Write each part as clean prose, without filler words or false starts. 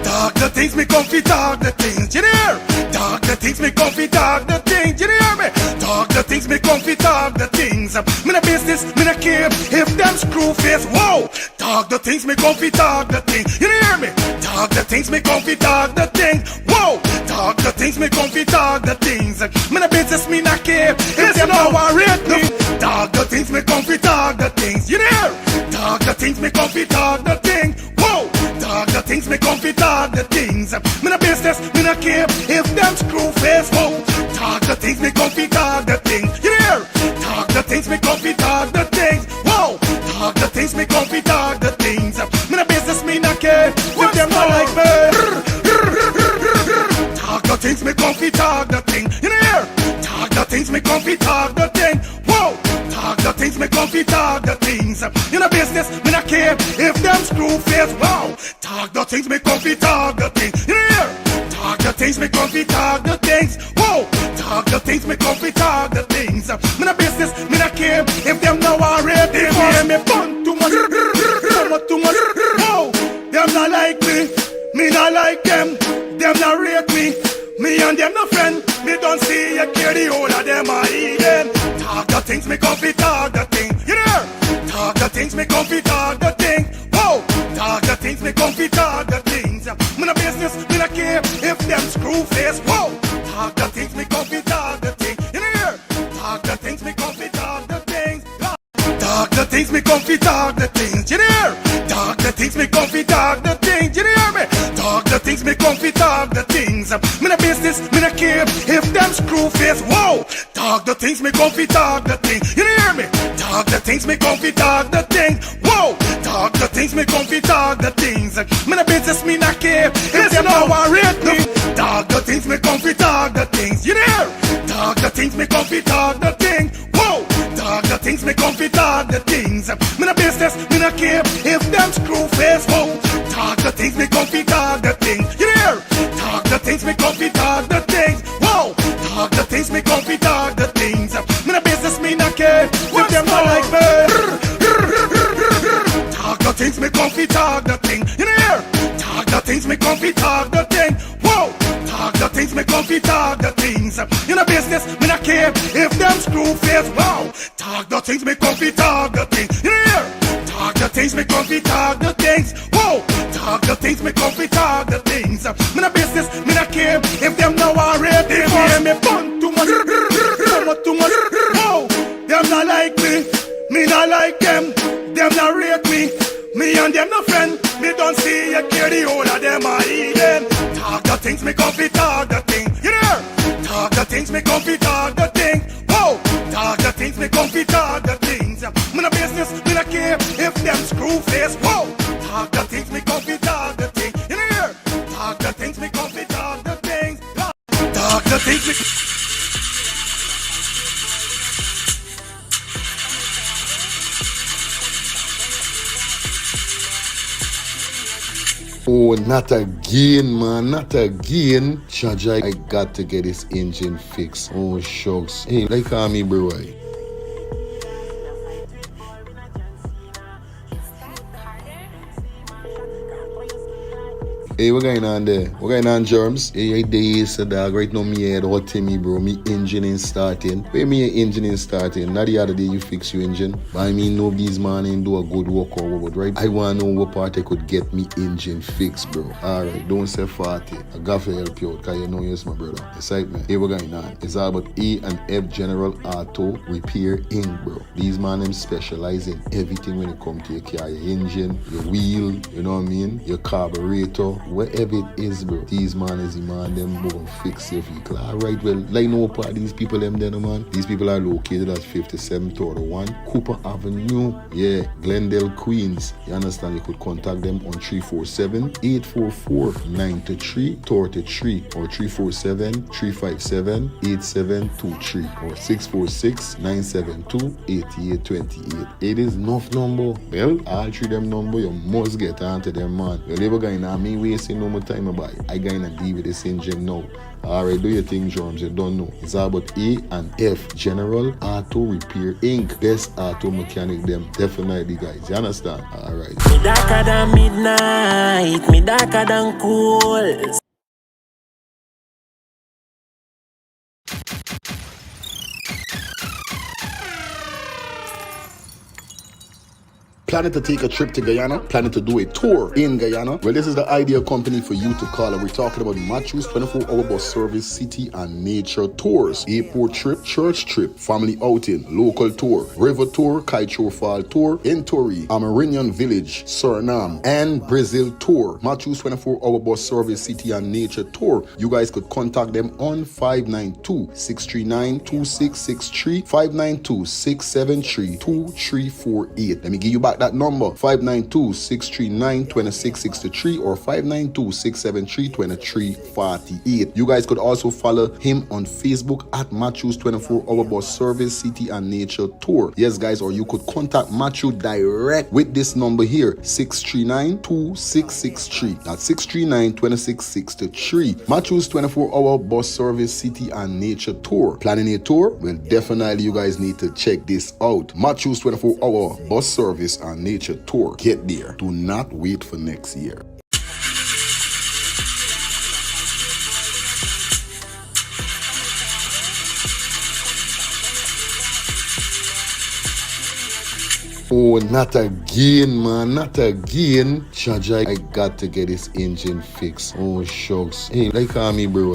Talk the things me comfy, talk the things, you hear? Talk the things me comfy, talk the things, you hear me? Talk the things me comfy, talk the things. Me no business, me no care if them screw face, whoa. Talk the things me comfy, talk the things, you hear me? Talk the things me comfy, talk the things, whoa. Talk the things me comfy, talk the things. Me no business, me no care if them no worried me. Talk the things me comfy, talk the things, you hear? Talk the things me comfy, talk the things, whoa. Talk the things me comfy, talk the things. Me no business, me no care if them screw face, whoa. Talk the things me comfy, talk the things, you hear? Talk the things me comfy, talk the things, whoa. Talk the things me comfy, talk the things. Me no business, me no care if them not like me. Talk the things me comfy, talk the thing, you hear? Talk the things me comfy, talk the thing, whoa. Talk the things me comfy, talk the things. You know business, me not care if them screw face, wow. Talk the things me comfy, talk the things, you hear? Talk the things me comfy, talk the things, whoa. Talk the things me comfy, talk the things. Me no business, me not care if them no worried. They hear me fun too much, too much, whoa. Them not like me not like them. Them not rate me. Me and them no friend. Me don't see you care the whole of them are eating. Talk the things me comfy, talk the thing, you hear? Talk the things me comfy, talk the thing, whoa. Talk the things me comfy, talk the things. Me no business, me no care if them screw face, whoa. Talk the things me comfy, talk the thing, you hear? Talk the things me comfy, talk the things. Talk the things me comfy, talk the things, you hear? Talk the things me comfy, talk the things, you hear me? Talk the things me comfy, talk the things. Me no business, me no care if them screw face, whoa. Talk the things me comfy, talk the things, you hear me? Talk the things me comfy, talk the things, whoa. Talk the things me comfy, talk the things. Me no business, me no care if them no worried me. Talk the things me comfy, talk the things, you hear? Talk the things me comfy, talk the things, whoa. Talk the things me comfy, talk the things. Me no business, me no care if them screw face, whoa. Talk the things me comfy, talk the things, you hear? Talk the things me comfy, talk the things, whoa. Talk the things me comfy, talk the things. Me no business, me no care if them not like me. Talk the things me comfy, talk the thing, you hear? Talk the things me comfy, talk the thing, whoa. Talk the things me comfy, talk the things. You know business, me no care if them screw face, wow. Talk the things me comfy, talk the things, you hear? Talk the things me comfy, talk the things, whoa. Talk the things me comfy, talk the things. Me no business, me no care if them no worried. They hear me fun too much, too much, whoa. Them not like me not like them. Them not rate me. Me and them no friend. Me don't see you care the whole of them are eating. Talk the things me comfy, talk the thing, you hear? Talk the things me comfy, talk the thing, whoa. Talk the things me comfy, talk the things. Me no business, me no care if them screw face, whoa. Talk the things me comfy, talk the thing, you hear? Talk the things me comfy, talk the things. Talk the things me. Oh, not again, man, not again. Chaja, I got to get this engine fixed. Oh, shucks. Hey, like call me, bro. Hey, what going on there? What going on, Germs? Hey, days, dog. Right now, me head hot to me, bro. Me engine ain't starting. Where me engine ain't starting? Not the other day you fix your engine. But I mean, nobody's man ain't do a good work or what, right? I want to know what part I could get me engine fixed, bro. Alright, don't say 40. I got to help you out, because you know you're my brother. Excitement. Hey, what going on? It's all about E&F General Auto Repair Inc., bro. These man, them specialize in everything when it comes to your car. Your engine, your wheel, you know what I mean? Your carburetor. Whatever it is, bro, these man is the man them go and fix your vehicle. Alright, well, like no part these people them there, man. These people are located at 5731 Cooper Avenue, yeah, Glendale, Queens. You understand? You could contact them on 347-844-9333 or 347-357-8723 or 646-972-8828. It is enough number. Well, all three them number, you must get onto them, man. Well, never going on me way wasting no more time about it. I gonna deal with this engine now. Alright, do your thing, Germs. You don't know. It's all about A and F. General Auto Repair Inc. Best auto mechanic them. Definitely, guys. You understand? Alright. Me darker than midnight, me darker than cool. Planning to take a trip to Guyana? Planning to do a tour in Guyana? Well, this is the ideal company for you to call, and we're talking about Matthew's 24-hour bus service, city and nature tours. Airport trip, church trip, family outing, local tour, river tour, Kaicho Fall tour, Intori, Amarinian Village, Suriname, and Brazil tour. Matthew's 24-hour bus service, city and nature tour. You guys could contact them on 592-639-2663, 592-673-2348. Let me give you back that number, 592-639-2663 or 592-673-2348. You guys could also follow him on Facebook at Matthew's 24-hour bus service, city and nature tour. Yes, guys, or you could contact Matthew direct with this number here, 639-2663. That's 639-2663. Matthew's 24-hour bus service, city and nature tour. Planning a tour? Well, definitely you guys need to check this out. Matthew's 24-hour bus service and nature tour. Get there. Do not wait for next year. Oh, not again, man. Not again. Chaja, I got to get this engine fixed. Oh, shucks. Hey, like call me, bro.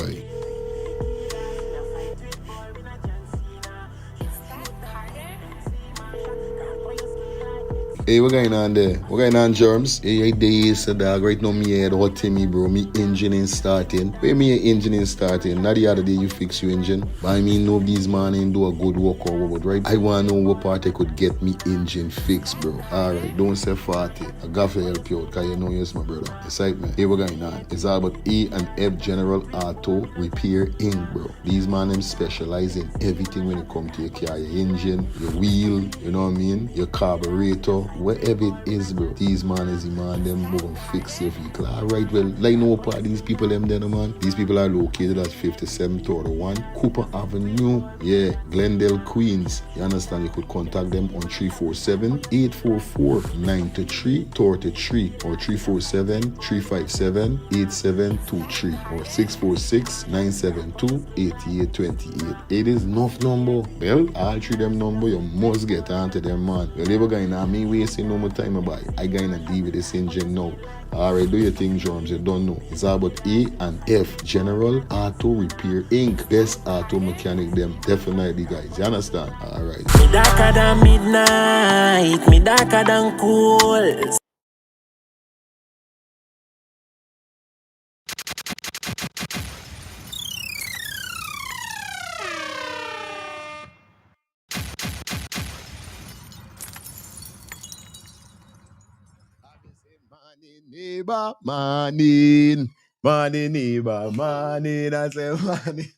Hey, what going on there? What going on, Germs? Hey, days, dog. Right now, me head hot to me, bro. Me engine ain't starting. Where me engine ain't starting? Not the other day you fix your engine. But I mean, nobody's man ain't do a good work or what, right? I want to know what part I could get me engine fixed, bro. Alright, don't say 40. I got to help you out, because you know you're my brother. Excitement. Hey, what going on? It's all about A and F General Auto Repair Inc., bro. These man, them specialize in everything when it comes to your car, your engine, your wheel, you know what I mean? Your carburetor. Whatever it is, bro, these man is the man, them go fix your vehicle. Alright, well, like no part these people them there, man. These people are located at 5731 Cooper Avenue, yeah, Glendale, Queens. You understand? You could contact them on 347-844-9333 or 347-357-8723 or 646-972-8828. It is enough number. Well, all three them number, you must get onto them, man. You're never going to me wasting no more time about it. I gonna deal with this engine now. Alright, do your thing, Germs. You don't know. It's all about A and F. General Auto Repair Inc. Best auto mechanic them. Definitely, guys. You understand? Alright. Me darker than midnight, me darker than cool. Neighbor, morning. Morning, neighbor, morning. I say, morning.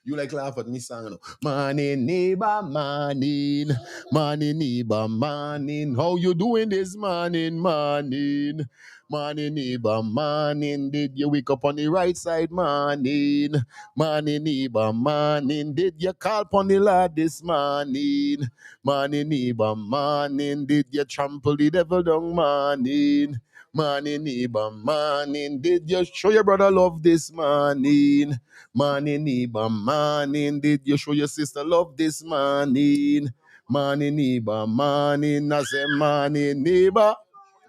You like laugh at me song, you know. Morning, neighbor, morning. Morning, neighbor, morning. How you doing this morning, morning? Morning, neighbor, morning. Did you wake up on the right side, morning? Morning, neighbor, morning. Did you call upon the Lord this morning? Morning, neighbor, morning. Did you trample the devil down, morning? Morning, neighbor, morning. Did you show your brother love this morning? Morning, neighbor, morning. Did you show your sister love this morning? Morning, neighbor, morning. I say, morning, neighbor,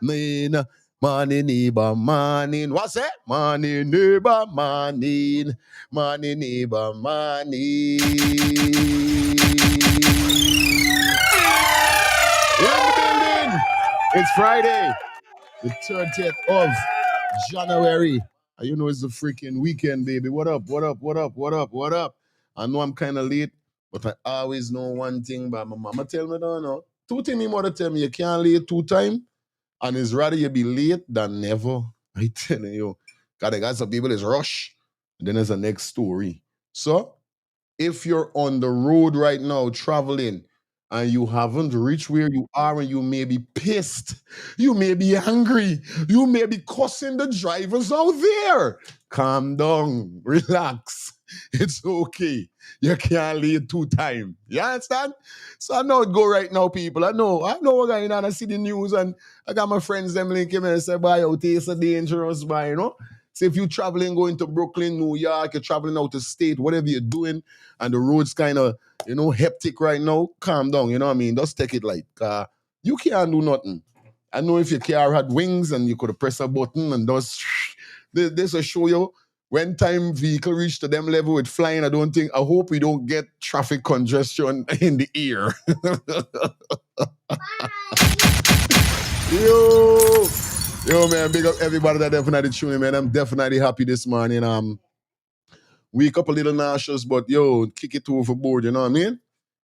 morning. Morning, neighbor, morning. What's that? Morning, neighbor, morning. Morning, neighbor, morning. In the building. It's Friday, the 30th of January. And you know it's the freaking weekend, baby. What up? What up? What up? What up? What up? I know I'm kind of late, but I always know one thing. But my mama tell me, no. Two things my mother tell me, you can't late 2 times, and it's rather you be late than never. I telling you. Because I got some people is rush, and then there's a next story. So, if you're on the road right now, traveling, and you haven't reached where you are, and you may be pissed, you may be angry, you may be cussing the drivers out there. Calm down, relax. It's okay. You can't lead 2 times. You understand? So I know it go right now, people. I know what's going on. I see the news, and I got my friends them linking me and say, boy, out here it's a dangerous, boy, you know? So if you're traveling, going to Brooklyn, New York, you're traveling out of state, whatever you're doing, and the road's kind of, hectic right now, calm down, you know what I mean? Just take it light. You can't do nothing. I know if your car had wings and you could have pressed a button and just, this will show you when time vehicle reach to them level with flying. I hope we don't get traffic congestion in the ear. Yo, man, big up everybody that definitely tuning, man. I'm definitely happy this morning. Wake up a little nauseous, but yo, kick it overboard, you know what I mean?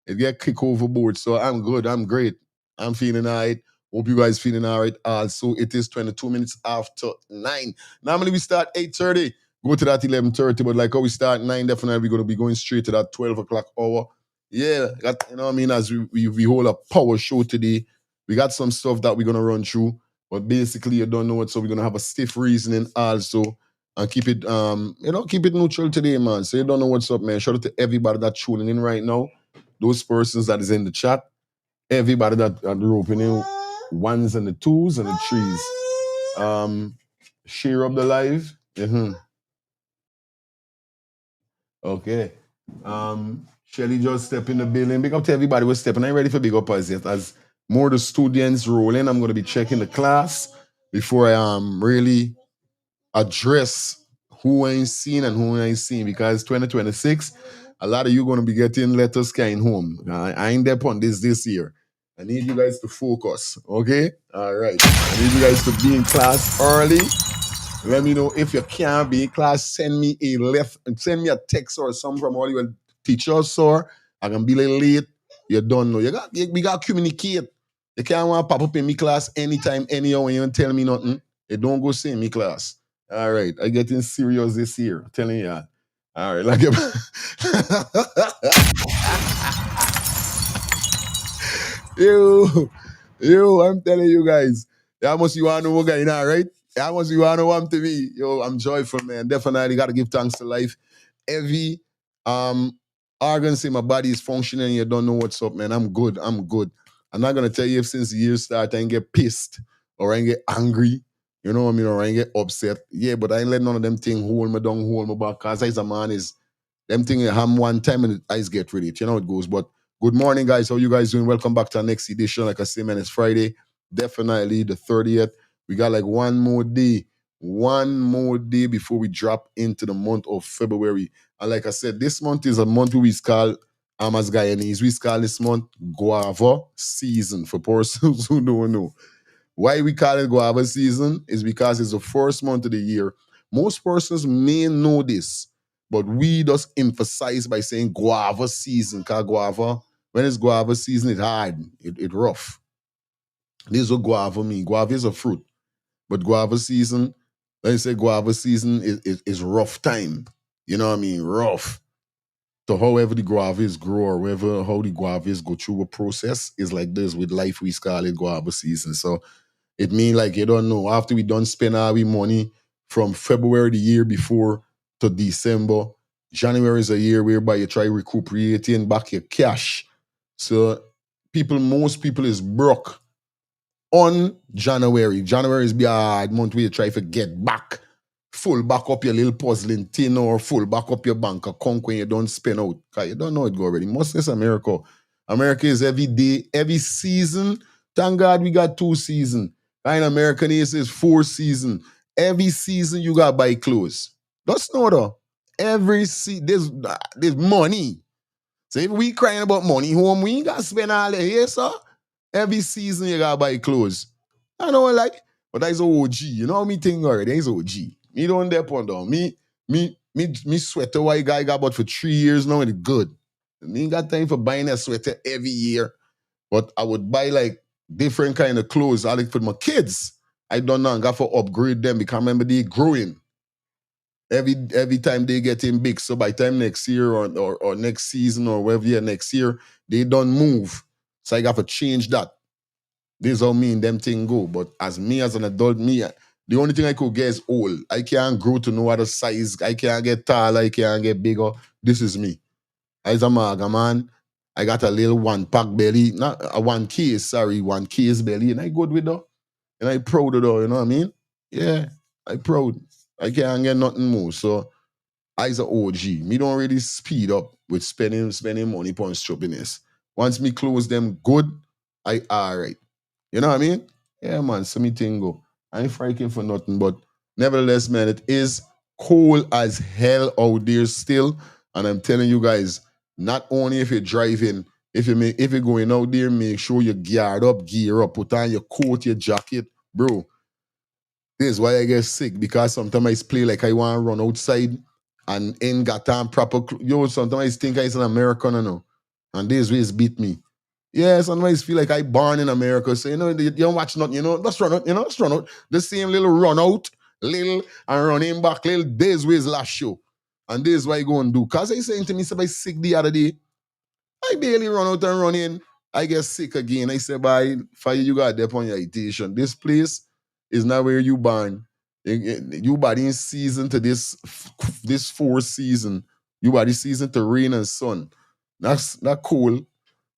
It get kick overboard. So I'm good. I'm great. I'm feeling all right. Hope you guys feeling all right. Also, it is 22 minutes after 9. Normally we start 8:30. Go to that 11:30, but like how we start 9, definitely we're gonna be going straight to that 12 o'clock hour. Yeah, you know what I mean? As we hold a power show today. We got some stuff that we're gonna run through, but basically you don't know it, so we're gonna have a stiff reasoning also and keep it keep it neutral today, man. So you don't know what's up, man. Shout out to everybody that's tuning in right now. Those persons that is in the chat, everybody that are opening ones and the twos and the threes. Share up the live. Okay. Shelly just step in the building. Big up to everybody who's stepping. I ain't ready for big up us yet. As more the students rolling, I'm gonna be checking the class before I really address who ain't seen and who ain't seen, because 2026, a lot of you gonna be getting letters kind home. I ain't there on this year. I need you guys to focus, okay? All right. I need you guys to be in class early. Let me know if you can't be in class. Send me a text or something from all your teachers, or I can be a little late. You don't know. We got to communicate. You can't want to pop up in me class anytime, anyhow, and you don't tell me nothing. You don't go see me class. All right. I getting serious this year. I'm telling you. All right. I'm telling you guys. How much you want to know what going on, right? How much you want to know what to be? I'm joyful, man. Definitely got to give thanks to life. Every organ say my body is functioning. You don't know what's up, man. I'm good. I'm not gonna tell you if since the year start I ain't get pissed or I ain't get angry. You know what I mean? Or I ain't get upset. Yeah, but I ain't let none of them things hold me down, hold me back. Cause as a man is them thing ham one time and the eyes get ready. You know how it goes. But good morning, guys. How you guys doing? Welcome back to our next edition. Like I say, man, it's Friday. Definitely the 30th. We got like one more day before we drop into the month of February. And like I said, this month is a month we call as Guyanese. We call this month guava season for persons who don't know. Why we call it guava season is because it's the first month of the year. Most persons may know this, but we just emphasize by saying guava season. Because guava, when it's guava season, it's hard, it rough. This is what guava mean. Guava is a fruit, but guava season, when you say guava season, is rough time. You know what I mean? Rough. So however the guavas grow or how the guavas go through a process is like this with life we call it guava season. So it mean like you don't know. After we done spend all we money from February the year before to December, January is a year whereby you try recuperating back your cash. So most people is broke on January. January is be a hard month where you try to get back. Full back up your little puzzling tin or full back up your bank account when you don't spend out. Cause you don't know it go already. Most is America. America is every day, every season. Thank God we got 2 seasons. In American is 4 seasons. Every season you got buy clothes. That's not though. Every there's money. So if we crying about money home, we ain't got to spend all the year, sir. Every season you gotta buy clothes. I know like, but that's OG. You know how me think already. That's OG. Me don't depend on me sweater white guy got bought for 3 years now and it's good. Me ain't got time for buying a sweater every year. But I would buy like different kind of clothes. I like for my kids. I don't know. I got to upgrade them because remember they growing. Every time they getting big. So by time next year or next season or whatever year next year, they don't move. So I got to change that. This is how me and them thing go. But as me as an adult, the only thing I could get is old. I can't grow to no other size. I can't get tall. I can't get bigger. This is me. I's a maga man. I got a little one pack belly, not a one case belly, and I good with that. And I proud of that, you know what I mean? Yeah, I proud. I can't get nothing more. So I's a OG. Me don't really speed up with spending money on stupidness. Once me close them good, I alright. You know what I mean? Yeah, man. So me thing go. I ain't frightened for nothing, but nevertheless, man, it is cold as hell out there still. And I'm telling you guys, not only if you're driving, if you're going out there, make sure you gear up, put on your coat, your jacket, bro. This is why I get sick because sometimes I play like I want to run outside and ain't got time proper. Yo, sometimes I think I'm an American, you know, and this ways beat me. Yeah, sometimes feel like I born in America. So, you don't watch nothing, let's run out, let's run out. The same little run out, little, and running back, little, this ways last show. And this is what I go and do. Because I saying to me, somebody sick the other day. I barely run out and run in. I get sick again. I say, bye, fire you got there on your itation. This place is not where you born. You body in season to this fourth season. You body season to rain and sun. That's not cool.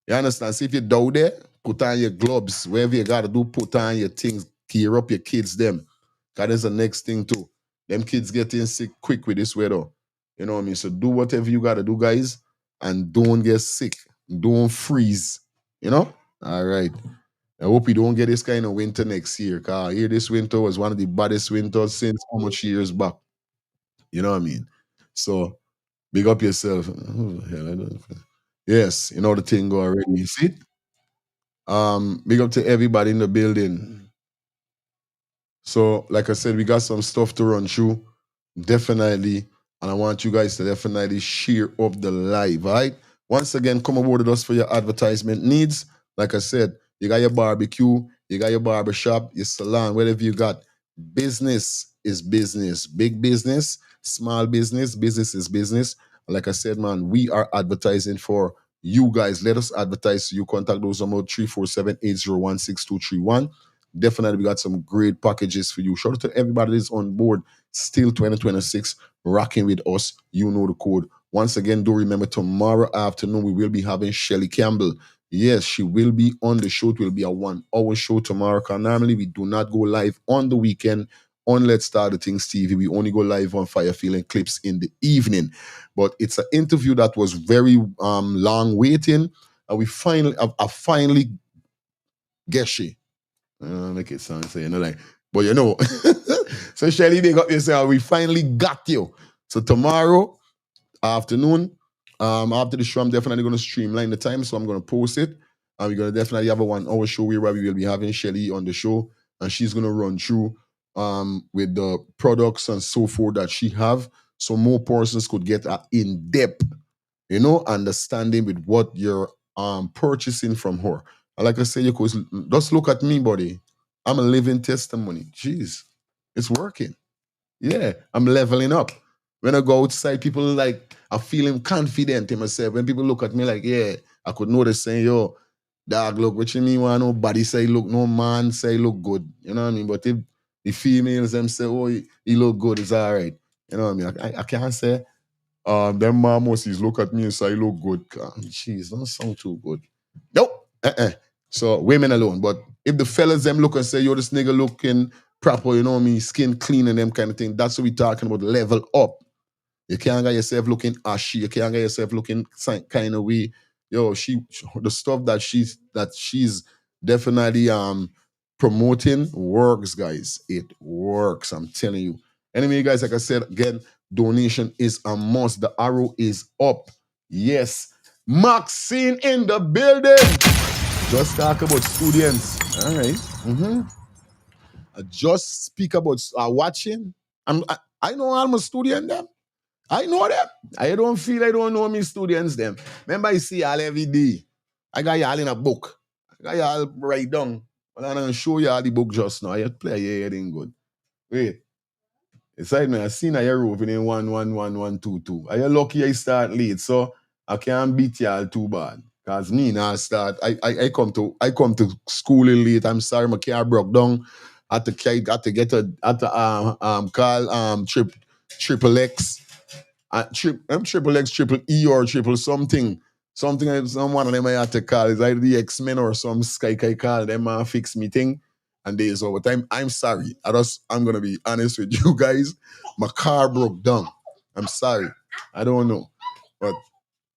You understand? See if you're down there, put on your gloves. Wherever you gotta do, put on your things, gear up your kids, them. That is the next thing too. Them kids getting sick quick with this weather. You know what I mean? So do whatever you gotta do, guys, and don't get sick. Don't freeze. You know? All right. I hope we don't get this kind of winter next year. Cause here this winter was one of the baddest winters since how much years back. You know what I mean? So big up yourself. Oh, hell, I don't. Yes, you know the thing go already. You see? Big up to everybody in the building. So, like I said, we got some stuff to run through. Definitely. And I want you guys to definitely share up the live, all right? Once again, come aboard with us for your advertisement needs. Like I said, you got your barbecue, you got your barbershop, your salon, whatever you got. Business is business. Big business, small business, business is business. Like I said, man, we are advertising for you guys. Let us advertise. So you contact those number 347-801-6231. Definitely, we got some great packages for you. Shout out to everybody that's on board. Still 2026, rocking with us. You know the code. Once again, do remember tomorrow afternoon we will be having Shelly Campbell. Yes, she will be on the show. It will be a 1 hour show tomorrow. Because normally we do not go live on the weekend on Let's Start the Things TV. We only go live on Fire Feeling Clips in the evening. But it's an interview that was very long waiting. And I finally get she. Make it sound so like, but so Shelly, they got yourself. We finally got you. So tomorrow afternoon, after the show, I'm definitely going to streamline the time, so I'm going to post it. And we're going to definitely have a 1 hour show where we will be having Shelly on the show, and she's going to run through with the products and so forth that she have, so more persons could get an in-depth, understanding with what you're purchasing from her. And like I said, you could just look at me, buddy. I'm a living testimony. Jeez, it's working. Yeah, I'm leveling up. When I go outside, people like, I feeling confident in myself. When people look at me like, yeah, I could notice saying, yo, dog, look, what you mean? Why nobody say look, no man say look good. You know what I mean? But if the females them say, oh, he look good, it's all right. You know what I mean? I can't say, them mammosies look at me and say, look good. Jeez, don't sound too good. Nope. So women alone. But if the fellas them look and say, yo, this nigga looking proper, you know what I mean, skin clean and them kind of thing, that's what we talking about, level up. You can't get yourself looking ashy. You can't get yourself looking kind of way. Yo, the stuff that she's definitely promoting works, guys. It works. I'm telling you. Anyway, guys, like I said again, donation is a must. The arrow is up. Yes. Maxine in the building. Just talk about students. All right. I just speak about watching. I know I'm a student them. I know them. I don't feel I don't know me students them. Remember I see y'all every day. I got y'all in a book. I got y'all write down. Well, I'm gonna show y'all the book just now. You play your head in good. Wait. Aside me, I seen your roving in 1-1-1-1-2-2. Are you lucky I start late, so I can't beat y'all too bad. Cause me now start. I come to school late. I'm sorry, my car broke down. Had to get a had to call triple X. Triple X, triple E or triple something. Something some one of them I had to call. It's either the X-Men or some Sky call them fix me thing. And days over time. I'm sorry. I'm gonna be honest with you guys. My car broke down. I'm sorry. I don't know. But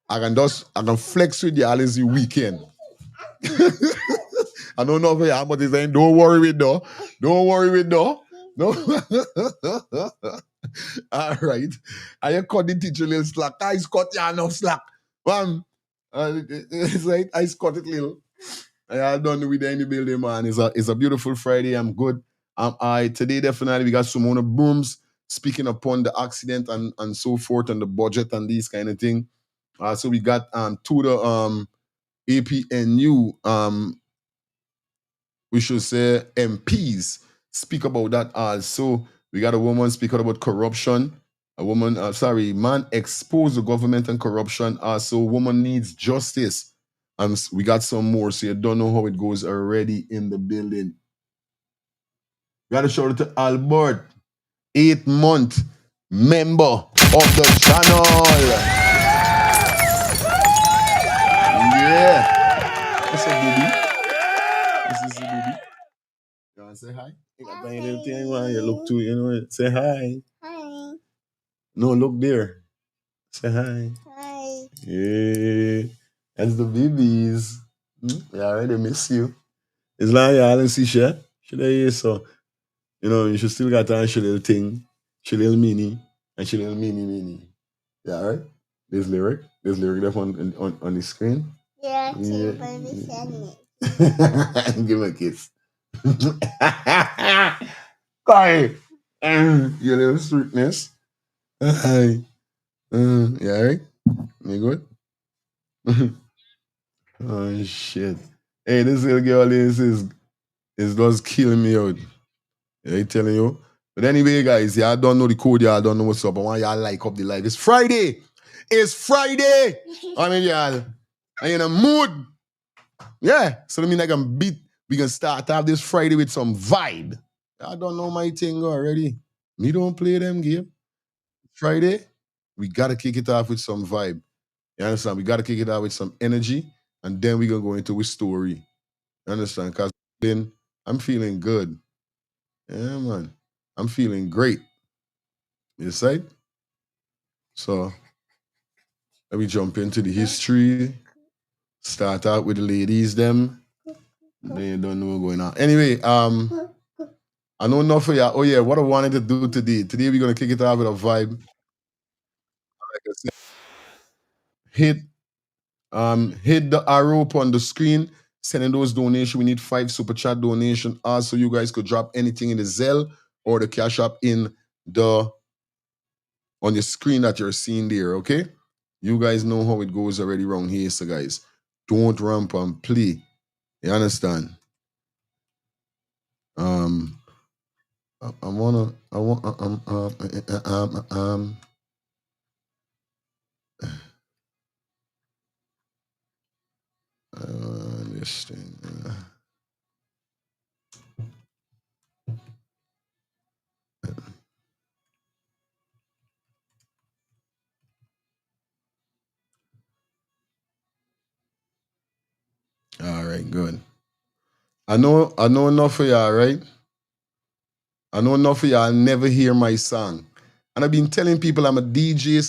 I can flex with y'all this weekend. I don't know if y'all, but it's saying don't worry with though. Don't worry with though. No. All right. I cut the teacher a little slack. I cut you enough slack. It's like I cut it little. I done with the in the building, man. It's a beautiful Friday. I'm good. Today definitely we got Simona Brooms speaking upon the accident and so forth and the budget and these kind of thing. So we got to the APNU we should say MPs speak about that also. We got a woman speaking about corruption. A woman, man expose the government and corruption. So woman needs justice. And we got some more, so you don't know how it goes already in the building. Got to shout out to Albert, 8-month member of the channel. Yeah. What's up, baby? This is the baby. You want to say hi? You got a little thing you want you look to, you know, say hi. Hi. No, look there. Say hi. Hi. Yeah. That's the babies. They already miss you. It's like you all see shit. Should I hear so? You know, you should still got on she little thing, she little mini, and she little mini. Yeah, right? There's lyric there on the screen. Yeah, give me a kiss. Hi. Your little sweetness. Hi. Yeah, right? You good? Oh shit. Hey, this little girl is just killing me out. I telling you. But anyway, guys, y'all don't know the code, y'all don't know what's up. I want y'all like up the live. It's Friday. It's Friday. I mean, y'all. I'm in a mood. Yeah. So that means we can start off this Friday with some vibe. I don't know my thing already. Me don't play them game. Friday, we gotta kick it off with some vibe. You understand? We gotta kick it off with some energy, and then we're gonna go into a story. You understand? Because then I'm feeling good. Yeah, man. I'm feeling great. You say? So let me jump into the history. Start out with the ladies, them. They don't know what's going on. Anyway, I know enough for you. Oh yeah, what I wanted to do today. Today we're gonna kick it off with a vibe. Like I said, hit the arrow up on the screen, sending those donations. We need 5 super chat donation. Also, you guys could drop anything in the Zelle or the Cash App on your screen that you're seeing there, okay? You guys know how it goes already around here, so guys. Don't ramp and play. You understand? This thing. All right, good. I know enough of y'all, right? I know enough of y'all never hear my song. And I've been telling people I'm a DJ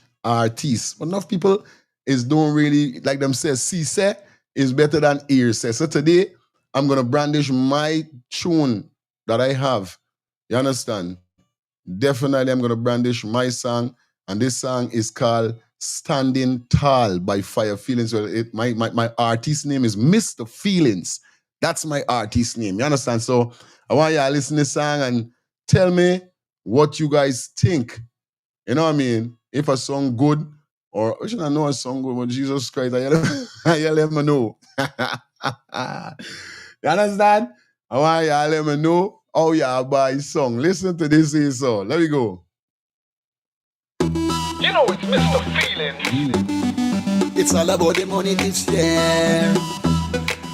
/ artist. But enough people don't really, like them say, see say is better than hear say. So today, I'm going to brandish my tune that I have. You understand? Definitely, I'm going to brandish my song. And this song is called Standing Tall by Fire Feelings. Well, my artist name is Mr. Feelings. That's my artist name. You understand? So I want y'all to listen to this song and tell me what you guys think. You know what I mean? If a song good, or I should I know a song good, but Jesus Christ, I let me know. You understand? I want y'all let me know how y'all buy song. Listen to this here song. Let me go. You know it's Mr. Feelings. It's all about the money this year.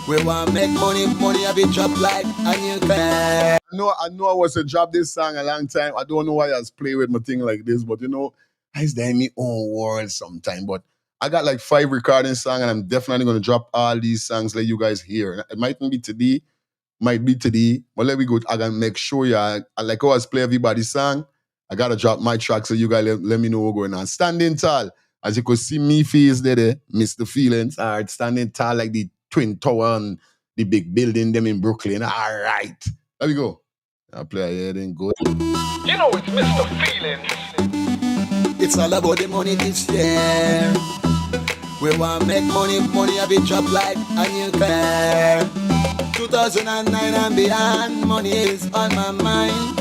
We want make money, money have it drop like a nuclear. I know I was to drop this song a long time. I don't know why I was play with my thing like this, but I was there in my own world sometime. But I got like 5 recording songs, and I'm definitely gonna drop all these songs let you guys hear. It might be today, but let me go. I gotta make sure I like always play everybody's song. I gotta drop my track so you guys let me know what's going on. Standing tall. As you could see me face there, Mr. Feelings. All right, standing tall like the Twin Tower and the big building them in Brooklyn. All right. Let me go. I'll play here then go. You know it's Mr. Feelings. It's all about the money this year. We want make money, money have it drop like a nuclear. 2009 and beyond, money is on my mind.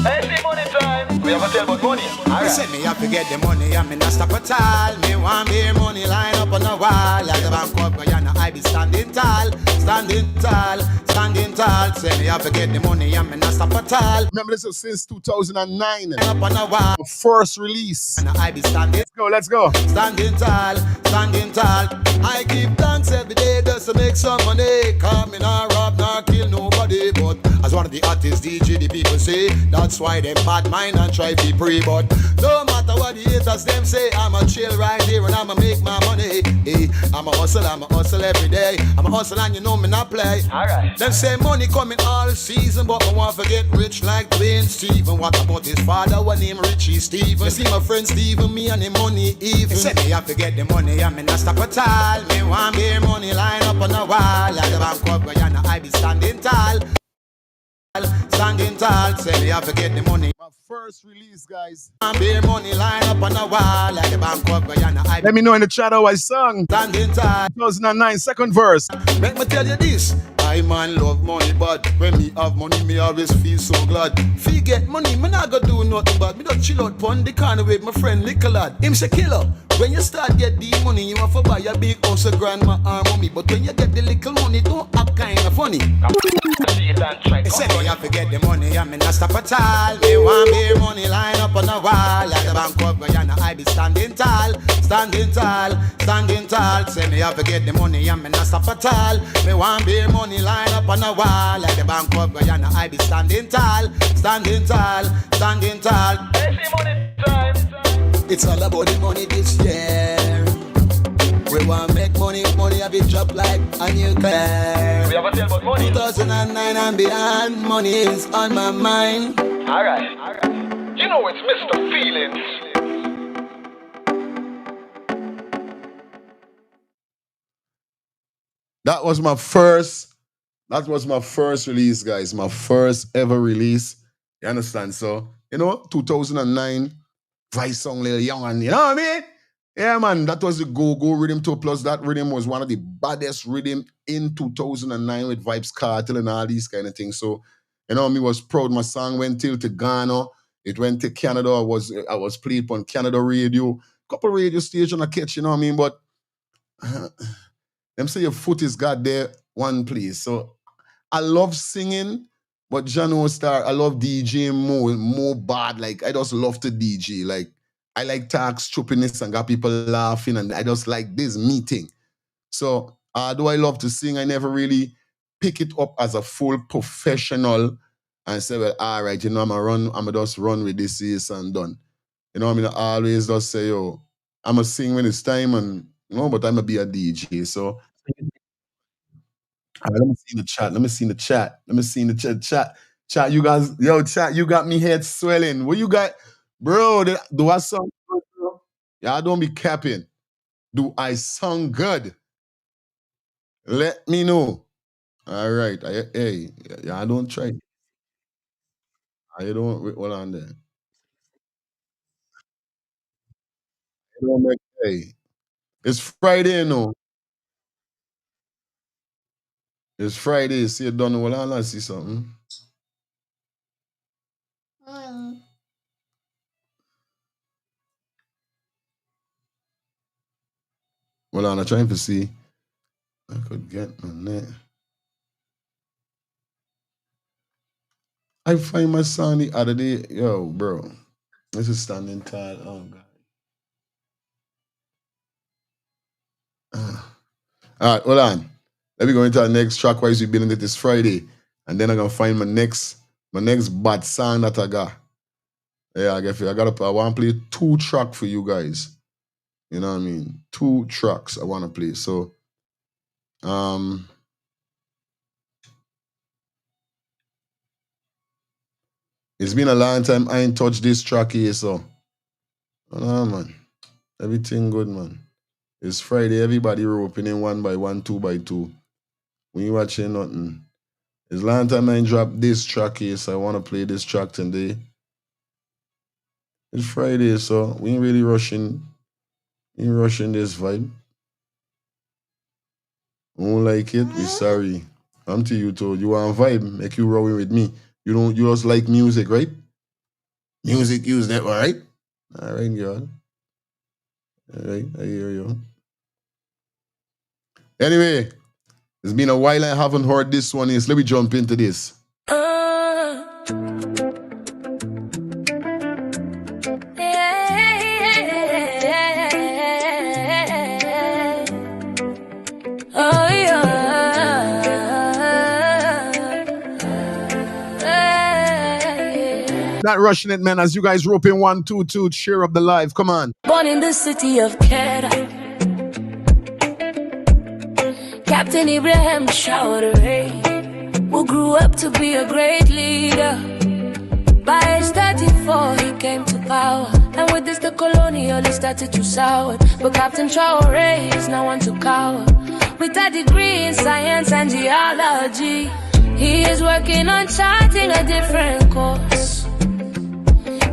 Hey, see money time. We have to tell about money. Alright. Say me have to get the money, I mean not stop at all. Me want be money line up on the wall. Like the bank of Guyana, I be standing tall, standing tall, standing tall. Say me have to get the money, I mean not stop at all. Remember this was since 2009. Up on the wall. First release. And I be standing. Let's go. Standing tall, standing tall. I give thanks every day just to make some money. Come in, not rob, not kill nobody. But as one of the artists, DJ, the people say, that's why they bad mind and try to pray. But no matter what the haters them say, I'ma chill right here and I'ma make my money. Hey, I'm a hustle every day. I'm a hustle and you know me not play. Alright. Them say money coming all season, but I want to get rich like Dwayne Steven. What about his father? One name Richie Steven. You see my friend Steven, me and him money even. They say me have to get the money, I mean not stop at all. Me want be money line up on the wall. Like the bank of Guyana, I be standing tall. Standing tall, say me have to get the money. My first release, guys. Be money line up on the wall. Like the bank of Guyana, I Let me know in the chat how I sung. standing tall. 2009, second verse. Make me tell you this. I man love money, but when me have money, me always feel so glad. If you get money, me not go do nothing bad. Me don't chill out pon the corner with my friend Little Lad. Him say killer. When you start get the money, you have to buy a big house, a grandma and mommy. But when you get the little money, don't act kind of funny. They say me have to get the money, I mean not stop at all. Me want me money line up on the wall. Like the bank of Guyana, I be standing tall, standing tall, standing tall. Say me have to get the money, I mean not stop at all. Me want me money line up on the wall. Like the bank of Guyana, I be standing tall, standing tall, standing tall. Hey, see money time. It's all about the money this year. We want make money, money have it drop like a nuclear. We have to tell about money. 2009 and beyond, money is on my mind. Alright. You know it's Mr. Feelings. That was my first release, guys. My first ever release. You understand? So, 2009, voice song little young and you know what I mean? Yeah, man, that was the go-go rhythm too. Plus, that rhythm was one of the baddest rhythm in 2009 with Vibes Cartel and all these kind of things. So, me was proud. My song went till to Ghana. It went to Canada. I was played on Canada radio. Couple radio station I catch, you know what I mean? But them say your foot is got there one place. So I love singing, but Jano Star, I love DJing more bad. Like I just love to DJ. Like I like talk stupidness and got people laughing, and I just like this meeting. So though I love to sing, I never really pick it up as a full professional and say, well, all right, I'ma just run with this and done. I always just say, yo, I'ma sing when it's time and but I'ma be a DJ. So all right, let me see in the chat. Chat, you guys, chat, you got me head swelling. What you got? Bro, do I sound good, bro? Yeah, don't be capping. Do I sound good? Let me know. All right. I don't try. I don't hold on there. I don't make It's Friday, It's Friday. See you done. Hold on, let's see something. Hold on, I'm trying to see. I could get on that. I find my song the other day. Yo, bro. This is standing tall. Oh, God. Alright, hold on. Let me go into the next track while we've been in it this Friday. And then I'm gonna find my next bad song that I got. Yeah, I wanna play 2 tracks for you guys. You know what I mean? 2 tracks I wanna play. So it's been a long time I ain't touched this track here, so man. Everything good, man. It's Friday, everybody opening 1 by 1, 2 by 2. We ain't watching nothing. It's a long time I ain't dropped this track here, so I wanna play this track today. It's Friday, so we ain't really rushing. Ain't rushing this vibe. Won't like it, we sorry. I'm to you too. You want vibe, make you rolling with me. You just like music, right? Music use that, alright? Alright, girl. Alright, I hear you. Anyway, it's been a while I haven't heard this one. Let me jump into this. Not rushing it, man, as you guys rope in 1, 2, 2, share up the live. Come on. Born in the city of Kera, Captain Ibrahim Traore, who grew up to be a great leader. By age 34, he came to power, and with this the colonialists started to sour. But Captain Traore is no one to cower. With a degree in science and geology, he is working on charting a different course,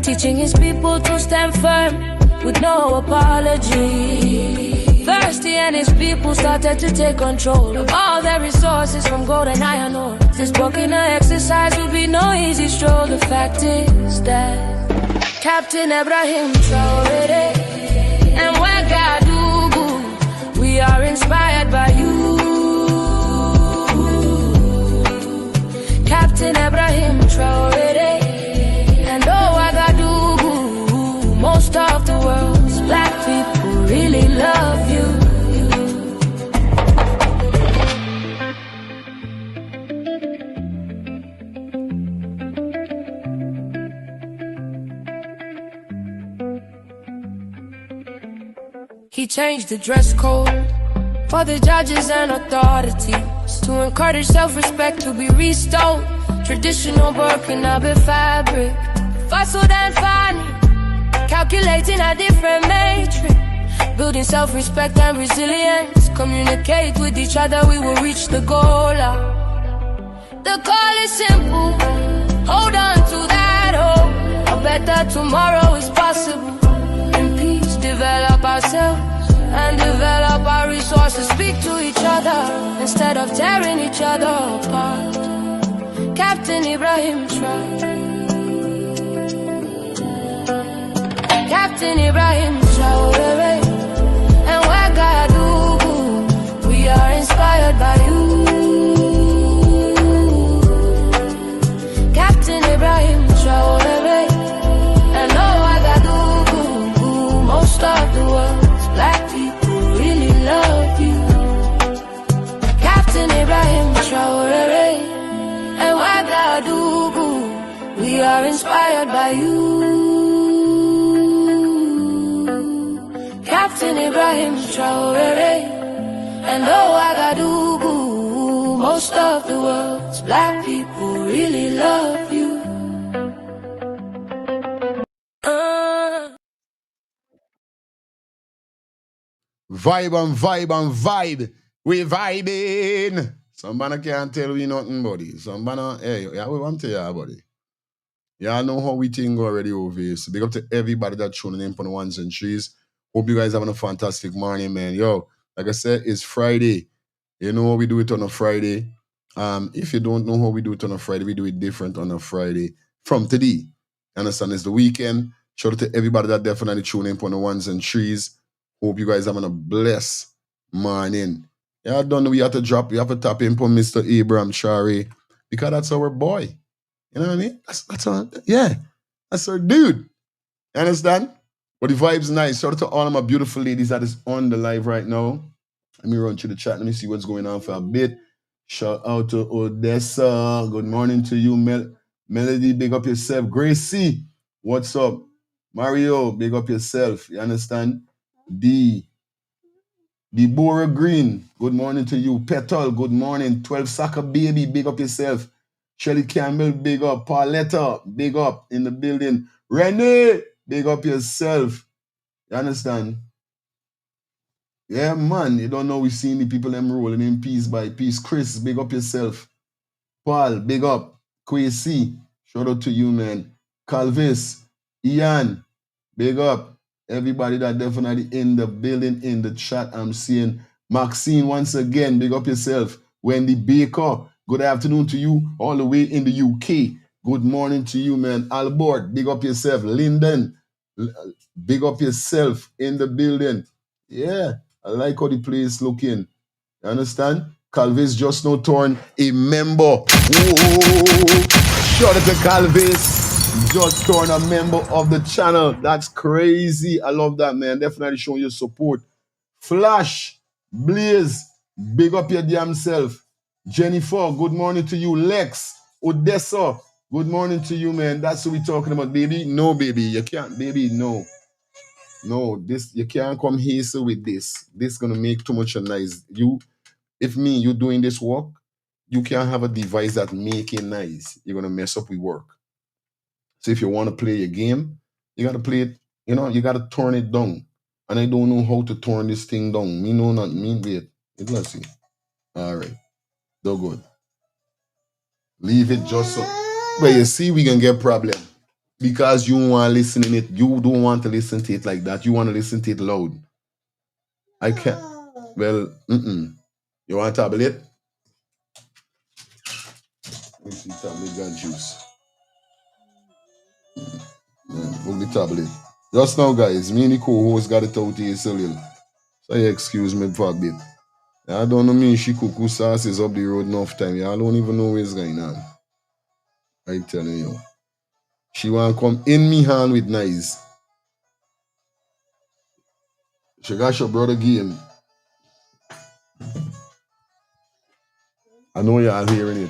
teaching his people to stand firm with no apology. First, he and his people started to take control of all their resources from gold and iron ore. This Burkina exercise will be no easy stroll. The fact is that Captain Ibrahim Traore and Ouagadougou, we are inspired by you. Captain Ibrahim Traore and Ouagadougou, most of the world's black people really love you. He changed the dress code for the judges and authorities to encourage self-respect to be restored. Traditional Burkinabe fabric, fossil and funny, calculating a different matrix, building self-respect and resilience. Communicate with each other, we will reach the goal. The call is simple, hold on to that hope. A better tomorrow is possible. In peace, develop ourselves and develop our resources. Speak to each other instead of tearing each other apart. Captain Ibrahim Traore, Captain Ibrahim Traore and Ouagadougou, we are inspired by you. Captain Ibrahim Traore and Ouagadougou, most of the world's black people really love you. Captain Ibrahim Traore and Ouagadougou, we are inspired by you. Captain Ibrahim Traore and Ouagadougou, most of the world's black people really love you. Vibe and vibe and vibe. We vibing. Somebody can't tell we nothing, buddy. Somebody, hey, yeah, we want to tell you, buddy. Y'all know how we think already over here. So big up to everybody that tuning in for the 1s and 3s. Hope you guys having a fantastic morning, man. Yo, like I said, it's Friday. You know how we do it on a Friday. If you don't know how we do it on a Friday, we do it different on a Friday from today. Understand? It's the weekend. Shout out to everybody that definitely tune in for the 1s and 3s. Hope you guys having a blessed morning. Yeah, I don't know. We have to tap in for Mr. Abraham Traore because that's our boy. You know what I mean? That's our dude. You understand? But the vibe's nice. Shout out to all of my beautiful ladies that is on the live right now. Let me run through the chat. Let me see what's going on for a bit. Shout out to Odessa. Good morning to you, Melody. Big up yourself. Gracie, what's up? Mario, big up yourself. You understand? Deborah Green, good morning to you. Petal, good morning. 12 Soccer Baby, big up yourself. Shelly Campbell, big up. Pauletta, big up in the building. Renee, big up yourself. You understand? Yeah, man. You don't know we seen the people them rolling in piece by piece. Chris, big up yourself. Paul, big up. Quasi, shout out to you, man. Calvis, Ian, big up. Everybody that definitely in the building, in the chat, I'm seeing. Maxine, once again, big up yourself. Wendy Baker, good afternoon to you, all the way in the UK. Good morning to you, man. Albert, big up yourself. Lyndon, big up yourself in the building. Yeah, I like how the place looking. You understand? Calvis just now turned a member. Whoa! Shout out to Calvis. Just turned a member of the channel. That's crazy. I love that, man. Definitely showing your support. Flash, Blaze, big up your damn self. Jennifer, good morning to you. Lex, Odessa, good morning to you, man. That's what we're talking about, baby. No, baby, you can't, baby, no. No, this you can't come here so with this. This gonna make too much noise. If you doing this work, you can't have a device that making noise. You're gonna mess up with work. So if you want to play a game, you gotta play it. You gotta turn it down. And I don't know how to turn this thing down. Me know not me wait. Let's see. All right, so good. Leave it just so. But you see, we can get problem because you want to listen in it. You don't want to listen to it like that. You want to listen to it loud. I can't. Well, You want a tablet? Let me see, tablet got juice. Move the tablet. Just now, guys, me and the co-host got it out here so little. So you excuse me for a bit. I don't know me, she cuckoo sauce is up the road enough time. I don't even know what's going on. I telling you. She want to come in me hand with knives. She got your brother game. I know y'all hearing it.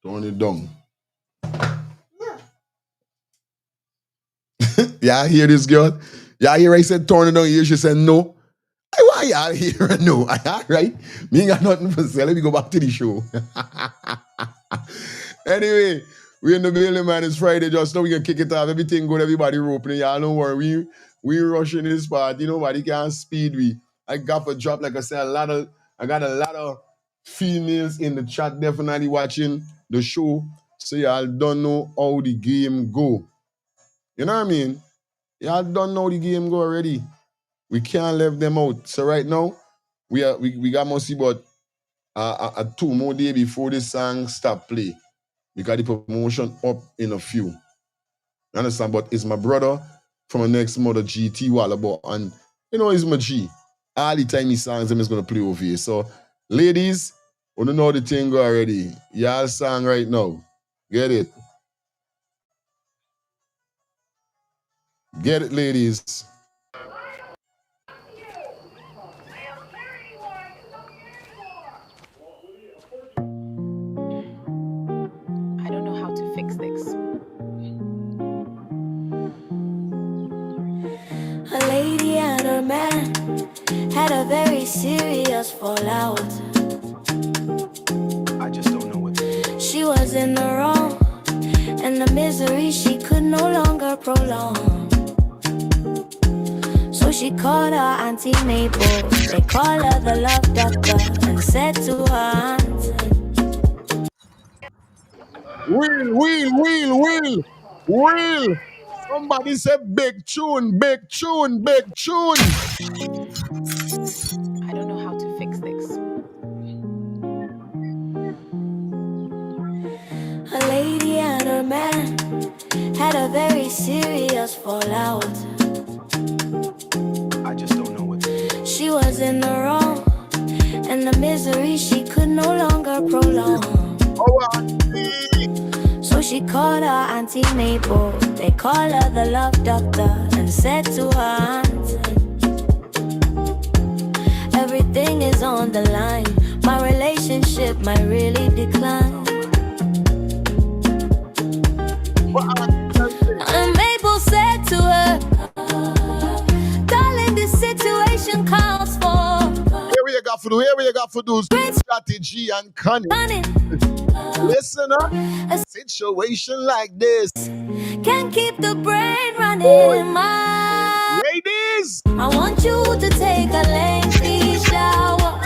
Turn it down. Y'all hear this girl? Y'all hear I said turn it down here? She said no. Why y'all hear no? All right. Me ain't got nothing for say. Let me go back to the show. Anyway, we in the building, man. It's Friday. Just now we can kick it off. Everything good. Everybody opening. Y'all don't worry. We rushing this part. Nobody can speed we. I got a drop, like I said, I got a lot of females in the chat definitely watching the show. So y'all don't know how the game go. You know what I mean? Y'all don't know the game go already. We can't leave them out. So right now, we got mostly about 2 more days before this song stop play. We got the promotion up in a few. You understand? But it's my brother from the next mother GT Wallabo. And it's my G. All the time he songs him is gonna play over here. So ladies, we don't know the thing go already. Y'all song right now. Get it. Get it, ladies. I don't know how to fix this. A lady and her man had a very serious fallout. I just don't know what to do. She was in the wrong, and the misery she could no longer prolong. So she called her Auntie Mabel, they call her the love doctor, and said to her aunt, Will. Somebody said big tune. I don't know how to fix this. a lady and her man had a very serious fallout. I just don't know what to do. She was in the wrong, and the misery she could no longer prolong. So she called her Auntie Mabel. They call her the love doctor and said to her aunt, everything is on the line. My relationship might really decline. And Mabel said to her, darling, this situation calls for Here we got for those strategy and cunning. Listen up. A situation like this can keep the brain running. My ladies, I want you to take a lengthy shower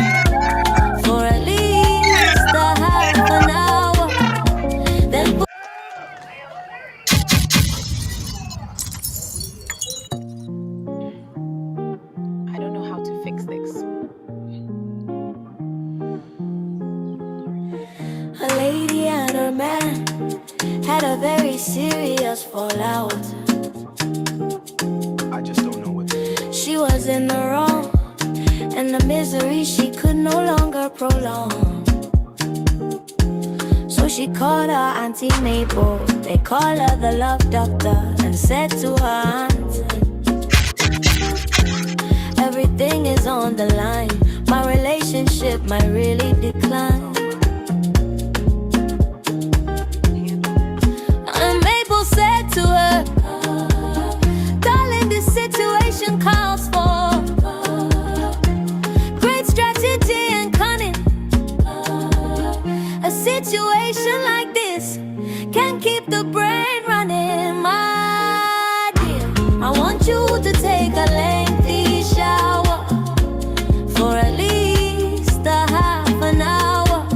for at least a half an hour. Then I don't know how to fix this. a lady and her man had a very serious fallout. I just don't know what to do. She was in the wrong, and the misery she could no longer prolong. So she called her Auntie Mabel. They call her the love doctor and said to her aunt, everything is on the line. My relationship might really decline. And Mabel said to her, darling, this situation calls for great strategy and cunning. A situation like this can keep the brain running. My dear, I want you to take a lengthy shower for at least a half an hour.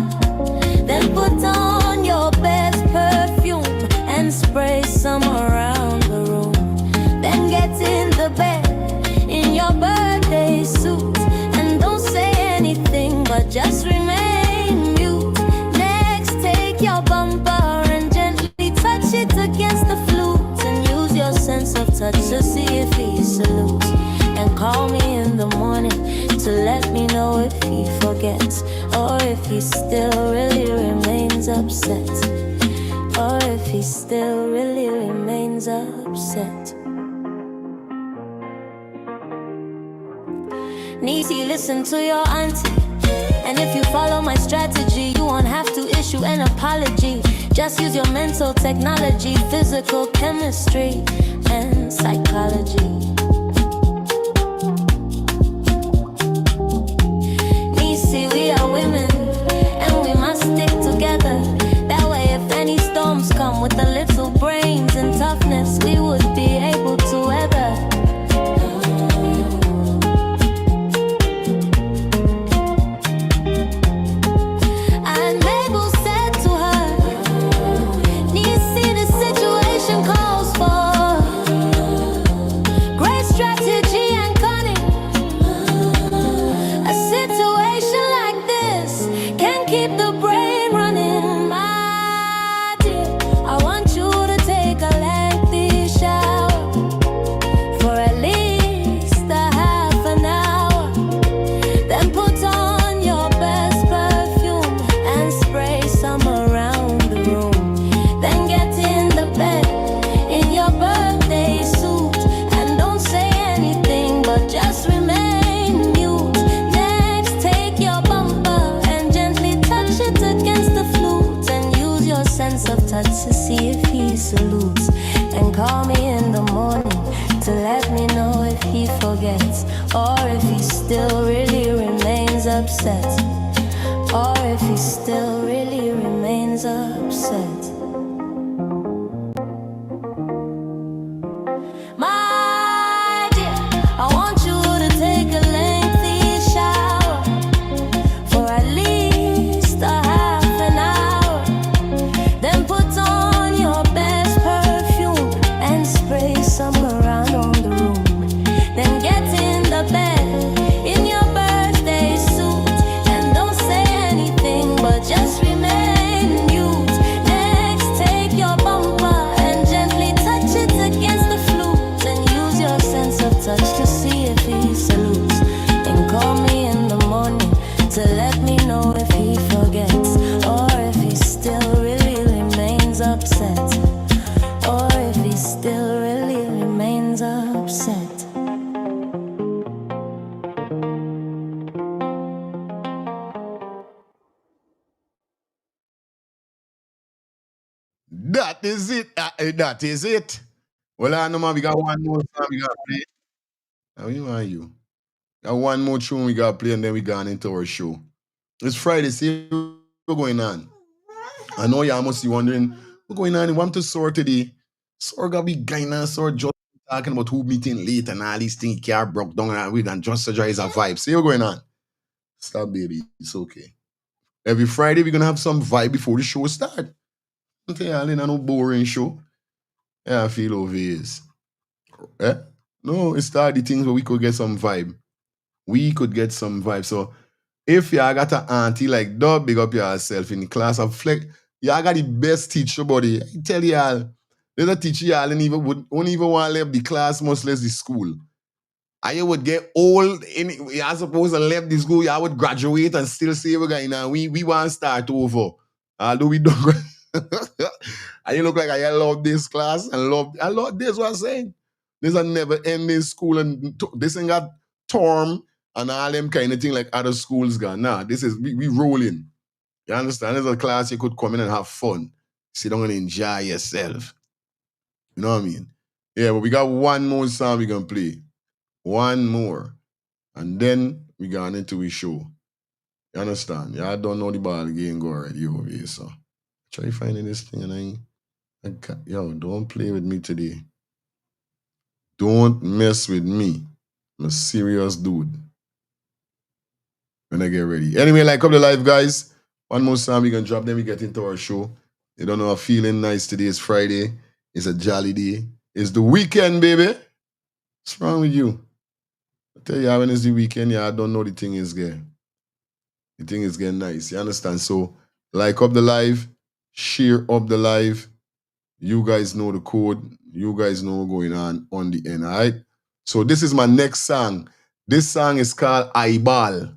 Then put on your best perfume and spray some around the room. Then get in the bed in your birthday suit and don't say anything but just remain mute. Next, take your bumper and gently touch it against the flute and use your sense of touch to see if he salutes. And call me in the morning to let me know if he forgets or if he still really remains upset. Or if he still really remains upset. Niecy, listen to your auntie. And if you follow my strategy, you won't have to issue an apology. Just use your mental technology, physical chemistry, and psychology. Niecy, we are women, and we must stick together. That way, if any storms come with a little brains and toughness, we would be able to weather. And Mabel said to her, Niecy, the situation calls for great strategy and cunning. A situation like this can keep the brain running. My dear, I want you to take a lengthy shower for at least a half an hour. Then put on your best perfume and spray some around the room. Then get in the bed in your birthday suit and don't say anything but just remain mute. Next, take your bumper and gently touch it against the flute and use your sense of touch to see if he salutes. And call me in the morning to let me know if he forgets or if he still really remains upset. Or if he still really remains upset. My dear, I want you to take a lengthy shower for at least a half an hour. Then put on your best perfume and spray some around on the room. Then get in the bed in your birthday suit and don't say anything but just remain mute. remains upset, or if he still really remains upset. That is it. That is it. Well, I know, man, we got one more song we got to play. How are you? Got one more tune we got to play, and then we gone into our show. It's Friday. See what's going on. I know y'all must be wondering what's going on. Want to sort today? Sort got be going on. Sort just talking about who meeting late and all these things. Car broke down and we can just suggest a vibe. See what's going on? Stop, baby. It's okay. Every Friday we're gonna have some vibe before the show start. Okay, y'all ain't no boring show. Yeah, I feel over is. Eh? No, it's start the things where we could get some vibe. We could get some vibe. So if y'all got an auntie like Dub, big up yourself in the class of flex, y'all got the best teacher, buddy. I tell y'all, there's a teacher y'all won't even want to leave the class, much less the school. And you would get old, y'all supposed to leave the school, y'all would graduate and still say we're going on. We want to start over. Although we don't. And you look like I love this class and I love this what I'm saying. This a never ending school and this ain't got term and all them kind of thing like other schools got. Nah, this is we rolling. You understand? This is a class you could come in and have fun. Sit down and enjoy yourself. You know what I mean? Yeah, but we got one more song we gonna play. One more. And then we gone into a show. You understand? Y'all don't know the ball game go already over here, so try finding this thing and yo, don't play with me today. Don't mess with me. I'm a serious dude. When I get ready. Anyway, like up the live, guys. One more song we gonna drop, then we get into our show. You don't know, I'm feeling nice today. It's Friday. It's a jolly day. It's the weekend, baby. What's wrong with you? I tell you, when it's the weekend, I don't know the thing is getting. The thing is getting nice. You understand? So, like up the live, share up the live. You guys know the code. You guys know what's going on the end, all right? So this is my next song. This song is called Eyeball.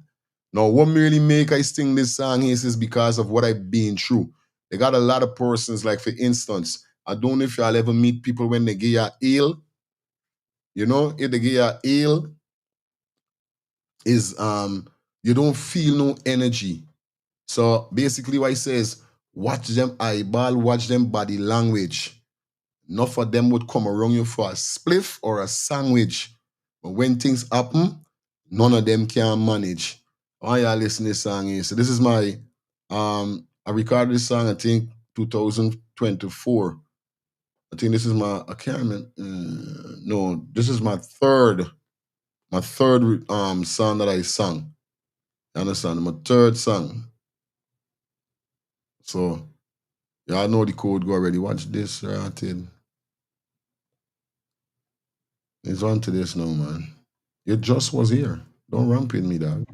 Now, what really make I sing this song is because of what I've been through. They got a lot of persons, like for instance, I don't know if y'all ever meet people when they get you ill. You know, if they get you ill, is you don't feel no energy. So basically what he says, watch them eyeball, watch them body language. Enough of them would come around you for a spliff or a sandwich. But when things happen, none of them can manage. Why y'all listen to this song here? So this is my, I recorded this song, I think, 2024. I think this is my, I can't remember, no, this is my third song that I sung. You understand? My third song. So, y'all know the code go already. Watch this, right? It's on to this now, man. It just was here. Don't ramp with me, dog.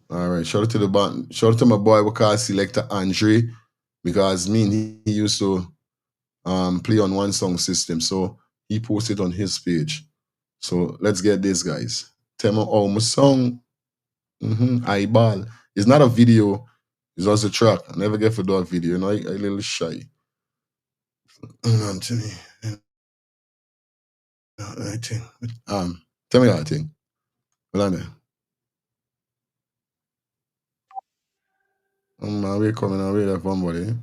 All right, shout out to the band. Shout out to my boy, we call Selector Andre, because me and he used to play on one song system. So he posted on his page. So let's get this, guys. Tell me, oh, my song, Eyeball. It's not a video, it's also a track. I never get for that video, you know, I a little shy. To me. I think. Tell me that thing. Well, I know. We coming away there from buddy.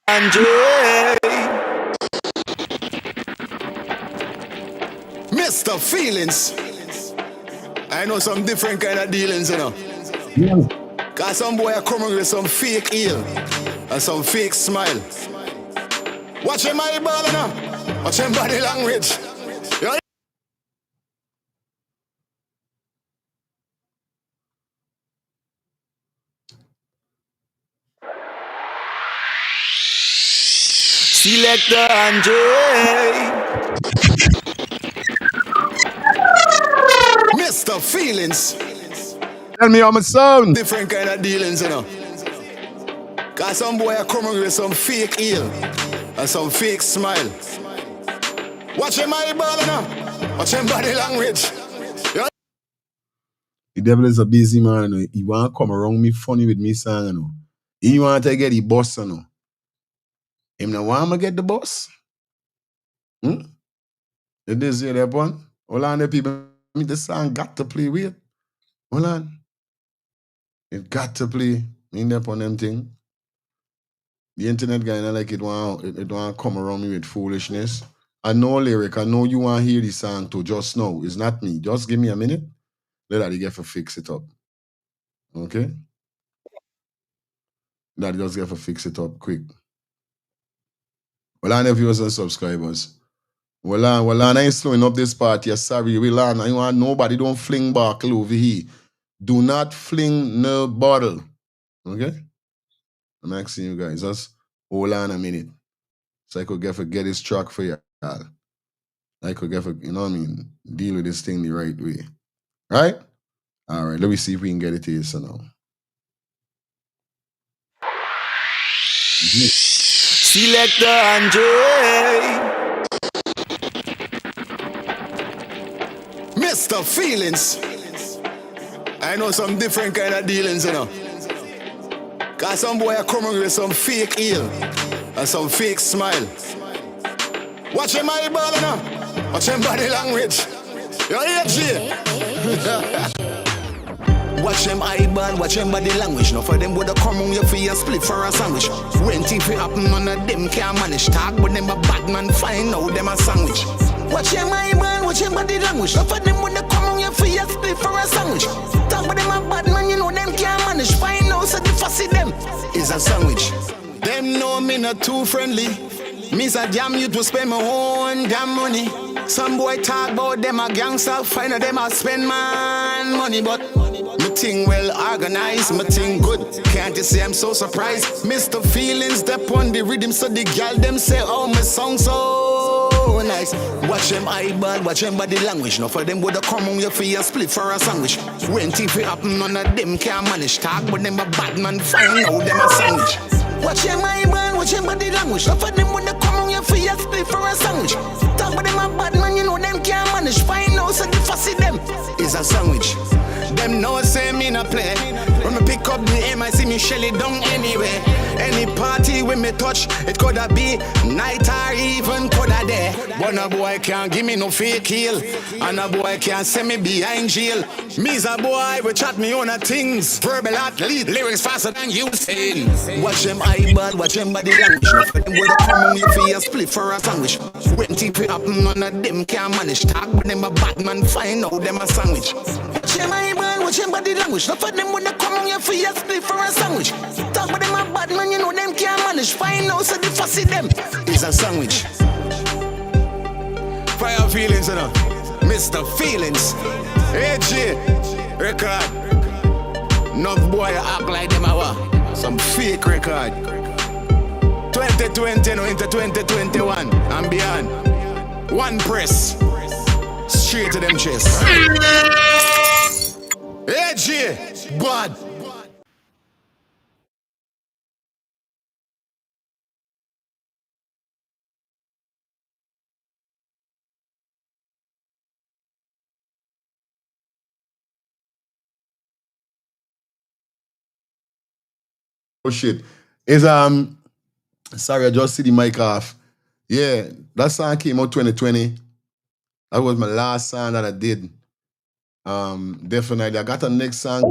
Andre, Mr. Feelings. I know some different kind of dealings, you know. Cause some boy are coming with some fake heel and some fake smile. Watch him eyeball, you know. Watch him body language. You know? Selector Andre, Mr. Feelings. Tell me how my sound. Different kind of dealings, you know. Cause some boy are coming with some fake heel and some fake smile. Watch him eyeball, you know. Watch him body language. You know? The devil is a busy man, you know. He want to come around me funny with me song, you know. He want to get the boss, you know. Him now want to get the boss? Hmm? It is here, that one. Hold on, the people. Me the song got to play with. Hold on. It got to play. In there on them thing. The internet guy, I like it want to come around me with foolishness. I know lyric. I know you want to hear the song too. Just now. It's not me. Just give me a minute. Let that get for fix it up. Okay? That just get for fix it up quick. Well, I know viewers and subscribers. Well, I ain't slowing up this part. Yes, sorry. Well, I want nobody don't fling back over here. Do not fling no bottle. Okay? I'm asking you guys. Just hold on a minute. So I could get this track for you. I could get for, you know what I mean, deal with this thing the right way. Right? All right, let me see if we can get it here so now. Selector Andre. Mr. Feelings. I know some different kind of dealings, you know. Cause some boy are coming with some fake heel and some fake smile. Watch him eyeball, you know. Watch him body language. You hear G? Watch them eyeball, watch them body language. Now for them would have come on your feet and split for a sandwich. When things happen, none of them can manage. Talk with them a bad man, find out them a sandwich. Watch them eyeball, watch them body language. Now for them would have come on your feet and split for a sandwich. Talk with them a bad man, you know them can't manage. Find out so the fussy them is a sandwich. Them know me not too friendly. Me's a damn you to spend my own damn money. Some boy talk about them a gangster, find out them a spend man money, but my thing well organized, my thing good. Can't you say I'm so surprised? Mr. Feelings step on the rhythm, so the girl them say, oh my song so nice. Watch them eyeball, watch them body language. Now for them would have come on your feet and split for a sandwich. When things happen, none of them can manage. Talk but them a bad man, find out them a sandwich. Watch them eyeball, watch them body language. Now for them would have come on your feet and split for a sandwich. Talk but them a bad man, you know them can't manage. Find out so the fussy them is a sandwich. Them know say me not play. When me pick up the aim, I see me shell it down anywhere. Any party when me touch, it coulda be night or even coulda day. But a boy can't give me no fake heel, and a boy can't send me behind jail. Me's a boy we chat me on a things. Verbal athlete, lyrics faster than you saying. Watch them eyeball, watch them body language. Now for them woulda come on your feet and split for a sandwich. When things happen, none of them can manage. Talk with them a bad man, find out them a sandwich. Watch them eyeball, watch them body language. Now for them woulda come on your feet and split for a sandwich. Talk with them a bad man, you know them can't manage. Find out so the fussy them is a sandwich. Fire Feelings, you know. Mr. Feelings. AJ record. No boy act like them a some fake record. 2020 no into 2021 and beyond. One press. Straight to them chest. AJ bad. Oh shit. Is sorry, I just see the mic off. Yeah, that song came out 2020. That was my last song that I did. Definitely. I got the next song.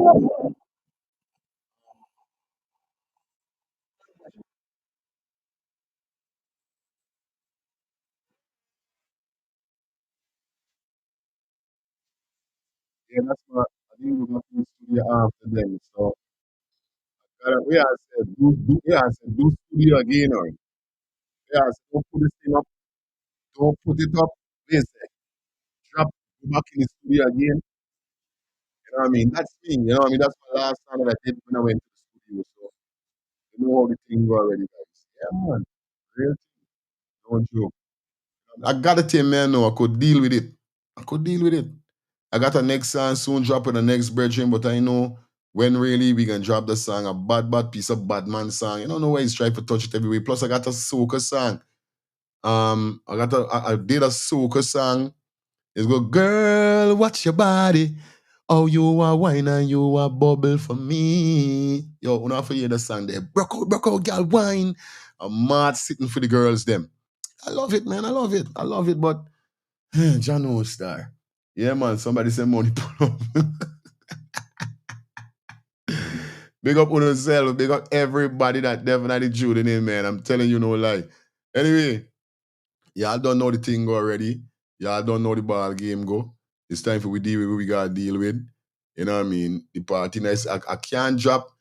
Yeah, that's what I think we're going to studio after them. So we are said do studio again or yeah, so don't put this thing up, don't put it up. Listen, drop go back in the studio again. You know what I mean? That's me, you know what I mean? That's my last song that I did when I went to the studio. So you know how the thing go already, guys. Yeah, man. Real thing. Don't joke. I gotta tell man no, I could deal with it. I could deal with it. I got a next song soon drop with the next brethren, but I know when really we can drop the song, a bad piece of bad man song. You don't know why he's trying to touch it every way. Plus I got a soca song. I did a soca song. It's go, girl, watch your body. Oh, you a wine and you a bubble for me. Yo, when I hear the song there, broke out, girl, wine. I'm mad sitting for the girls, them. I love it, man. I love it. I love it, but Jano Star. Yeah, man. Somebody send money pull up. Big up on yourself. Big up everybody that definitely tuning in, man. I'm telling you no lie. Anyway, y'all don't know the thing already. Y'all don't know the ball game go. It's time for we deal with what we gotta deal with. You know what I mean? The party nice. I can't drop.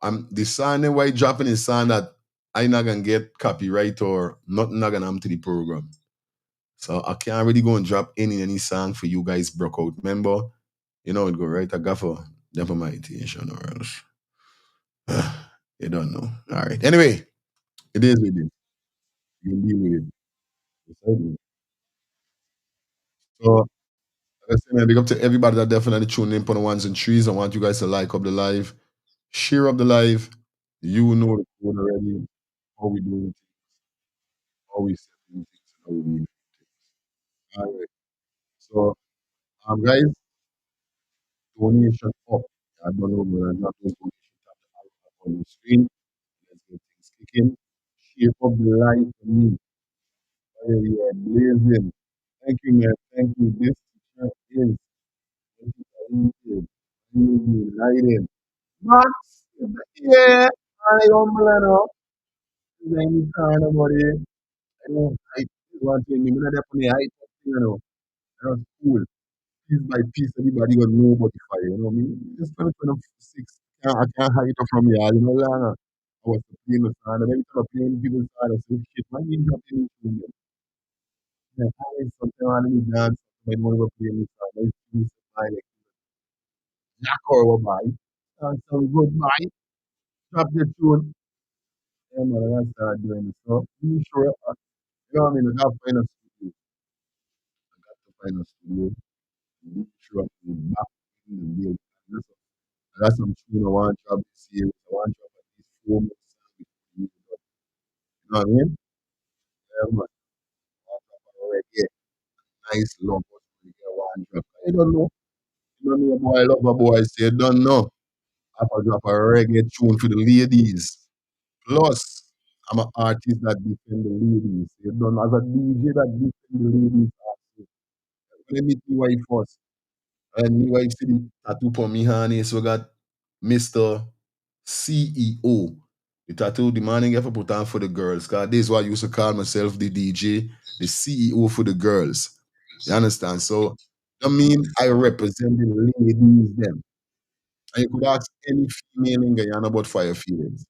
The song that I dropping is song that I not gonna get copyright or nothing not gonna happen to the program. So I can't really go and drop any song for you guys broke out. Remember? You know it go right. I got for my attention or else. You don't know. All right. Anyway, it is with it. You can deal with it. Yes, I do. So like I say, man, big up to everybody that definitely tuned in for the ones and threes. I want you guys to like up the live, share up the live. You know the code already. How we doing things, how we setting things, and how we doing things. All right. So guys, donation up. I don't know whether not those donation up on the screen. Let's get things kicking. Share up the live for me. Oh, you are blazing. Thank you, man. Thank you. This teacher is lighting. Max, yeah, I humble enough. Any kind of body. I know I want to me, not on the height of thing, you know. That's cool. Piece by piece, everybody got know about the fire, you know what I mean? Just 2026, I can't hide it from y'all, you know, Lana. I was playing the sound, and every time I play the people's side, I say, shit, man, you drop any tune, yeah, I something on me dance, I don't want to play the sound. I used to like, Jack or bye. Sound good, bye. Drop the tune. Yeah, man, I start doing it. So, be sure, you know what I mean? I got to find a studio. I got to find a studio. Be sure I'm back in the build. I got some tune I want to drop this year. I want to drop at least 4 months before the year is done. You know what I mean? Yeah, man. I want to drop a reggae. Nice love. I want to drop. I don't know. You know me, a boy, I love a boy. Say, don't know. I have to drop a reggae tune for the ladies. Plus, I'm an artist that defend the ladies. You know, as a DJ that defend the ladies. Let me meet my wife first. And my wife see the tattoo for me, honey. So we got Mr. CEO. The tattoo, the man I put on for the girls. Cause this is why I used to call myself the DJ, the CEO for the girls. You understand? So I mean I represent the ladies them. And you could ask any female in Guyana about fire feelings.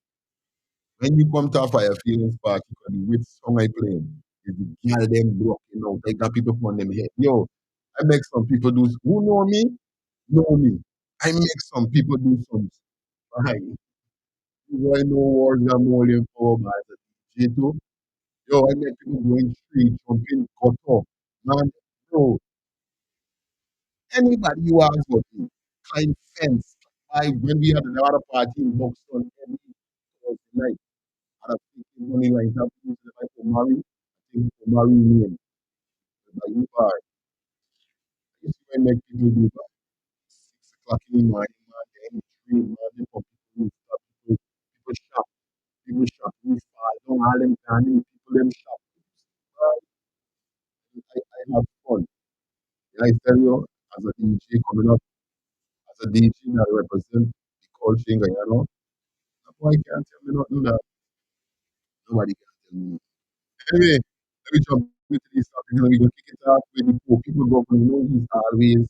When you come to a fire feelings party, which song I playing? Is the girl them broke, you know, they got people on them head. Yo, I make some people do who know me. I make some people do some right. I know wars are more than power by the DJ too. Yo, I make people go in street, jumping, cut off. Man, bro, anybody you ask what me, climb fence. When we had another party in Buxton every Thursday night, I had a money like that, I could marry, I think to marry me. Like you are. You see when make people do that. 6 o'clock in the morning, man, then 3 in the morning for people to start people shop, we fall down, all them canning, people them shop. I have fun. Yeah, I tell you, as a DJ coming up, as a DJ that represent the culture in Guyana, that boy can't tell me nothing that nobody can tell me. Anyway, let me jump into this topic and we gonna kick it off with the poor people government. You know, he's always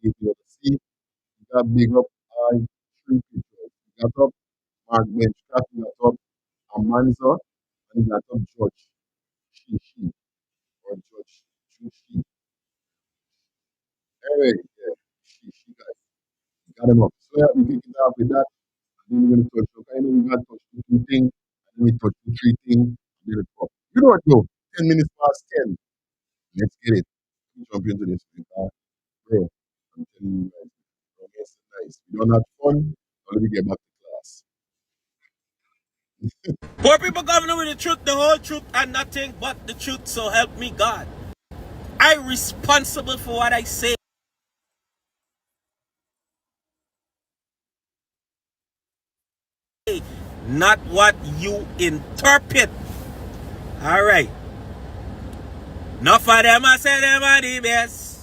the sea. You got big up all three people. You got up Mark Ben Scott, you got up Amanza, and you got up George she or George she. Anyway, yeah, she got him up. So yeah, we kick it off with that. And then we're gonna touch. Okay, I know we got touch two things, and then we touch the three things, and then it's up. You know what, though? 10 minutes past 10. Let's get it. Jump into this, bro. I'm telling you guys, romance is nice. We don't have fun. Now let me get back to class. Poor people governor with the truth, the whole truth, and nothing but the truth, so help me God. I responsible for what I say. not what you interpret. Alright. Enough of them I say them are the best.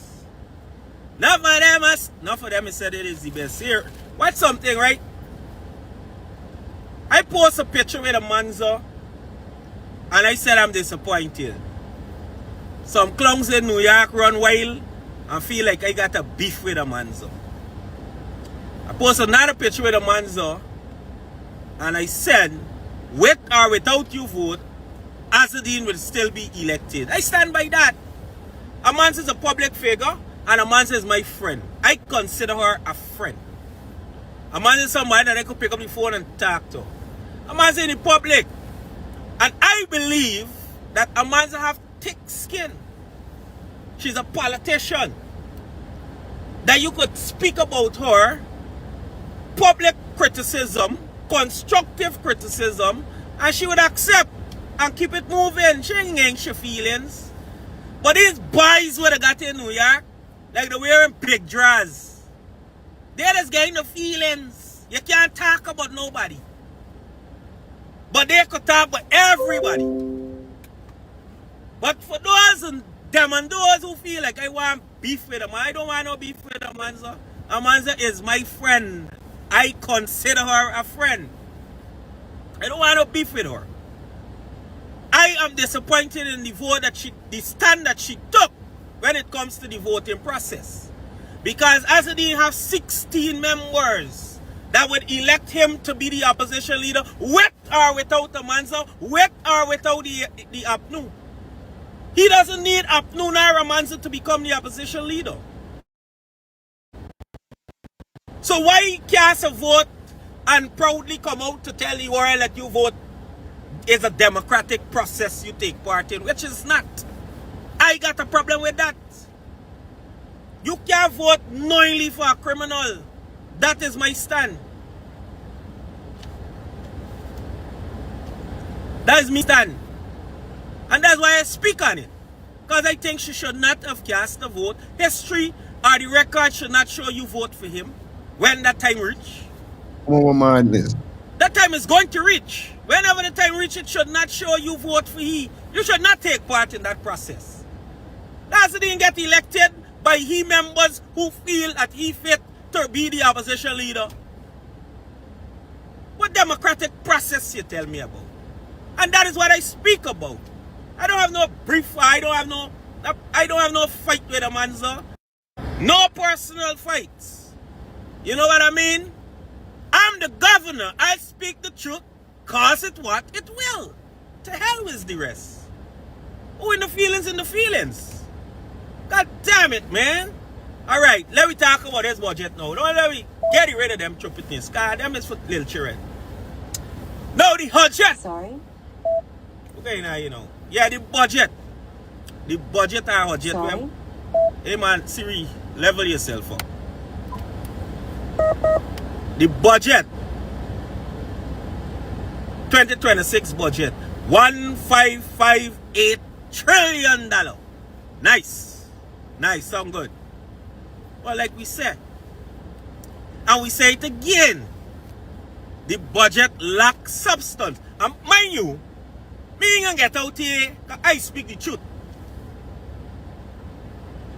Enough of them I said it is the best. Here, watch something, right? I post a picture with a manzo and I said I'm disappointed. Some clowns in New York run wild and feel like I got a beef with a manzo. I post another picture with a manzo and I said, with or without you vote, Azadine will still be elected. I stand by that. Amanza is a public figure and Amanza is my friend. I consider her a friend. Amanza is somebody that I could pick up the phone and talk to. Amanza in the public. And I believe that Amanza have thick skin. She's a politician. That you could speak about her, public criticism, constructive criticism, and she would accept and keep it moving. She ain't anxious feelings. But these boys who they got in New York, like they're wearing big drawers, they're just getting the feelings. You can't talk about nobody. But they could talk about everybody. But for those and them and those who feel like I want beef with them, I don't want no beef with Amanza. Amanza is my friend. I consider her a friend. I don't want no beef with her. I am disappointed in the vote that the stand that she took when it comes to the voting process. Because Azadine have 16 members that would elect him to be the opposition leader with or without Amanza, with or without the APNU. He doesn't need APNU nor Amanza to become the opposition leader. So why he cast a vote and proudly come out to tell the world that you vote is a democratic process you take part in, which is not. I got a problem with that. You can't vote knowingly for a criminal. That is my stand. That is my stand. And that's why I speak on it. Because I think she should not have cast a vote. History or the record should not show you vote for him when that time reach. What madness? That time is going to reach. Whenever the time reach, it should not show you vote for he. You should not take part in that process. That's didn't get elected by he members who feel that he fit to be the opposition leader. What democratic process you tell me about? And that is what I speak about. I don't have no brief. I don't have no fight with Amanza. No personal fights. You know what I mean? I'm the governor. I speak the truth. Cause it what it will. To hell with the rest. Who in the feelings? God damn it, man. Alright, let me talk about this budget now. Don't let me get rid of them trumpetings. God, them is for little children. Now the budget. Sorry? Okay, now you know. Yeah, the budget. The budget and budget. Sorry? Hey man, Siri, level yourself up. The budget. 2026 budget. $1.558 trillion. Nice. Nice, sound good. Well, like we said, and we say it again, the budget lacks substance. And mind you, me ain't gonna get out here, I speak the truth.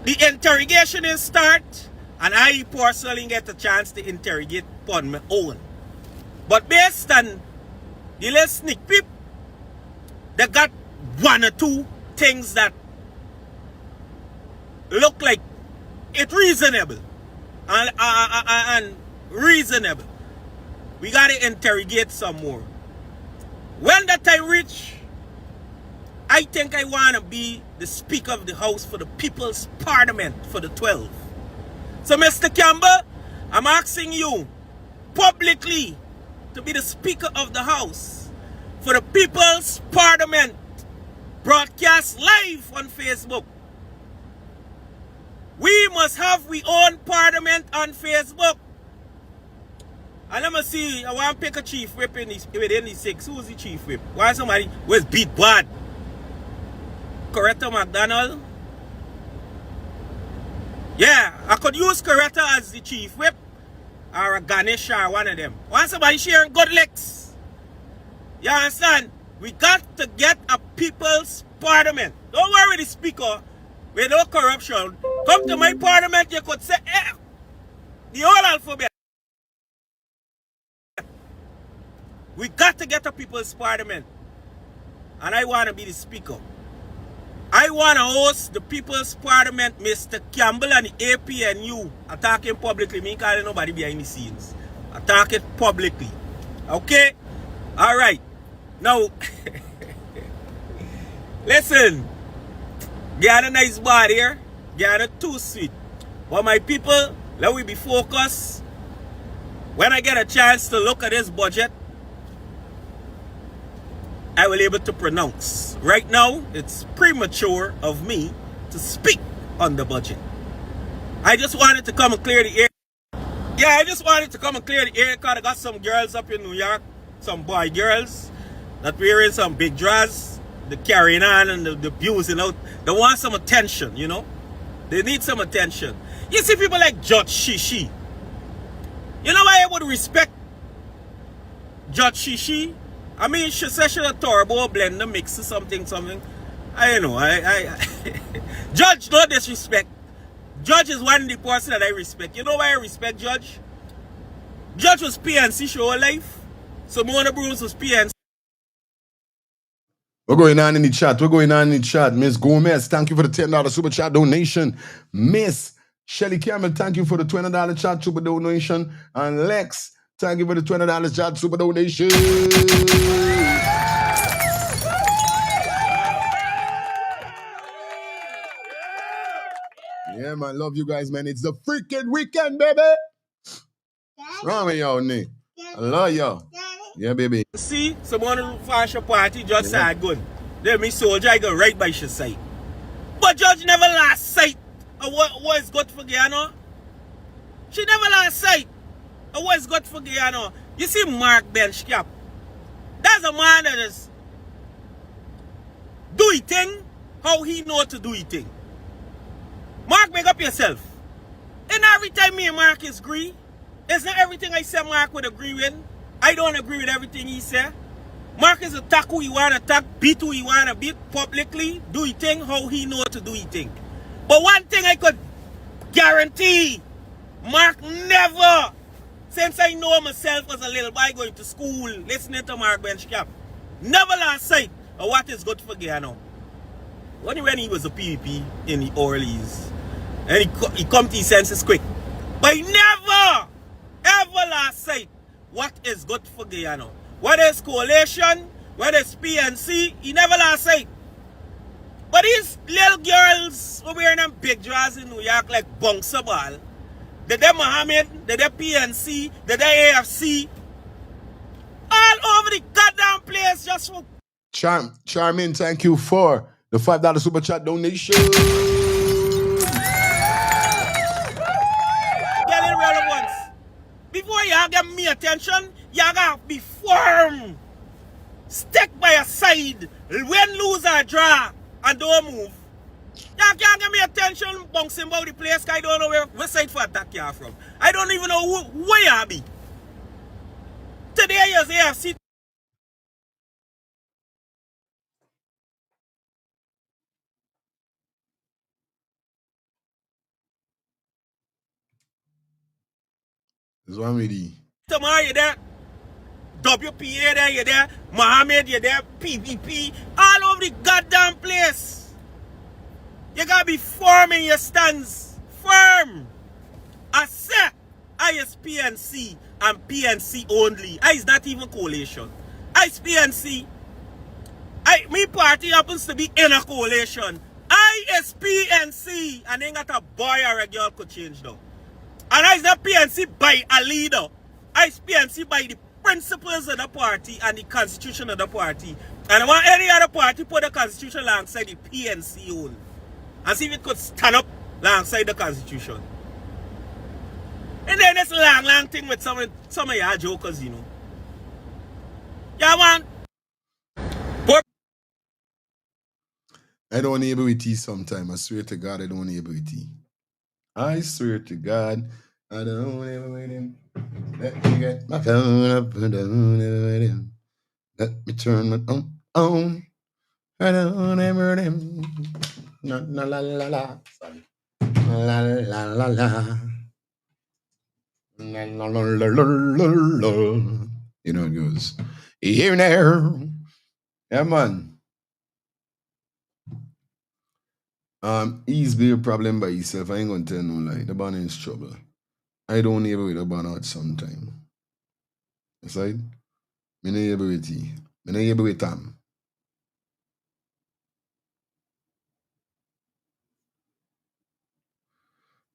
The interrogation is start, and I personally get a chance to interrogate on my own. But based on the little sneak peek, they got one or two things that look like it's reasonable and reasonable. We gotta interrogate some more. When that time reach, I think I wanna be the Speaker of the House for the People's Parliament for the 12th. So Mr. Campbell, I'm asking you publicly to be the Speaker of the House for the People's Parliament, broadcast live on Facebook. We must have we own parliament on Facebook. And let me see, I want to pick a chief whip within the six. Who's the chief whip? Why somebody was beat bad? Coretta McDonald? Yeah, I could use Coretta as the chief whip. Or a Ganesh or one of them. Want somebody sharing good licks? You understand? We got to get a people's parliament. Don't worry, the speaker. With no corruption. Come to my parliament, you could say, the whole alphabet. We got to get a people's parliament. And I want to be the speaker. I want to host the people's parliament, Mr. Campbell and the APNU. Attacking publicly. Me calling nobody behind the scenes. Attack it publicly. Okay? Alright. Now, listen. Get a nice body here. Get a too sweet. But my people, let we be focused. When I get a chance to look at this budget, I will be able to pronounce. Right now, it's premature of me to speak on the budget. I just wanted to come and clear the air. Yeah, I just wanted to come and clear the air because I got some girls up in New York, some boy girls that wearing some big dress, the carrying on and the abusing out. They want some attention, you know. They need some attention. You see people like Judge Shishi. You know why I would respect Judge Shishi? I mean, she said she a turbo blender mix or something. I don't know. Judge, no disrespect. Judge is one of the person that I respect. You know why I respect Judge? Judge was PNC show life. Simona Brooms was PNC. We're going on in the chat. Miss Gomez, thank you for the $10 super chat donation. Miss Shelly Campbell, thank you for the $20 chat super donation. And Lex, thank you for the $20 chat super donation. Yeah, man, love you guys, man. It's the freaking weekend, baby. What's wrong with y'all, Nick? I love y'all. Yeah, baby. See, someone fashion party just said good. Then me soldier, I go right by his side. But Judge never lost sight of what is good for Guyana. She never lost sight of what is good for Guyana. You see Mark Benchcap. That's a man that is do his thing how he know to do his thing. Mark, make up yourself. And every time me and Mark is agree, it's not everything I say Mark would agree with. I don't agree with everything he said. Mark is attack who he want to attack, beat who he want to beat publicly, do his thing how he know to do his thing. But one thing I could guarantee, Mark never, since I know myself as a little boy going to school, listening to Mark Benchcap, never lost sight of what is good for Guyana. Only when he was a PvP in the Orleans, and he come to his senses quick. But he never, ever lost sight what is good for Guyana. Whether it's coalition, whether it's PNC, he never lost sight. But these little girls who wearing them big drawers in New York like bouncer ball, they're Mohammed, they're PNC, they're AFC, all over the goddamn place just for... Charmin, thank you for the $5 super chat donation. Getting relevance. Before y'all give me attention, y'all gotta be firm. Stick by your side. Win, lose, or draw, and don't move. Y'all can't give me attention bouncing about the place. I don't know where side for attack y'all from. I don't even know where y'all be. Today is AFC. This one with you. Tomorrow you're there. WPA there, you're there. Mohammed, you're there. PVP. All over the goddamn place. You gotta be firm in your stands. Firm. I said I is PNC and PNC only. I is not even coalition. I is PNC. Me party happens to be in a coalition. I is PNC. And ain't got a boy or a girl could change though. And I is not PNC by a leader. I is PNC by the principles of the party and the constitution of the party. And I want any other party put the constitution alongside the PNC own. And see if it could stand up alongside the constitution. And then this long thing with some of y'all jokers, you know. Yeah, man. I don't able with tea sometime. I swear to God, I don't able with tea. I swear to God, I don't able with him. Let me get my phone up and down with him. Let me turn my on. I don't ever them. La la la la la. Sorry. La la la la. La la la la la la. You know it goes. Here and there. Yeah, man. He's be a problem by himself. I ain't gonna tell no lie. The banner is trouble. I don't ever with the banner at some time. That's right. Me no ever with he. Me no ever with him.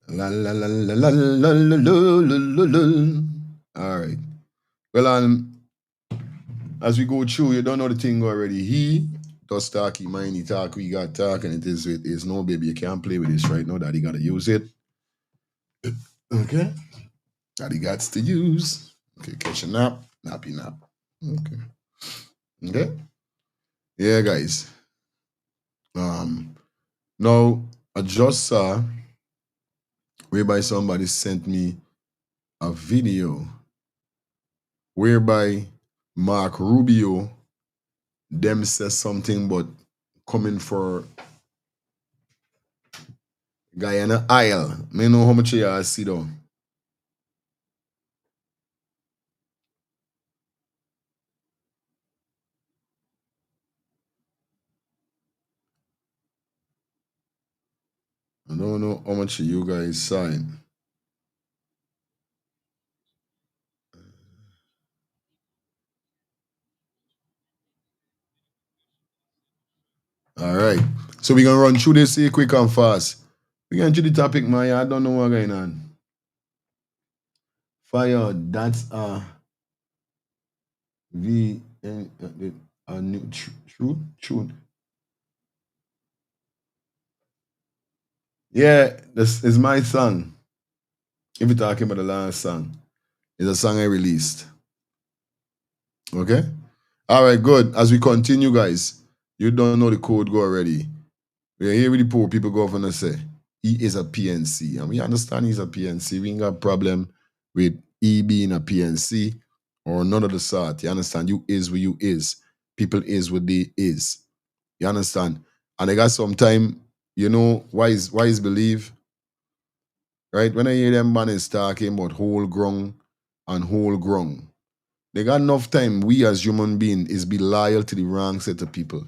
La la la la la la la la la la. All right. Well, as we go through, you don't know the thing already. He does talk, he mind, he talk, we got talk, and it is no baby. You can't play with this right now. Daddy gotta use it. Okay. Daddy got to use. Okay, catch a nap, nappy nap. Okay. Okay. Yeah, guys. Now I just saw whereby somebody sent me a video whereby Mark Rubio them says something but coming for Guyana Isle. Me know how much you see though. I don't know how much you guys sign. All right. So we're gonna run through this here quick and fast. We're going to the topic, man. I don't know what's going on. Fire, that's a new truth. Yeah, this is my song. If you're talking about the last song, it's a song I released. Okay? All right, good. As we continue, guys, you don't know the code go already. We're here with the poor people governor say he is a PNC. And we understand he's a PNC. We ain't got a problem with he being a PNC or none of the sort. You understand? You is where you is. People is what they is. You understand? And I got some time, you know, wise believe. Right? When I hear them man is talking about whole ground and whole ground, they got enough time. We as human beings is be loyal to the wrong set of people.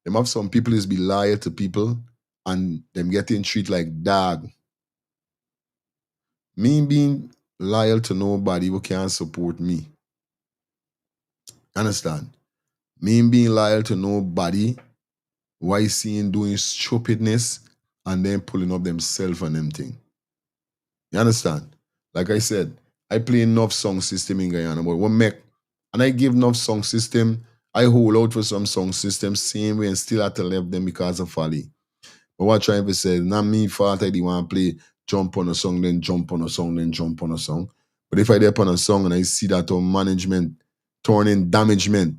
Them have some people is be loyal to people and them getting treated like dog. Me being loyal to nobody who can't support me. Understand? Me being loyal to nobody why seeing doing stupidness and then pulling up themselves and them thing. You understand? Like I said, I play enough song system in Guyana, but what make and I give enough song system, I hold out for some song system same way and still have to leave them because of folly. But what I'm trying to say, not me fault I didn't want to play jump on a song, then jump on a song, then jump on a song. But if I dip on a song and I see that our management turning damagement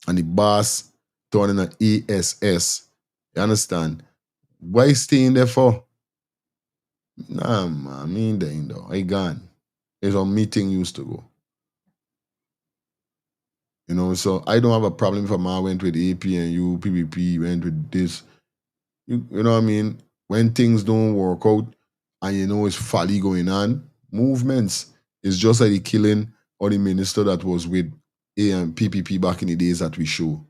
and the boss turning an ESS, you understand? Why staying there for? Nah, man, me ain't there, though. I gone. There's a meeting used to go. You know, so I don't have a problem if a man went with AP and you, PPP, went with this. You know what I mean? When things don't work out and you know it's folly going on, movements is just like the killing or the minister that was with A and PPP back in the days that we show.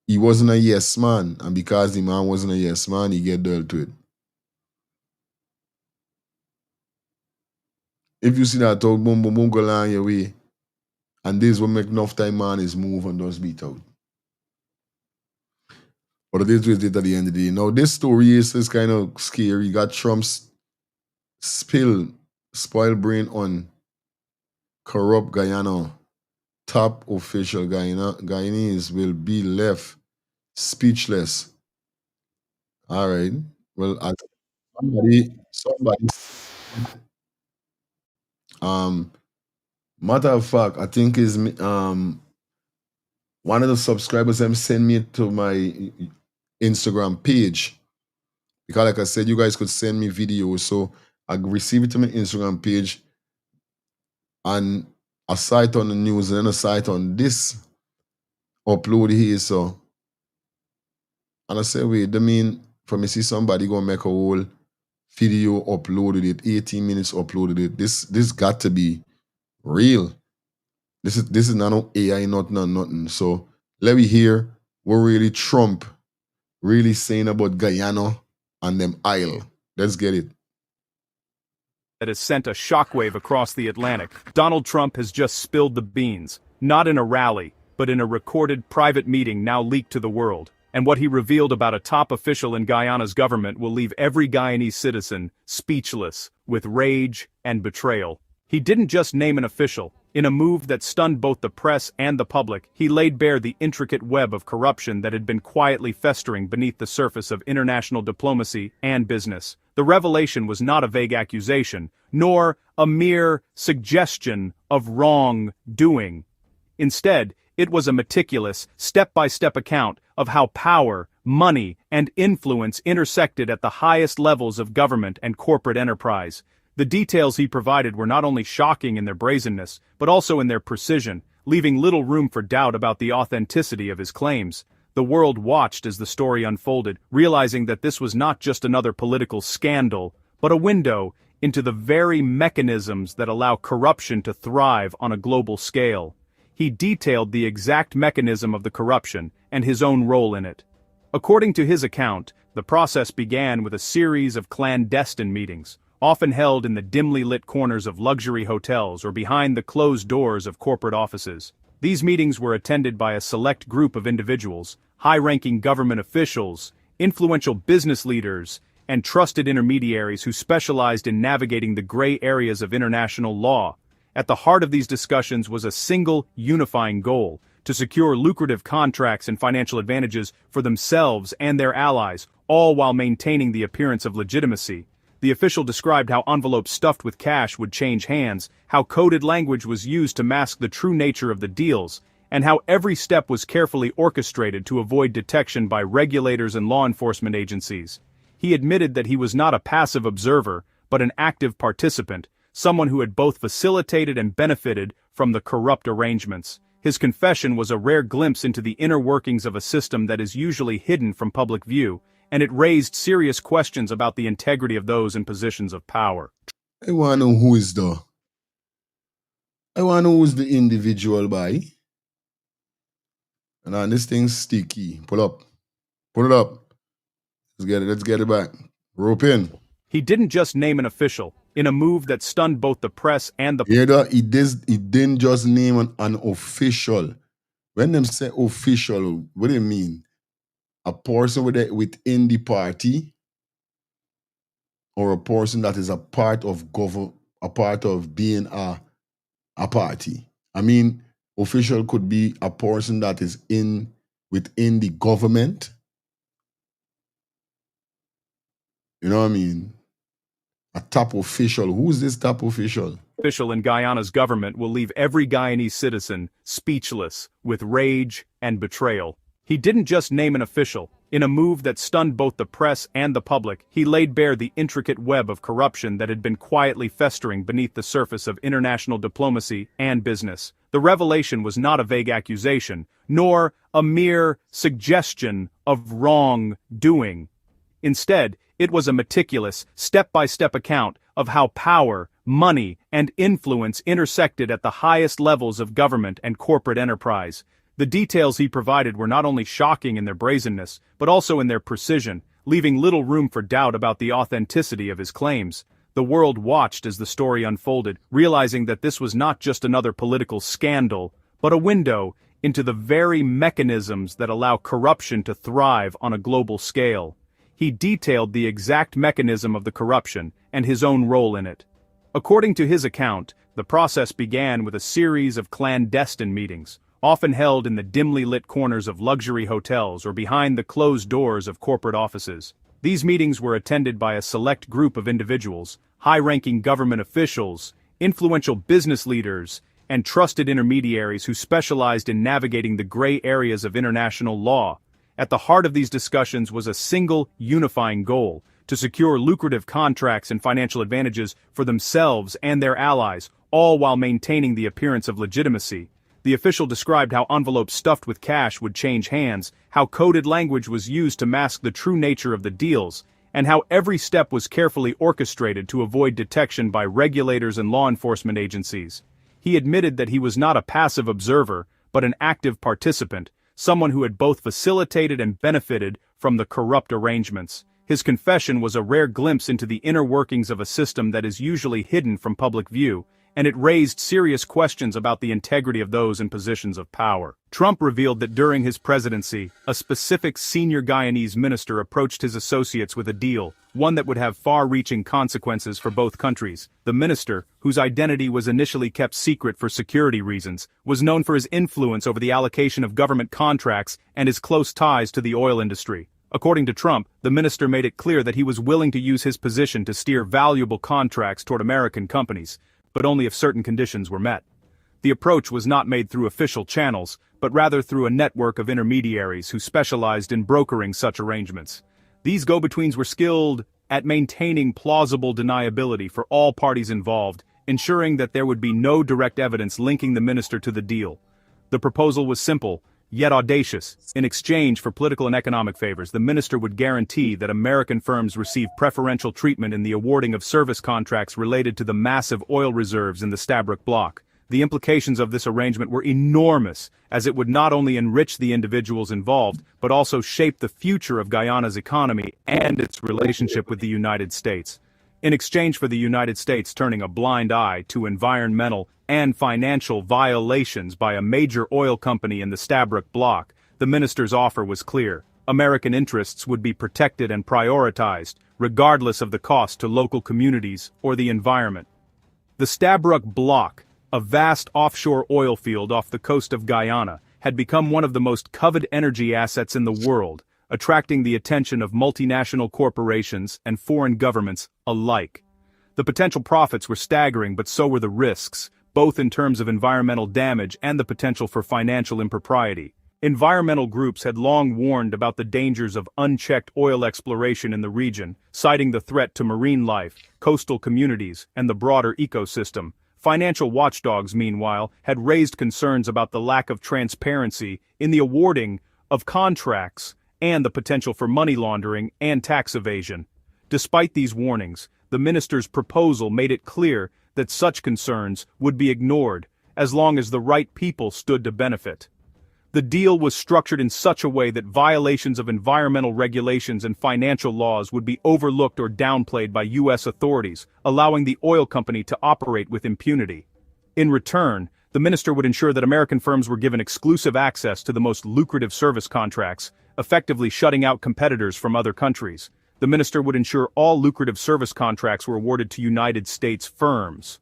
He wasn't a yes man, and because the man wasn't a yes man, he get dealt with. If you see that talk, boom, boom, boom, go along your way, and this will make enough time man is move and just beat out. But it is what it is at the end of the day. Now, this story is kind of scary. You got Trump's spoil brain on corrupt Guyana. Top official Guyanese will be left speechless. All right. Well, as somebody, matter of fact, I think is one of the subscribers them send me to my Instagram page. Because like I said, you guys could send me videos. So I receive it to my Instagram page. And a site on the news and then a site on this upload here, so. And I say, wait, I mean, for me see somebody gonna make a whole video, uploaded it, 18 minutes uploaded it. This got to be real. This is not no AI, nothing. So let me hear what really Trump really saying about Guyana and them isle. Let's get it. That has sent a shockwave across the Atlantic. Donald Trump has just spilled the beans, not in a rally, but in a recorded private meeting now leaked to the world. And what he revealed about a top official in Guyana's government will leave every Guyanese citizen speechless with rage and betrayal. He didn't just name an official. In a move that stunned both the press and the public, he laid bare the intricate web of corruption that had been quietly festering beneath the surface of international diplomacy and business. The revelation was not a vague accusation, nor a mere suggestion of wrongdoing. Instead, it was a meticulous, step-by-step account of how power, money, and influence intersected at the highest levels of government and corporate enterprise. The details he provided were not only shocking in their brazenness, but also in their precision, leaving little room for doubt about the authenticity of his claims. The world watched as the story unfolded, realizing that this was not just another political scandal, but a window into the very mechanisms that allow corruption to thrive on a global scale. He detailed the exact mechanism of the corruption and his own role in it. According to his account, the process began with a series of clandestine meetings, often held in the dimly lit corners of luxury hotels or behind the closed doors of corporate offices. These meetings were attended by a select group of individuals, high-ranking government officials, influential business leaders, and trusted intermediaries who specialized in navigating the gray areas of international law. At the heart of these discussions was a single, unifying goal: to secure lucrative contracts and financial advantages for themselves and their allies, all while maintaining the appearance of legitimacy. The official described how envelopes stuffed with cash would change hands, how coded language was used to mask the true nature of the deals, and how every step was carefully orchestrated to avoid detection by regulators and law enforcement agencies. He admitted that he was not a passive observer, but an active participant, someone who had both facilitated and benefited from the corrupt arrangements. His confession was a rare glimpse into the inner workings of a system that is usually hidden from public view, and it raised serious questions about the integrity of those in positions of power. I want to know who is the individual by. And on this thing's sticky. Pull up. Put it up. Let's get it back. Rope in. He didn't just name an official. In a move that stunned both the press and the... Hear that? He didn't just name an official. When them say official, what do you mean? A person within the party, or a person that is a part of being a party? I mean, official could be a person that is within the government. You know what I mean? A top official. Who's this top official? Official in Guyana's government will leave every Guyanese citizen speechless with rage and betrayal. He didn't just name an official. In a move that stunned both the press and the public, he laid bare the intricate web of corruption that had been quietly festering beneath the surface of international diplomacy and business. The revelation was not a vague accusation, nor a mere suggestion of wrongdoing. Instead, it was a meticulous, step-by-step account of how power, money, and influence intersected at the highest levels of government and corporate enterprise. The details he provided were not only shocking in their brazenness, but also in their precision, leaving little room for doubt about the authenticity of his claims. The world watched as the story unfolded, realizing that this was not just another political scandal, but a window into the very mechanisms that allow corruption to thrive on a global scale. He detailed the exact mechanism of the corruption and his own role in it. According to his account, the process began with a series of clandestine meetings, often held in the dimly lit corners of luxury hotels or behind the closed doors of corporate offices. These meetings were attended by a select group of individuals, high-ranking government officials, influential business leaders, and trusted intermediaries who specialized in navigating the gray areas of international law. At the heart of these discussions was a single, unifying goal: to secure lucrative contracts and financial advantages for themselves and their allies, all while maintaining the appearance of legitimacy. The official described how envelopes stuffed with cash would change hands, how coded language was used to mask the true nature of the deals, and how every step was carefully orchestrated to avoid detection by regulators and law enforcement agencies. He admitted that he was not a passive observer, but an active participant, someone who had both facilitated and benefited from the corrupt arrangements. His confession was a rare glimpse into the inner workings of a system that is usually hidden from public view, and it raised serious questions about the integrity of those in positions of power. Trump revealed that during his presidency, a specific senior Guyanese minister approached his associates with a deal, one that would have far-reaching consequences for both countries. The minister, whose identity was initially kept secret for security reasons, was known for his influence over the allocation of government contracts and his close ties to the oil industry. According to Trump, the minister made it clear that he was willing to use his position to steer valuable contracts toward American companies, but only if certain conditions were met. The approach was not made through official channels, but rather through a network of intermediaries who specialized in brokering such arrangements. These go-betweens were skilled at maintaining plausible deniability for all parties involved, ensuring that there would be no direct evidence linking the minister to the deal. The proposal was simple, yet audacious. In exchange for political and economic favors, the minister would guarantee that American firms receive preferential treatment in the awarding of service contracts related to the massive oil reserves in the Stabroek Block. The implications of this arrangement were enormous, as it would not only enrich the individuals involved, but also shape the future of Guyana's economy and its relationship with the United States. In exchange for the United States turning a blind eye to environmental and financial violations by a major oil company in the Stabroek Block, the minister's offer was clear. American interests would be protected and prioritized, regardless of the cost to local communities or the environment. The Stabroek Block, a vast offshore oil field off the coast of Guyana, had become one of the most coveted energy assets in the world, attracting the attention of multinational corporations and foreign governments alike. The potential profits were staggering, but so were the risks, both in terms of environmental damage and the potential for financial impropriety. Environmental groups had long warned about the dangers of unchecked oil exploration in the region, citing the threat to marine life, coastal communities, and the broader ecosystem. Financial watchdogs, meanwhile, had raised concerns about the lack of transparency in the awarding of contracts and the potential for money laundering and tax evasion. Despite these warnings, the minister's proposal made it clear that such concerns would be ignored as long as the right people stood to benefit. The deal was structured in such a way that violations of environmental regulations and financial laws would be overlooked or downplayed by U.S. authorities, allowing the oil company to operate with impunity. In return, the minister would ensure that American firms were given exclusive access to the most lucrative service contracts, effectively shutting out competitors from other countries. The minister would ensure all lucrative service contracts were awarded to United States firms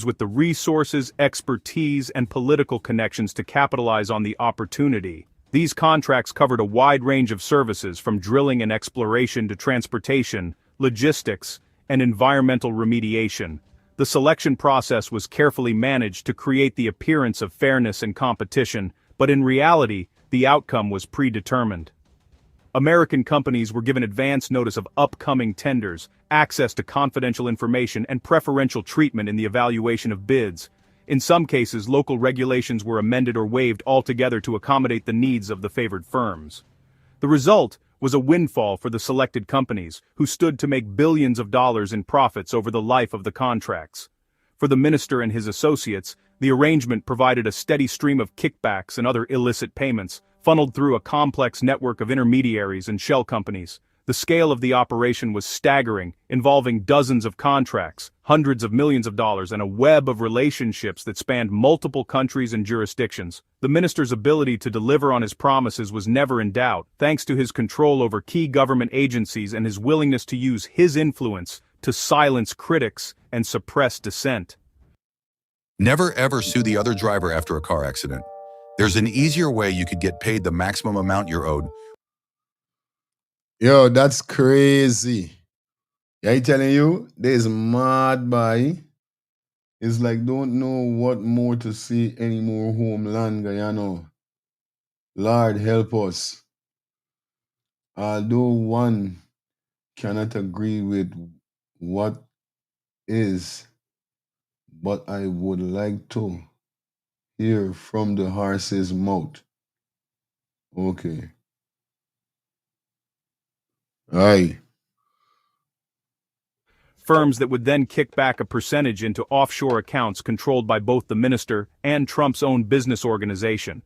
with the resources, expertise, and political connections to capitalize on the opportunity. These contracts covered a wide range of services from drilling and exploration to transportation, logistics, and environmental remediation. The selection process was carefully managed to create the appearance of fairness and competition, but in reality, the outcome was predetermined. American companies were given advance notice of upcoming tenders, access to confidential information, and preferential treatment in the evaluation of bids. In some cases, local regulations were amended or waived altogether to accommodate the needs of the favored firms. The result was a windfall for the selected companies, who stood to make billions of dollars in profits over the life of the contracts. For the minister and his associates, the arrangement provided a steady stream of kickbacks and other illicit payments, funneled through a complex network of intermediaries and shell companies. The scale of the operation was staggering, involving dozens of contracts, hundreds of millions of dollars, and a web of relationships that spanned multiple countries and jurisdictions. The minister's ability to deliver on his promises was never in doubt, thanks to his control over key government agencies and his willingness to use his influence to silence critics and suppress dissent. Never ever sue the other driver after a car accident. There's an easier way you could get paid the maximum amount you're owed. Yo, that's crazy. Yeah, I telling you, there's mad boy. It's like don't know what more to say anymore homeland, you know. Lord help us. Although one cannot agree with what is, but I would like to hear from the horse's mouth. Okay. Aye. Firms that would then kick back a percentage into offshore accounts controlled by both the minister and Trump's own business organization.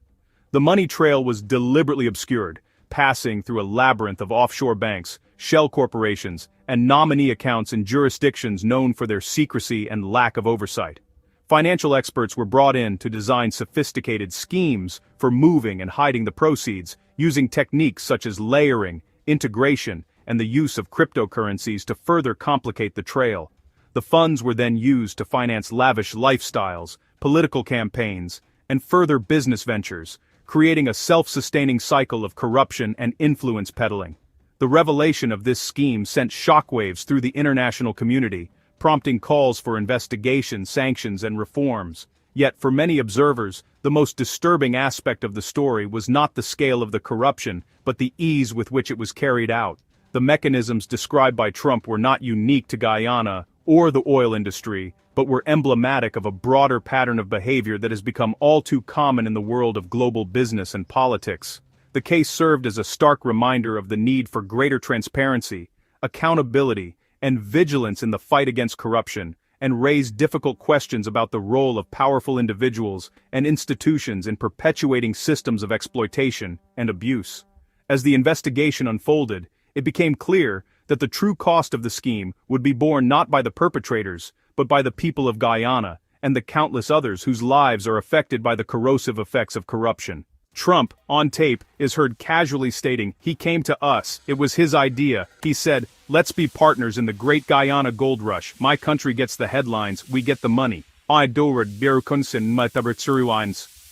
The money trail was deliberately obscured, passing through a labyrinth of offshore banks, shell corporations, and nominee accounts in jurisdictions known for their secrecy and lack of oversight. Financial experts were brought in to design sophisticated schemes for moving and hiding the proceeds, using techniques such as layering, integration, and the use of cryptocurrencies to further complicate the trail. The funds were then used to finance lavish lifestyles, political campaigns, and further business ventures, creating a self-sustaining cycle of corruption and influence peddling. The revelation of this scheme sent shockwaves through the international community, prompting calls for investigation, sanctions, and reforms. Yet for many observers, the most disturbing aspect of the story was not the scale of the corruption, but the ease with which it was carried out. The mechanisms described by Trump were not unique to Guyana or the oil industry, but were emblematic of a broader pattern of behavior that has become all too common in the world of global business and politics. The case served as a stark reminder of the need for greater transparency, accountability, and vigilance in the fight against corruption, and raised difficult questions about the role of powerful individuals and institutions in perpetuating systems of exploitation and abuse. As the investigation unfolded, it became clear that the true cost of the scheme would be borne not by the perpetrators, but by the people of Guyana and the countless others whose lives are affected by the corrosive effects of corruption. Trump, on tape, is heard casually stating, "He came to us, it was his idea." He said, "Let's be partners in the great Guyana gold rush. My country gets the headlines, we get the money."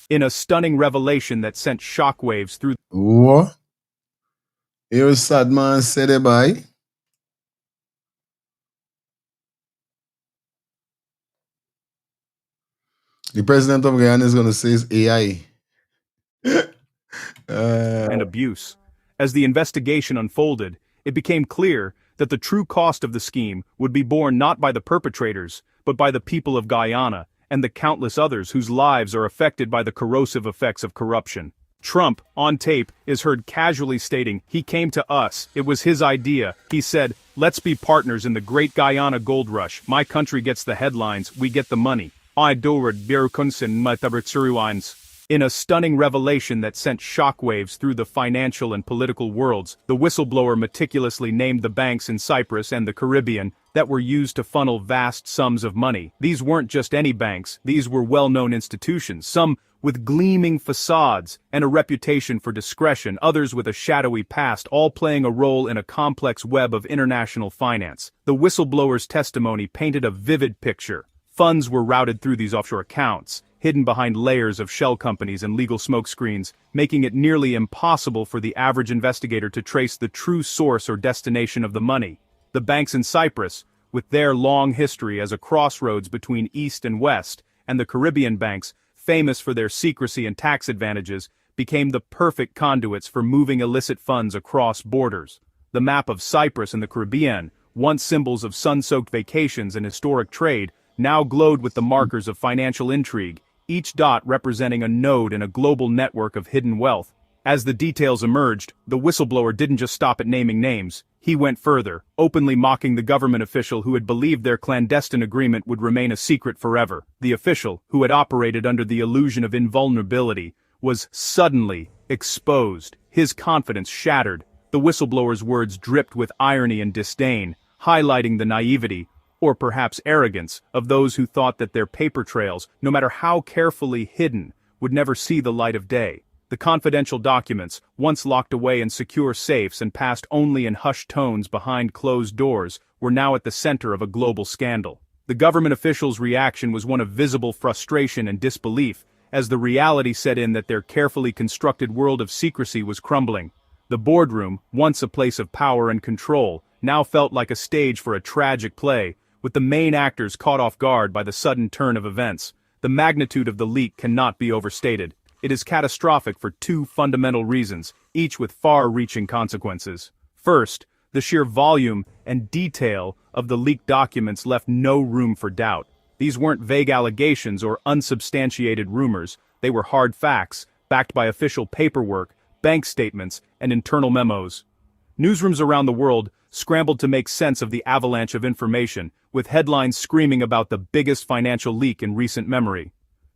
In a stunning revelation that sent shockwaves through What? You sad man said it by. The president of Guyana is going to say it's AI. and abuse. As the investigation unfolded, it became clear that the true cost of the scheme would be borne not by the perpetrators, but by the people of Guyana and the countless others whose lives are affected by the corrosive effects of corruption. Trump, on tape, is heard casually stating, "He came to us, it was his idea." He said, "Let's be partners in the great Guyana gold rush. My country gets the headlines, we get the money." In a stunning revelation that sent shockwaves through the financial and political worlds, the whistleblower meticulously named the banks in Cyprus and the Caribbean that were used to funnel vast sums of money. These weren't just any banks, these were well-known institutions, some with gleaming facades and a reputation for discretion, others with a shadowy past, all playing a role in a complex web of international finance. The whistleblower's testimony painted a vivid picture. Funds were routed through these offshore accounts, hidden behind layers of shell companies and legal smokescreens, making it nearly impossible for the average investigator to trace the true source or destination of the money. The banks in Cyprus, with their long history as a crossroads between East and West, and the Caribbean banks, famous for their secrecy and tax advantages, became the perfect conduits for moving illicit funds across borders. The map of Cyprus and the Caribbean, once symbols of sun-soaked vacations and historic trade, now glowed with the markers of financial intrigue, each dot representing a node in a global network of hidden wealth. As the details emerged, the whistleblower didn't just stop at naming names. He went further, openly mocking the government official who had believed their clandestine agreement would remain a secret forever. The official, who had operated under the illusion of invulnerability, was suddenly exposed, his confidence shattered. The whistleblower's words dripped with irony and disdain, highlighting the naivety, or perhaps arrogance, of those who thought that their paper trails, no matter how carefully hidden, would never see the light of day. The confidential documents, once locked away in secure safes and passed only in hushed tones behind closed doors, were now at the center of a global scandal. The government officials' reaction was one of visible frustration and disbelief, as the reality set in that their carefully constructed world of secrecy was crumbling. The boardroom, once a place of power and control, now felt like a stage for a tragic play, with the main actors caught off guard by the sudden turn of events. The magnitude of the leak cannot be overstated. It is catastrophic for two fundamental reasons, each with far-reaching consequences. First, The sheer volume and detail of the leaked documents left no room for doubt. These weren't vague allegations or unsubstantiated rumors. They were hard facts, backed by official paperwork, bank statements, and internal memos. Newsrooms around the world scrambled to make sense of the avalanche of information, with headlines screaming about the biggest financial leak in recent memory.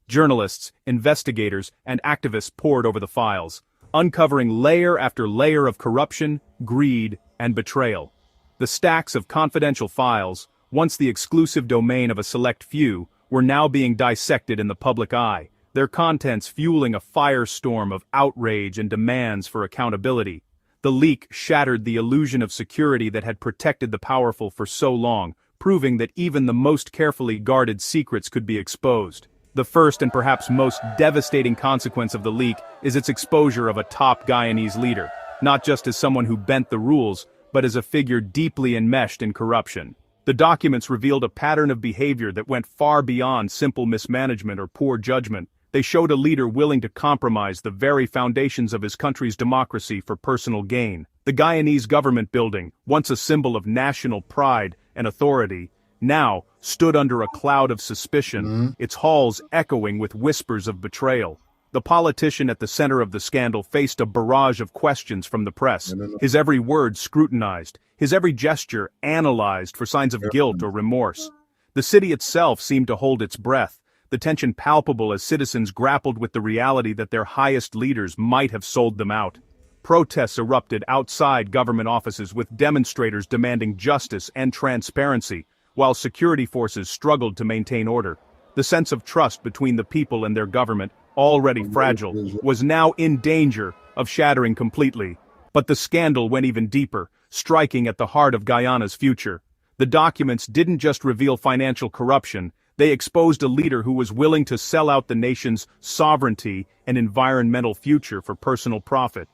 Journalists, investigators, and activists poured over the files, uncovering layer after layer of corruption, greed, and betrayal. The stacks of confidential files, once the exclusive domain of a select few, were now being dissected in the public eye, their contents fueling a firestorm of outrage and demands for accountability. The leak shattered the illusion of security that had protected the powerful for so long, proving that even the most carefully guarded secrets could be exposed. The first and perhaps most devastating consequence of the leak is its exposure of a top Guyanese leader, not just as someone who bent the rules, but as a figure deeply enmeshed in corruption. The documents revealed a pattern of behavior that went far beyond simple mismanagement or poor judgment. They showed a leader willing to compromise the very foundations of his country's democracy for personal gain. The Guyanese government building, once a symbol of national pride and authority, now stood under a cloud of suspicion, its halls echoing with whispers of betrayal. The politician at the center of the scandal faced a barrage of questions from the press, his every word scrutinized, his every gesture analyzed for signs of guilt or remorse. The city itself seemed to hold its breath, the tension palpable as citizens grappled with the reality that their highest leaders might have sold them out. Protests erupted outside government offices with demonstrators demanding justice and transparency, while security forces struggled to maintain order. The sense of trust between the people and their government, already fragile, was now in danger of shattering completely. But the scandal went even deeper, striking at the heart of Guyana's future. The documents didn't just reveal financial corruption, they exposed a leader who was willing to sell out the nation's sovereignty and environmental future for personal profit.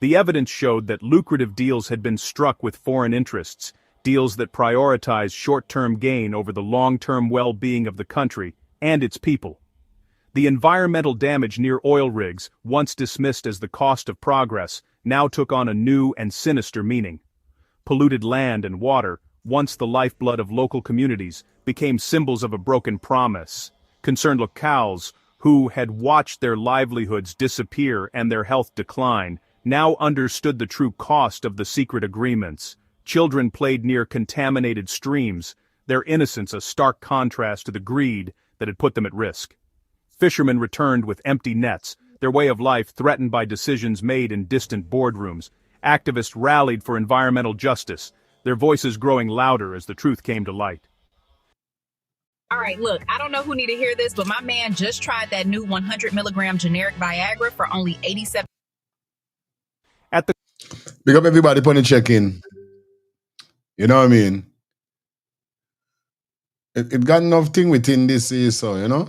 The evidence showed that lucrative deals had been struck with foreign interests, deals that prioritized short-term gain over the long-term well-being of the country and its people. The environmental damage near oil rigs, once dismissed as the cost of progress, now took on a new and sinister meaning. Polluted land and water, once the lifeblood of local communities, became symbols of a broken promise. Concerned locals, who had watched their livelihoods disappear and their health decline, now understood the true cost of the secret agreements. Children played near contaminated streams, their innocence a stark contrast to the greed that had put them at risk. Fishermen returned with empty nets, their way of life threatened by decisions made in distant boardrooms. Activists rallied for environmental justice, their voices growing louder as the truth came to light. All right, look, I don't know who need to hear this, but my man just tried that new 100 milligram generic Viagra for only $87. Big up everybody upon the check-in. You know what I mean? It got enough thing within this so, you know?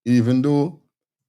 Even though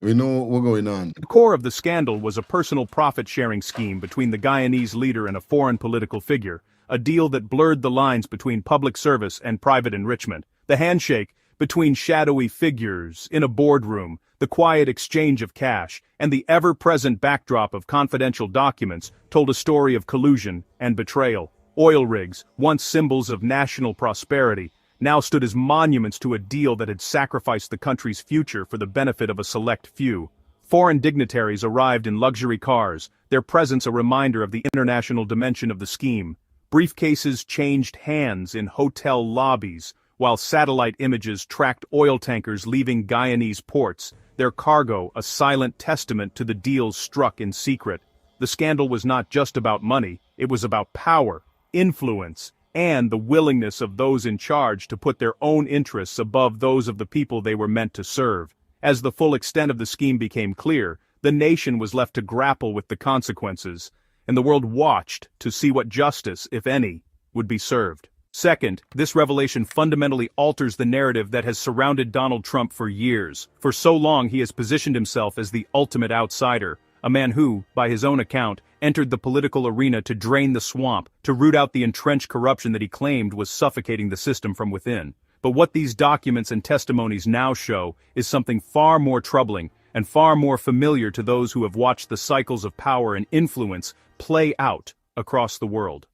we know what's going on. The core of the scandal was a personal profit-sharing scheme between the Guyanese leader and a foreign political figure, a deal that blurred the lines between public service and private enrichment. The handshake between shadowy figures in a boardroom, the quiet exchange of cash, and the ever-present backdrop of confidential documents told a story of collusion and betrayal. Oil rigs, once symbols of national prosperity, now stood as monuments to a deal that had sacrificed the country's future for the benefit of a select few. Foreign dignitaries arrived in luxury cars, their presence a reminder of the international dimension of the scheme. Briefcases changed hands in hotel lobbies, while satellite images tracked oil tankers leaving Guyanese ports, their cargo a silent testament to the deals struck in secret. The scandal was not just about money, it was about power, influence, and the willingness of those in charge to put their own interests above those of the people they were meant to serve. As the full extent of the scheme became clear, the nation was left to grapple with the consequences, and the world watched to see what justice, if any, would be served. Second, this revelation fundamentally alters the narrative that has surrounded Donald Trump for years. For so long he has positioned himself as the ultimate outsider, a man who, by his own account, entered the political arena to drain the swamp, to root out the entrenched corruption that he claimed was suffocating the system from within. But what these documents and testimonies now show is something far more troubling and far more familiar to those who have watched the cycles of power and influence play out across the world.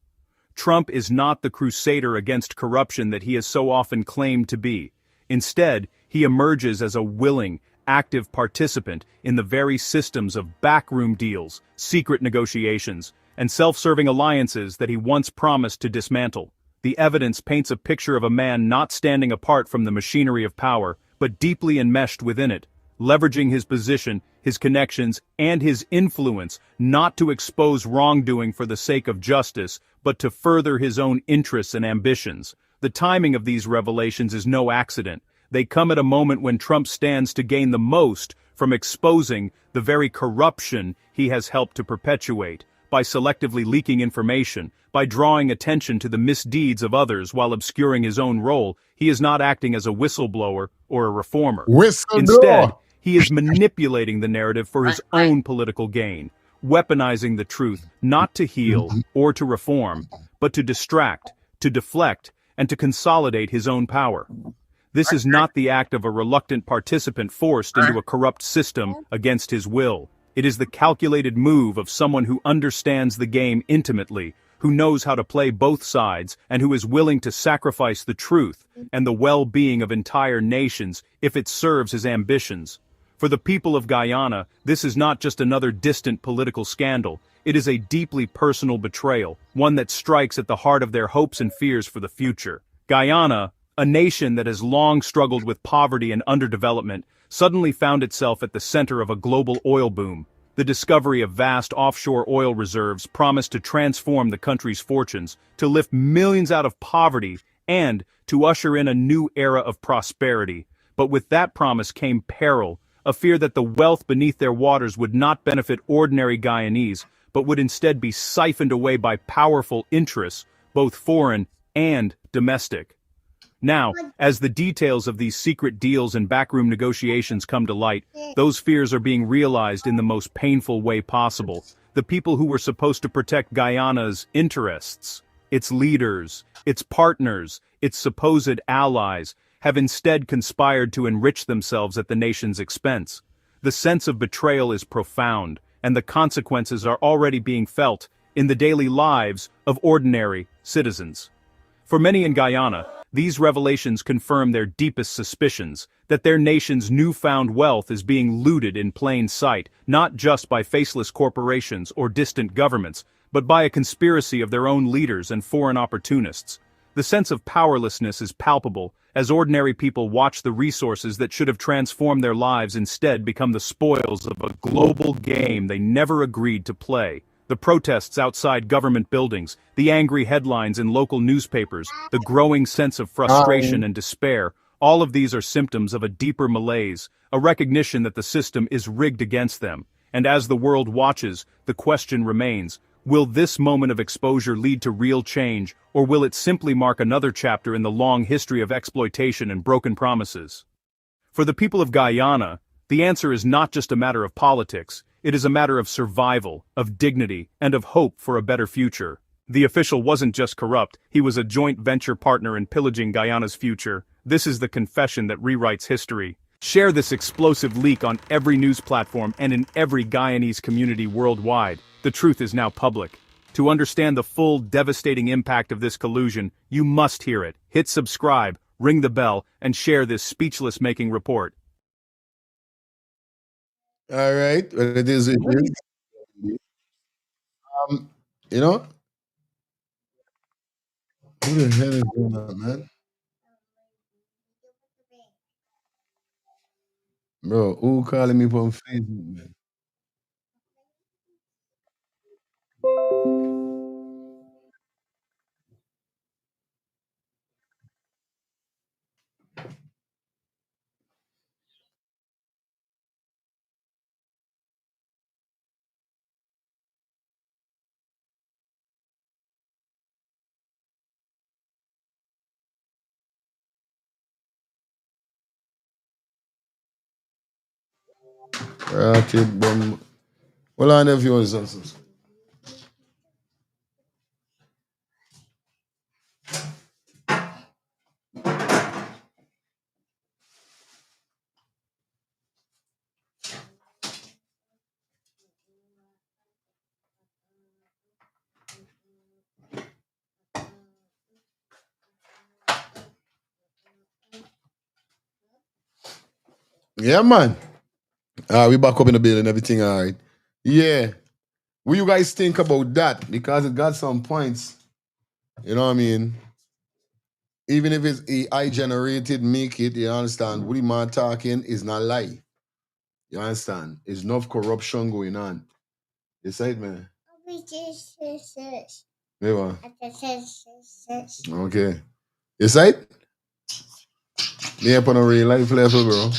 Trump is not the crusader against corruption that he has so often claimed to be. Instead, he emerges as a willing, active participant in the very systems of backroom deals, secret negotiations, and self-serving alliances that he once promised to dismantle. The evidence paints a picture of a man not standing apart from the machinery of power, but deeply enmeshed within it, leveraging his position, his connections, and his influence not to expose wrongdoing for the sake of justice, but to further his own interests and ambitions. The timing of these revelations is no accident. They come at a moment when Trump stands to gain the most from exposing the very corruption he has helped to perpetuate, by selectively leaking information, by drawing attention to the misdeeds of others while obscuring his own role. He is not acting as a whistleblower or a reformer. Instead, he is manipulating the narrative for his own political gain, weaponizing the truth not to heal or to reform, but to distract, to deflect, and to consolidate his own power. This is not the act of a reluctant participant forced into a corrupt system against his will. It is the calculated move of someone who understands the game intimately, who knows how to play both sides, and who is willing to sacrifice the truth and the well-being of entire nations if it serves his ambitions. For the people of Guyana, this is not just another distant political scandal. It is a deeply personal betrayal, one that strikes at the heart of their hopes and fears for the future. Guyana, a nation that has long struggled with poverty and underdevelopment, suddenly found itself at the center of a global oil boom. The discovery of vast offshore oil reserves promised to transform the country's fortunes, to lift millions out of poverty, and to usher in a new era of prosperity. But with that promise came peril, a fear that the wealth beneath their waters would not benefit ordinary Guyanese, but would instead be siphoned away by powerful interests, both foreign and domestic. Now, as the details of these secret deals and backroom negotiations come to light, those fears are being realized in the most painful way possible. The people who were supposed to protect Guyana's interests, its leaders, its partners, its supposed allies, have instead conspired to enrich themselves at the nation's expense. The sense of betrayal is profound, and the consequences are already being felt in the daily lives of ordinary citizens. For many in Guyana, these revelations confirm their deepest suspicions, that their nation's newfound wealth is being looted in plain sight, not just by faceless corporations or distant governments, but by a conspiracy of their own leaders and foreign opportunists. The sense of powerlessness is palpable, as ordinary people watch the resources that should have transformed their lives instead become the spoils of a global game they never agreed to play. The protests outside government buildings, the angry headlines in local newspapers, the growing sense of frustration and despair, all of these are symptoms of a deeper malaise, a recognition that the system is rigged against them. And as the world watches, the question remains, will this moment of exposure lead to real change, or will it simply mark another chapter in the long history of exploitation and broken promises? For the people of Guyana, the answer is not just a matter of politics. It is a matter of survival, of dignity, and of hope for a better future. The official wasn't just corrupt, he was a joint venture partner in pillaging Guyana's future. This is the confession that rewrites history. Share this explosive leak on every news platform and in every Guyanese community worldwide. The truth is now public. To understand the full, devastating impact of this collusion, you must hear it. Hit subscribe, ring the bell, and share this speechless-making report. All right, well, it is. You know, who the hell is doing that, man? Bro, who calling me from Facebook, man? Ratted bum. Well, I never use that. Yeah, man. We back up in the building, everything all right. Yeah. What you guys think about that? Because it got some points. You know what I mean? Even if it's AI generated, make it, you understand? What the man talking is not lie. You understand? There's enough corruption going on. You say it, man? Yeah. Okay. You say it? Me up on a real life level, bro.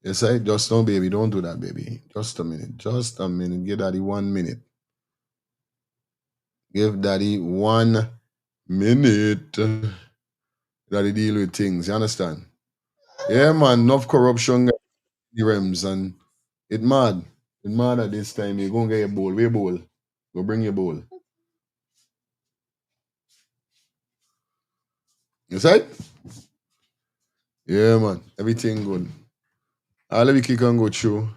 You say it? Just don't, baby. Don't do that, baby. Just a minute. Just a minute. Give daddy 1 minute. Give daddy 1 minute. Daddy deal with things. You understand? Yeah, man. Enough corruption in the realms and it mad. It mad at this time. You go and get your bowl. Where your bowl? Go bring your bowl. You say? Yeah, man. Everything good. Let me kick and go through.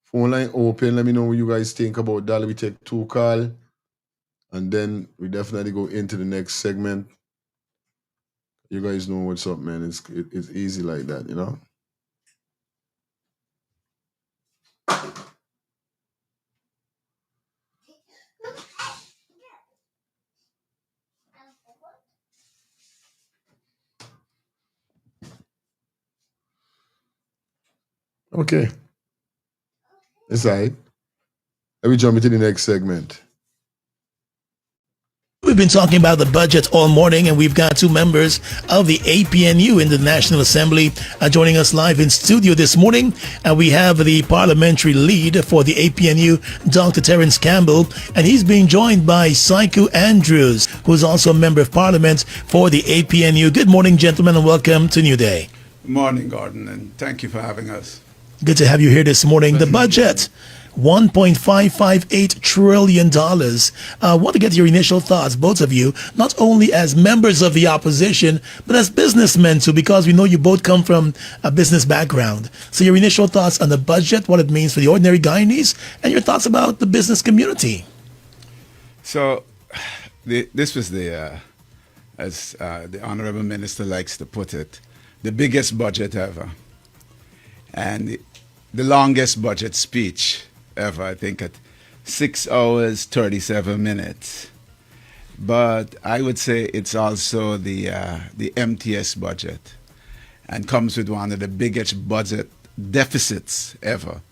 Phone line open. Let me know what you guys think about that. Let me take 2 calls. And then we definitely go into the next segment. You guys know what's up, man. It's easy like that, you know? Okay. It's all right. Let me jump into the next segment. We've been talking about the budget all morning, and we've got 2 members of the APNU in the National Assembly joining us live in studio this morning. We have the parliamentary lead for the APNU, Dr. Terence Campbell, and he's being joined by Saiku Andrews, who's also a member of parliament for the APNU. Good morning, gentlemen, and welcome to New Day. Good morning, Gordon, and thank you for having us. Good to have you here this morning. The budget. $1.558 trillion. I want to get your initial thoughts, both of you, not only as members of the opposition, but as businessmen too, because we know you both come from a business background. So your initial thoughts on the budget, what it means for the ordinary Guyanese, and your thoughts about the business community. So this was as the Honorable Minister likes to put it, the biggest budget ever. And the longest budget speech ever, I think, at 6 hours, 37 minutes. But I would say it's also the emptiest budget and comes with one of the biggest budget deficits ever.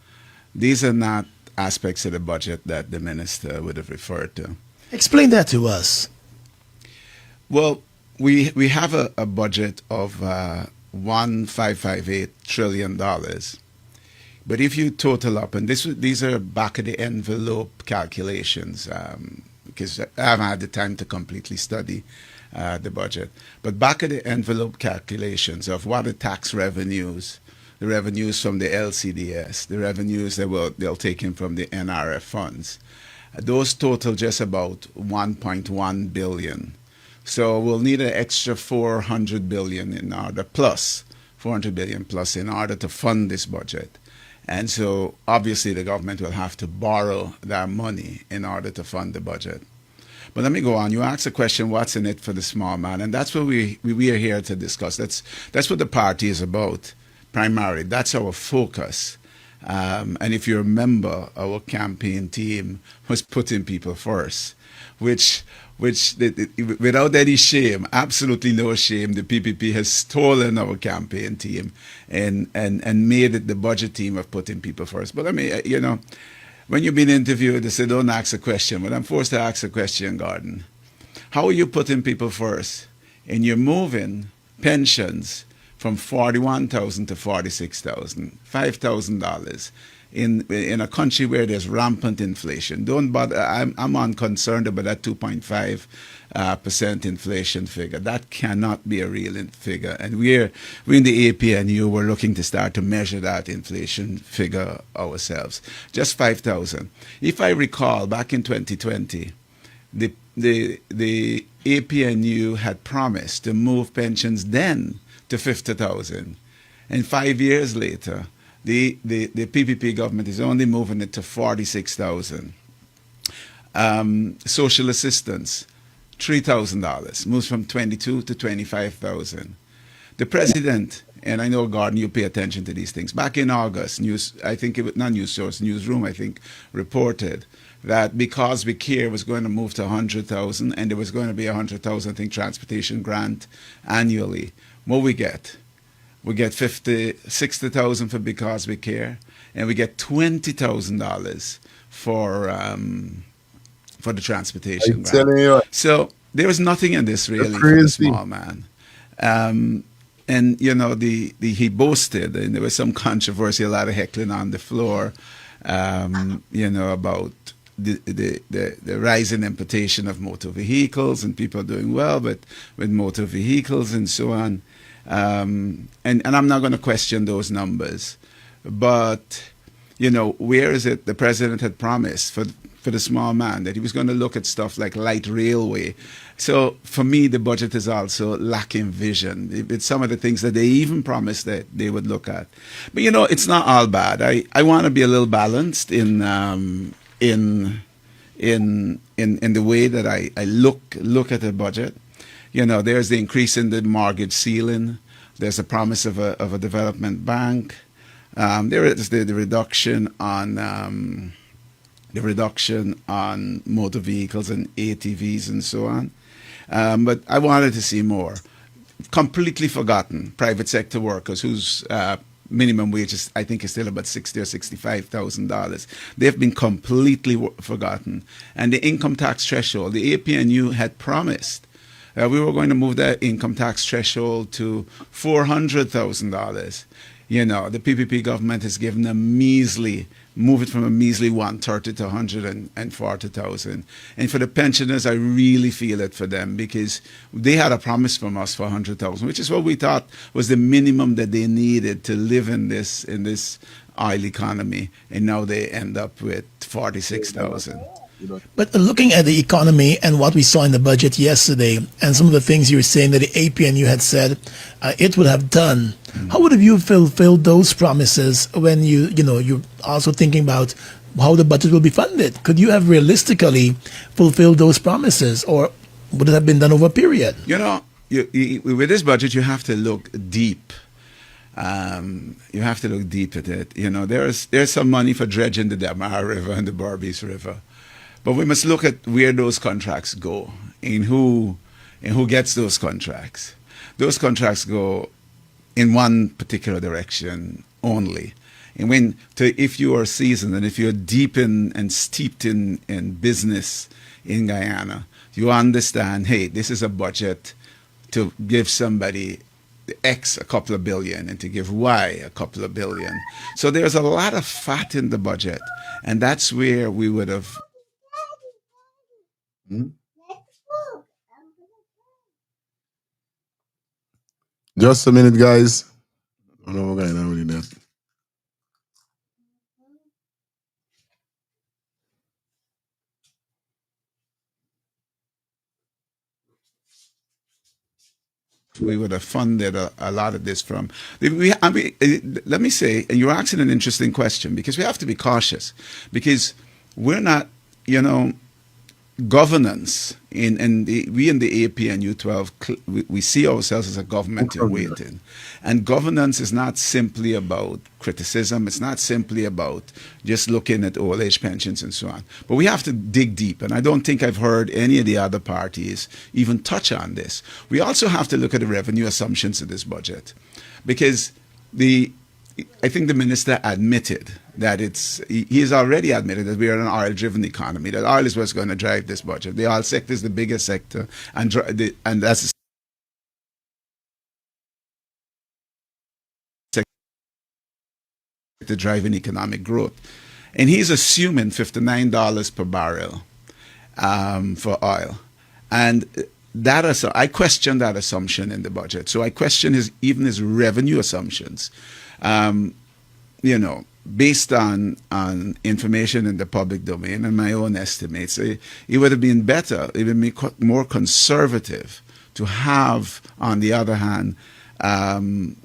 These are not aspects of the budget that the minister would have referred to. Explain that to us. Well, we have a budget of $1.558 trillion. But if you total up, and these are back of the envelope calculations, because I haven't had the time to completely study the budget, but back of the envelope calculations of what are tax revenues, the revenues from the LCDS, the revenues that they'll take in from the NRF funds, those total just about 1.1 billion. So we'll need an extra 400 billion in order, plus 400 billion plus in order to fund this budget. And so obviously the government will have to borrow that money in order to fund the budget. But let me go on. You asked the question, what's in it for the small man? And that's what we are here to discuss. That's what the party is about, primarily. That's our focus. And if you remember, our campaign team was putting people first, which without any shame, absolutely no shame, the PPP has stolen our campaign team and made it the budget team of putting people first. But I mean, when you've been interviewed, they say don't ask a question, but I'm forced to ask a question, Gordon. How are you putting people first? And you're moving pensions from $41,000 to $46,000, $5,000 in a country where there's rampant inflation. Don't bother. I'm unconcerned about that 2.5% inflation figure. That cannot be a real figure. And we're in the APNU. We're looking to start to measure that inflation figure ourselves. Just 5,000. If I recall, back in 2020, the APNU had promised to move pensions then to 50,000, and 5 years later, the PPP government is only moving it to 46,000. Social assistance, $3,000, moves from 22 to 25,000. the president, and I know, Gordon, you pay attention to these things. Back in August, I think it was not News Source, Newsroom, I think, reported that Because We Care was going to move to 100,000, and there was going to be 100,000, I think, transportation grant annually. What we get? We get 60,000 for Because We Care, and we get $20,000 for the transportation grant. So there was nothing in this really for the small man. And you know, he boasted, and there was some controversy, a lot of heckling on the floor, you know, about the rising importation of motor vehicles and people doing well, but with motor vehicles and so on. And I'm not going to question those numbers, but you know, where is it the president had promised for the small man that he was going to look at stuff like light railway? So for me, the budget is also lacking vision. It's some of the things that they even promised that they would look at. But you know, it's not all bad. I want to be a little balanced in the way that I look at the budget. You know, there's the increase in the mortgage ceiling. There's a promise of a development bank. There is the reduction on motor vehicles and ATVs and so on. But I wanted to see more. Completely forgotten private sector workers whose minimum wage is, I think, is still about $60,000 or $65,000. They've been completely forgotten. And the income tax threshold, the APNU had promised we were going to move that income tax threshold to $400,000. You know, the PPP government has given a measly, move it from a measly 130 to 140,000. And for the pensioners, I really feel it for them, because they had a promise from us for 100,000, which is what we thought was the minimum that they needed to live in this oil economy. And now they end up with 46,000. But looking at the economy and what we saw in the budget yesterday, and some of the things you were saying that the APNU had said it would have done, how would have you fulfilled those promises when you're also thinking about how the budget will be funded? Could you have realistically fulfilled those promises, or would it have been done over a period? You know, with this budget, you have to look deep. You have to look deep at it. You know, there's some money for dredging the Damar River and the Berbice River. But we must look at where those contracts go and who gets those contracts. Those contracts go in one particular direction only. And if you are seasoned and if you're deep in and steeped in business in Guyana, you understand, hey, this is a budget to give somebody X a couple of billion and to give Y a couple of billion. So there's a lot of fat in the budget, and that's where we would have. Just a minute, guys. I don't know what I'm really that. We would have funded a lot of this from. Let me say, and you're asking an interesting question, because we have to be cautious, because we're not, you know, governance we in the APNU 12 we see ourselves as a government in waiting, and governance is not simply about criticism. It's not simply about just looking at old age pensions and so on, but we have to dig deep, and I don't think I've heard any of the other parties even touch on this. We also have to look at the revenue assumptions of this budget, because I think the minister admitted that he has already admitted that we are an oil-driven economy, that oil is what's going to drive this budget. The oil sector is the biggest sector, and that's the sector driving economic growth. And he's assuming $59 per barrel for oil. And I question that assumption in the budget. So I question even his revenue assumptions. You know, based on information in the public domain and my own estimates, it would have been better, it would be more conservative to have, on the other hand, an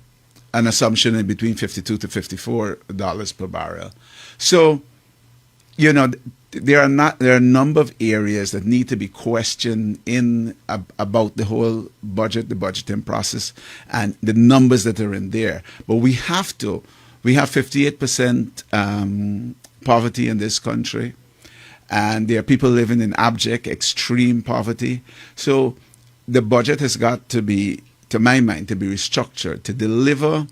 assumption in between $52 to $54 per barrel. So you know, there are a number of areas that need to be questioned about the whole budget, the budgeting process, and the numbers that are in there. But we have 58% poverty in this country, and there are people living in abject, extreme poverty. So the budget has got to be, to my mind, to be restructured to deliver,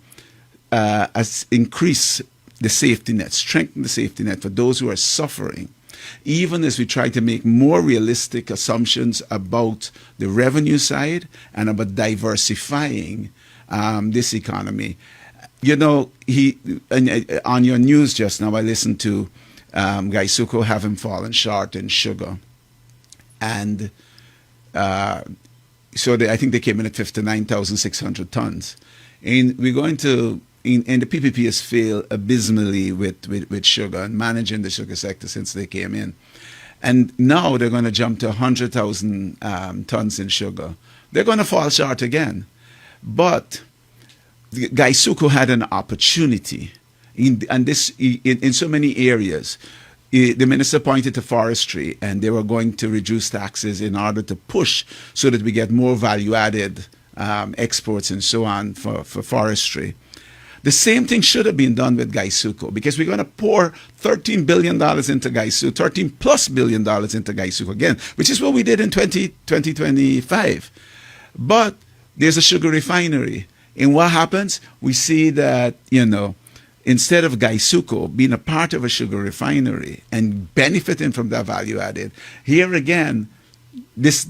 increase the safety net, strengthen the safety net for those who are suffering, even as we try to make more realistic assumptions about the revenue side and about diversifying this economy. You know, on your news just now, I listened to Gaisuko having fallen short in sugar. And so I think they came in at 59,600 tons. And we're going to, and the PPP has failed abysmally with sugar and managing the sugar sector since they came in. And now they're going to jump to 100,000 tons in sugar. They're going to fall short again. But Gaisuko had an opportunity in so many areas. The minister pointed to forestry, and they were going to reduce taxes in order to push so that we get more value-added exports and so on for forestry. The same thing should have been done with Gaisuko, because we're going to pour $13 billion into Gaisuko, $13 plus billion into Gaisuko again, which is what we did in 2025. But there's a sugar refinery. And what happens? We see that, you know, instead of Gaisuko being a part of a sugar refinery and benefiting from that value added, here again, this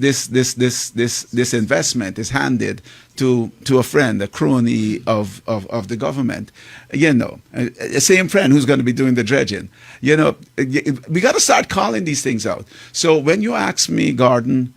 investment is handed to a friend, a crony of the government, you know, a same friend who's going to be doing the dredging. You know, we got to start calling these things out. So when you ask me, Gordon,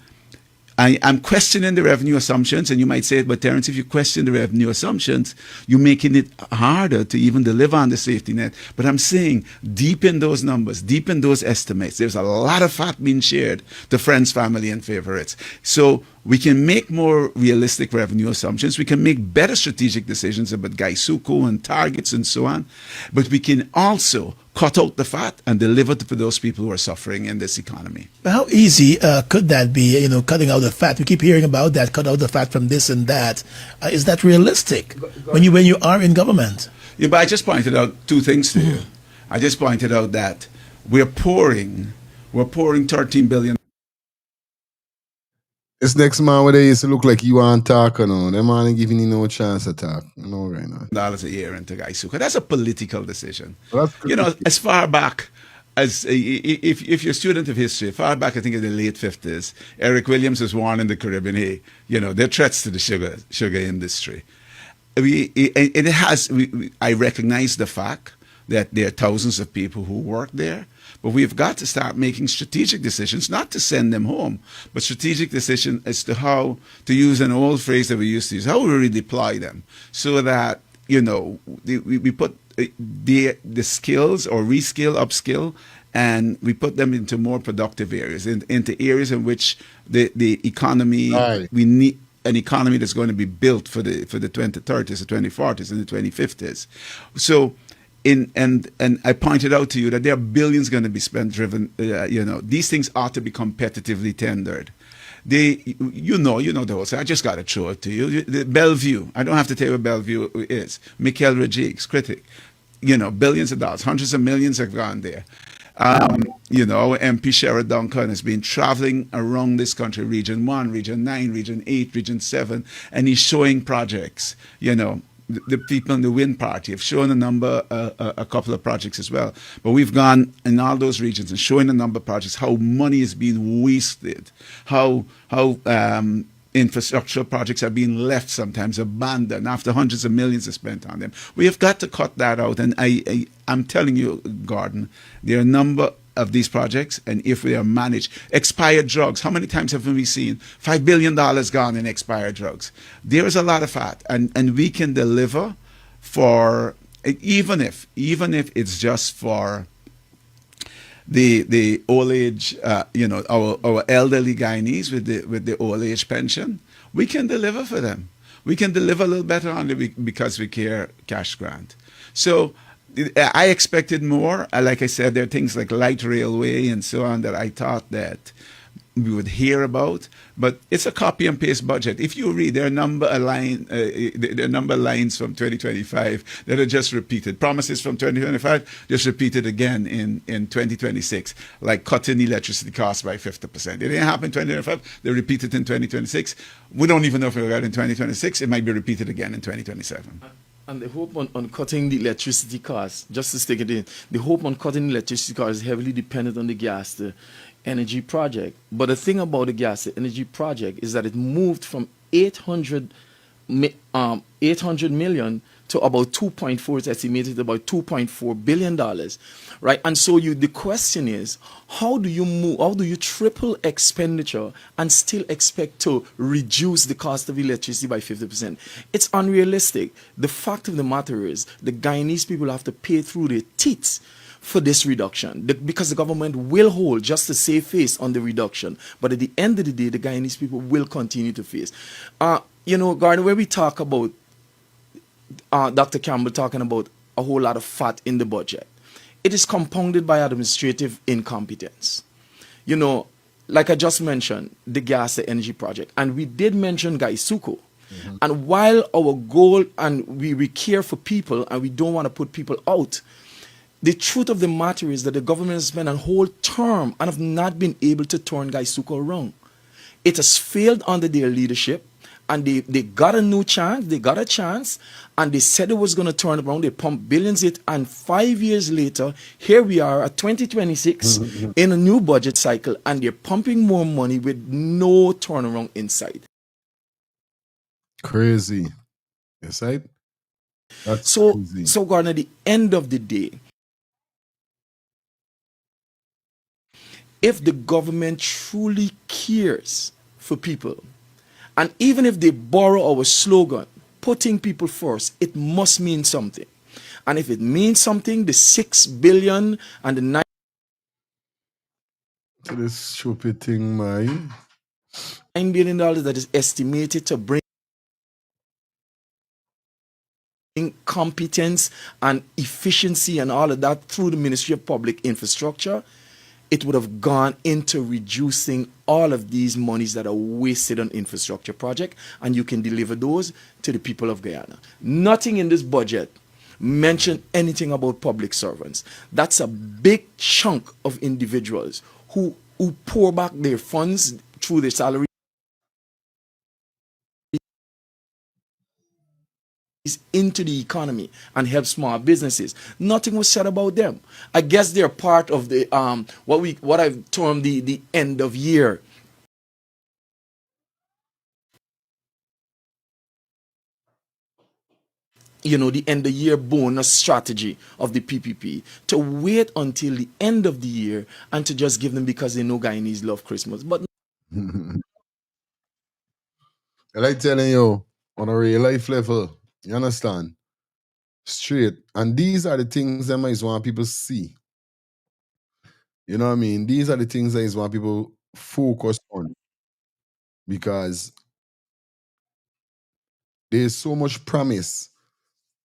I'm questioning the revenue assumptions, and you might say, but Terence, if you question the revenue assumptions, you're making it harder to even deliver on the safety net. But I'm saying, deep in those numbers, deep in those estimates, there's a lot of fat being shared to friends, family, and favorites. So we can make more realistic revenue assumptions. We can make better strategic decisions about Gaisuko and targets and so on. But we can also cut out the fat and deliver for those people who are suffering in this economy. But how easy could that be, you know, cutting out the fat? We keep hearing about that, cut out the fat from this and that. Is that realistic when you are in government? Yeah, but I just pointed out two things to you. I just pointed out that we're pouring 13 billion. This next man where they used to look like you aren't talking on. Them man ain't giving you no chance to talk. You know, right now. Dollars a year into Gaisuko. That's a political decision. Well, you know, as far back as if you're a student of history, far back I think in the late 50s, Eric Williams was warned in the Caribbean, hey, you know, there are threats to the sugar industry. I recognize the fact that there are thousands of people who work there, but we've got to start making strategic decisions, not to send them home, but strategic decisions as to how, to use an old phrase that we used to use, how we redeploy them so that, you know, we put the skills or reskill, upskill, and we put them into more productive areas, into areas in which the economy, right. We need an economy that's going to be built for the 2030s, the 2040s, and the 2050s. So, and I pointed out to you that there are billions going to be spent driven. You know, these things ought to be competitively tendered. You know the whole. So I just got to throw it to you. The Bellevue. I don't have to tell you what Bellevue is. Mikhail Rajik's critic. You know, billions of dollars, hundreds of millions have gone there. You know, MP Sherrod Duncan has been traveling around this country, Region 1, Region 9, Region 8, Region 7, and he's showing projects. You know, the people in the Wind Party have shown a couple of projects as well. But we've gone in all those regions and showing a number of projects, how money is being wasted, how infrastructural projects are being left sometimes abandoned after hundreds of millions are spent on them. We have got to cut that out. And I'm telling you, Gordon, there are a number of these projects, and if they are managed, expired drugs, how many times have we seen $5 billion gone in expired drugs? There is a lot of fat, and we can deliver for, even if it's just for the old age, you know, our elderly Guyanese with the old age pension, we can deliver for them. We can deliver a little better on it because we care cash grant. So I expected more. Like I said, there are things like light railway and so on that I thought that we would hear about, but it's a copy and paste budget. If you read, there are there are number of lines from 2025 that are just repeated. Promises from 2025 just repeated again in 2026, like cutting electricity costs by 50%. It didn't happen in 2025. They repeated in 2026. We don't even know if we got it in 2026. It might be repeated again in 2027. And the hope on cutting the electricity costs, just to stick it in, the hope on cutting electricity costs is heavily dependent on the gas to energy project. But the thing about the gas to energy project is that it moved from 800 million to about 2.4. It's estimated about $2.4 billion, right? And so the question is, how do you triple expenditure and still expect to reduce the cost of electricity by 50%? It's unrealistic. The fact of the matter is the Guyanese people have to pay through their teeth for this reduction, because the government will hold just to save face on the reduction. But at the end of the day, the Guyanese people will continue to face. Gardner, where we talk about Dr. Campbell talking about a whole lot of fat in the budget, it is compounded by administrative incompetence. Like I just mentioned, the gas to energy project, and we did mention Gaisuko. Mm-hmm. And while our goal, and we care for people and we don't want to put people out, the truth of the matter is that the government has spent a whole term and have not been able to turn Gaisuko around. It has failed under their leadership, and they got a new chance, they got a chance, and they said it was going to turn around. They pumped billions in it, and 5 years later, here we are at 2026 in a new budget cycle, and they're pumping more money with no turnaround inside. Crazy. Yes, right? That's crazy. So Gardner, at the end of the day, if the government truly cares for people, and even if they borrow our slogan, putting people first, it must mean something. And if it means something, the $6 billion and the this stupid thing, man. $9 billion that is estimated to bring competence and efficiency and all of that through the Ministry of Public Infrastructure, it would have gone into reducing all of these monies that are wasted on infrastructure project, and you can deliver those to the people of Guyana. Nothing in this budget mentioned anything about public servants. That's a big chunk of individuals who pour back their funds through their salary into the economy and help small businesses. Nothing was said about them. I guess they're part of the what I've termed the end of year. The end of year bonus strategy of the PPP, to wait until the end of the year and to just give them because they know Guyanese love Christmas. But I like telling you, on a real life level, you understand? Straight. And these are the things that I want people to see. You know what I mean? These are the things that I want people focus on. Because there's so much promise.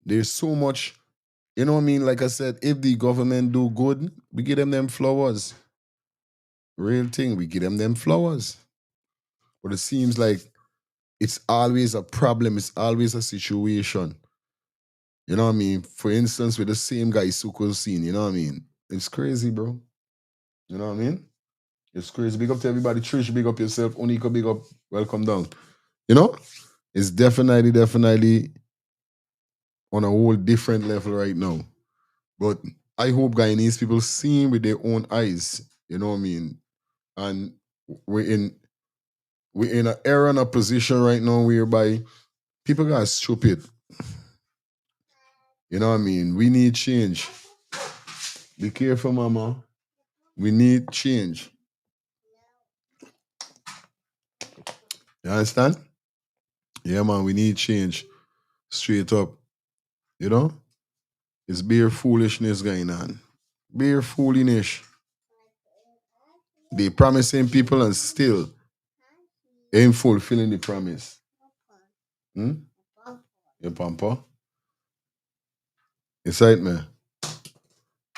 There's so much, you know what I mean? Like I said, if the government do good, we give them flowers. Real thing, we give them flowers. But it seems like it's always a problem. It's always a situation. You know what I mean? For instance, with the same guy Suko's scene, you know what I mean? It's crazy, bro. You know what I mean? It's crazy. Big up to everybody. Trish, big up yourself. Onika, big up. Welcome down. You know? It's definitely on a whole different level right now. But I hope Guyanese people see with their own eyes. You know what I mean? And we're in an era and a position right now whereby people got stupid. You know what I mean? We need change. Be careful, mama. We need change. You understand? Yeah, man, we need change. Straight up. You know? It's bare foolishness going on. Bare foolishness. They promising people and still ain't fulfilling the promise. Your pampa? It's right, man.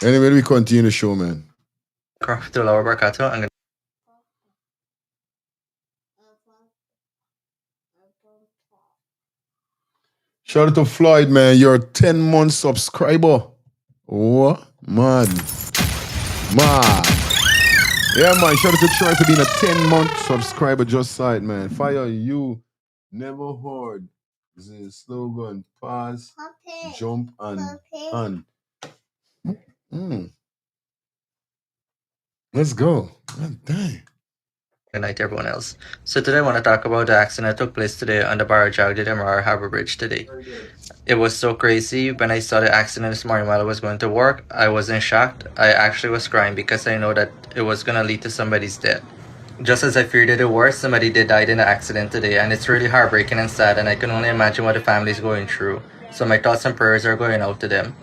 Anyway, we continue the show, man. Shout out to Floyd, man. You're a 10-month subscriber. What? Man. Yeah, man. Shout out to Troy for being a 10-month subscriber. Just saw it, man. Fire you. Never heard. This is a slogan. Pass, jump, and. Let's go. God dang. Good night, everyone else. So today I want to talk about the accident that took place today on the Barajagdi Demerara Harbour Bridge today. It was so crazy. When I saw the accident this morning while I was going to work, I was in shock. I actually was crying because I know that it was going to lead to somebody's death. Just as I feared it the worst, somebody did die in the accident today, and it's really heartbreaking and sad, and I can only imagine what the family is going through. So my thoughts and prayers are going out to them.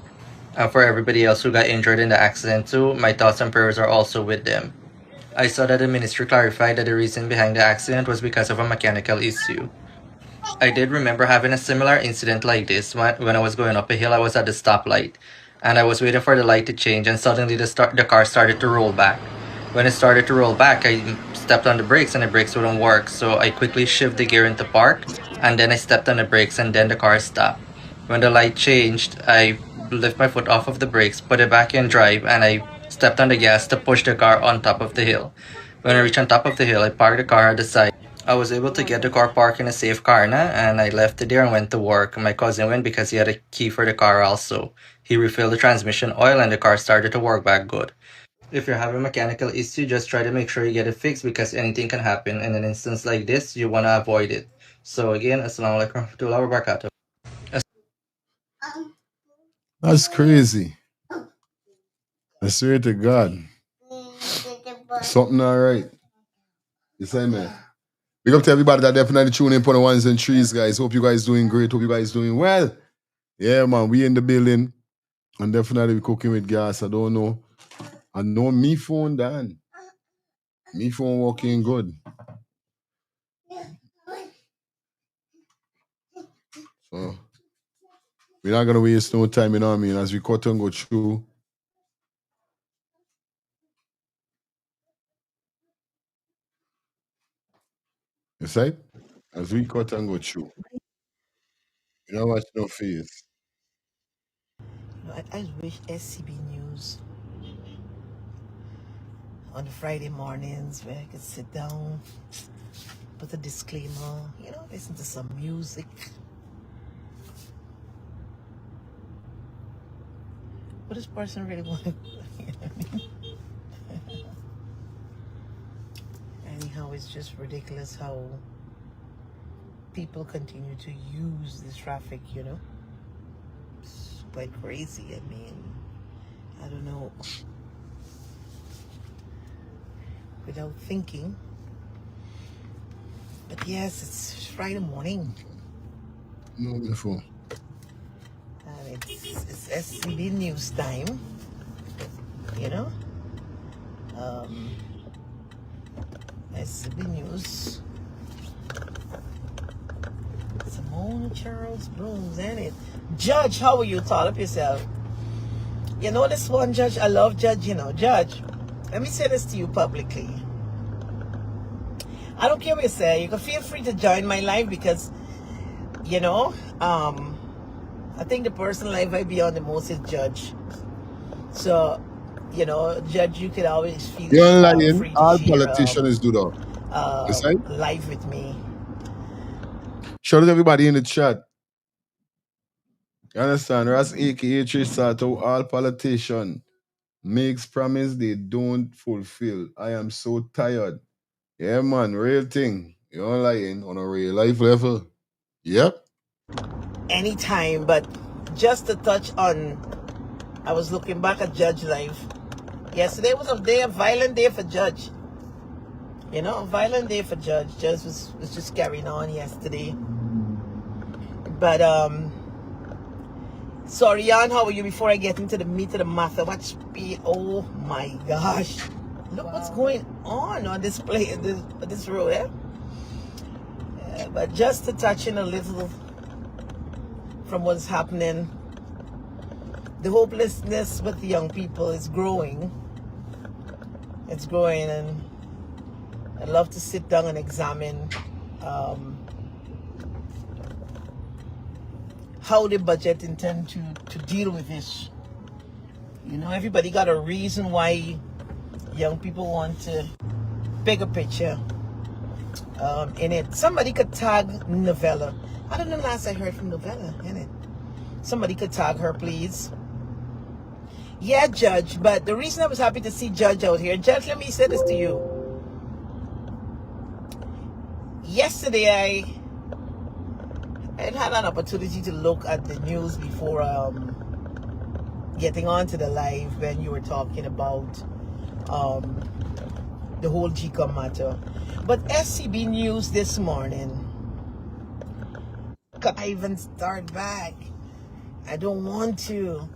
And for everybody else who got injured in the accident too, my thoughts and prayers are also with them. I saw that the ministry clarified that the reason behind the accident was because of a mechanical issue. I did remember having a similar incident like this when I was going up a hill. I was at the stoplight and I was waiting for the light to change, and suddenly the car started to roll back. When it started to roll back, I stepped on the brakes and the brakes wouldn't work, so I quickly shifted the gear into park, and then I stepped on the brakes and then the car stopped. When the light changed, I lifted my foot off of the brakes, put it back in drive, and I stepped on the gas to push the car on top of the hill. When I reached on top of the hill, I parked the car at the side. I was able to get the car parked in a safe car now, and I left it there and went to work. My cousin went because he had a key for the car also. He refilled the transmission oil and the car started to work back good. If you're having a mechanical issue, just try to make sure you get it fixed because anything can happen. In an instance like this, you want to avoid it. So again, Assalamu alaikum warahmatullahi wabarakatuh. That's crazy. I swear to God. Something all right. You say, man. Big up to everybody that definitely tune in for the ones and threes, guys. Hope you guys doing great. Hope you guys doing well. Yeah, man. We in the building. And definitely we cooking with gas. I don't know. I know me phone done. Me phone working good. So we're not gonna waste no time, you know what I mean, as we cut and go through. You see? As we cut and go through. You know what? No face. I wish SCB News on the Friday mornings where I could sit down, put a disclaimer, listen to some music. What does person really want? Anyhow, it's just ridiculous how people continue to use this traffic, It's quite crazy. I mean, I don't know. Without thinking. But yes, it's Friday morning. No, before. And it's SCB News time. SCB News. Simona Charles Brooms, ain't it? Judge, how are you? Talk up yourself. You know this one, Judge? I love Judge, Judge, let me say this to you publicly. I don't care what you say. You can feel free to join my live because, I think the person live I be on the most is Judge. So, Judge, you could always feel You're lying. free to All share, politicians do that. live with me. Shout out to everybody in the chat. You understand? Ras aka Trisha to all politicians makes promise they don't fulfill. I am so tired. Yeah, man, real thing. You're lying on a real life level. Yep. Anytime, but just to touch on, I was looking back at Judge life. Yesterday was a violent day for Judge. A violent day for Judge. Judge was just carrying on yesterday. But sorry, Jan, how are you? Before I get into the meat of the matter, watch me. Oh my gosh, look what's going on this this road, eh? But just to touch in a little from what's happening, the hopelessness with the young people is growing. It's growing, and I'd love to sit down and examine how the budget intend to deal with this. You know, everybody got a reason why young people want to bigger picture in it. Somebody could tag Novella. I don't know the last I heard from Novella in it. Somebody could tag her, please. Yeah, Judge, but the reason I was happy to see Judge out here, Judge, let me say this to you. Yesterday, I had an opportunity to look at the news before getting onto the live when you were talking about the whole GCOM matter. But SCB News this morning, I even start back. I don't want to.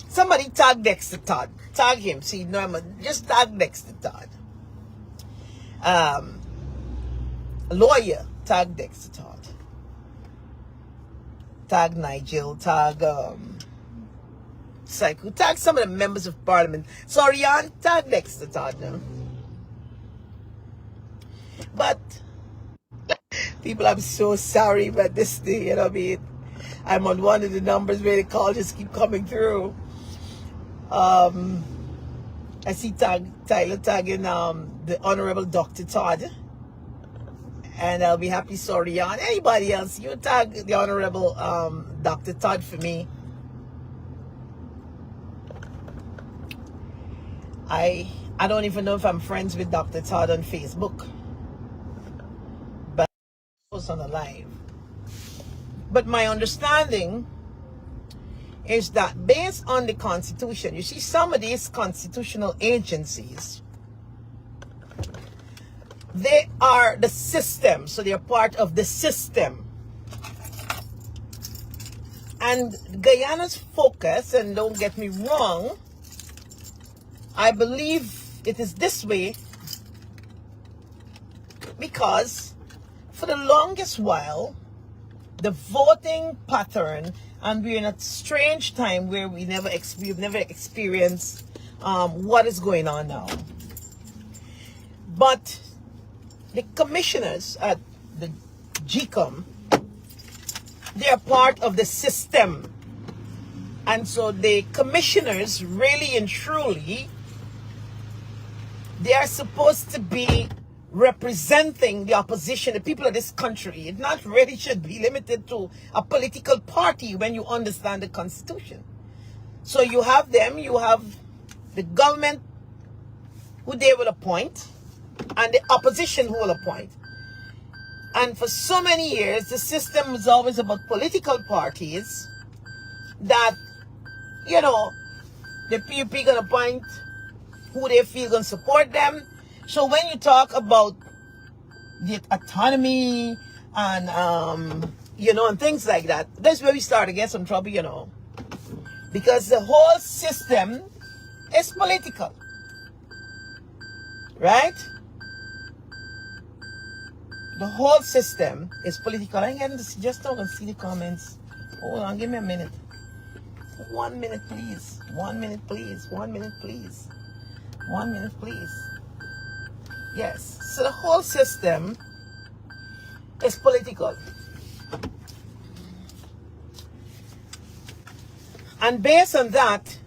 Somebody tag Dexter Todd. Tag him. See, Norma, just tag Dexter Todd. Lawyer, tag Dexter Todd. Tag Nigel, tag Psycho, tag some of the members of parliament. Sorry, Jan, tag Dexter Todd now. But people, I'm so sorry about this thing, you know what I mean? I'm on one of the numbers where the calls just keep coming through. I see Tyler tagging the Honorable Dr. Todd. And I'll be happy, sorry, on anybody else. You tag the Honorable Dr. Todd for me. I don't even know if I'm friends with Dr. Todd on Facebook. But I was on a live. But my understanding is that based on the Constitution, you see some of these constitutional agencies, they are the system, so they are part of the system. And Guyana's focus, and don't get me wrong, I believe it is this way because for the longest while, the voting pattern, and we're in a strange time where we've never experienced what is going on now. But the commissioners at the GCOM, they are part of the system. And so the commissioners, really and truly, they are supposed to be representing the opposition, the people of this country. It not really should be limited to a political party when you understand the Constitution. So you have them, you have the government who they will appoint, and the opposition who will appoint. And for so many years, the system was always about political parties that, you know, the PUP gonna appoint who they feel gonna support them. So when you talk about the autonomy and, you know, and things like that, that's where we start to get some trouble, you know. Because the whole system is political. Right? The whole system is political. I can just talk and see the comments. Hold on, give me a minute. 1 minute, please. 1 minute, please. 1 minute, please. 1 minute, please. Yes. So the whole system is political. And based on that,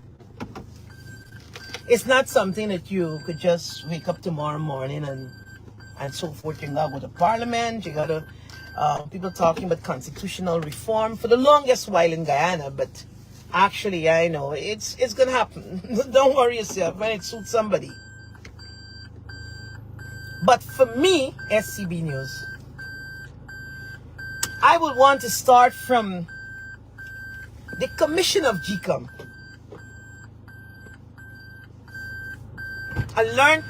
it's not something that you could just wake up tomorrow morning and so forth. You gotta go to parliament, you gotta, people talking about constitutional reform for the longest while in Guyana, but actually, I know, it's gonna happen. Don't worry yourself when it suits somebody. But for me, SCB News, I would want to start from the commission of GCOM. I learned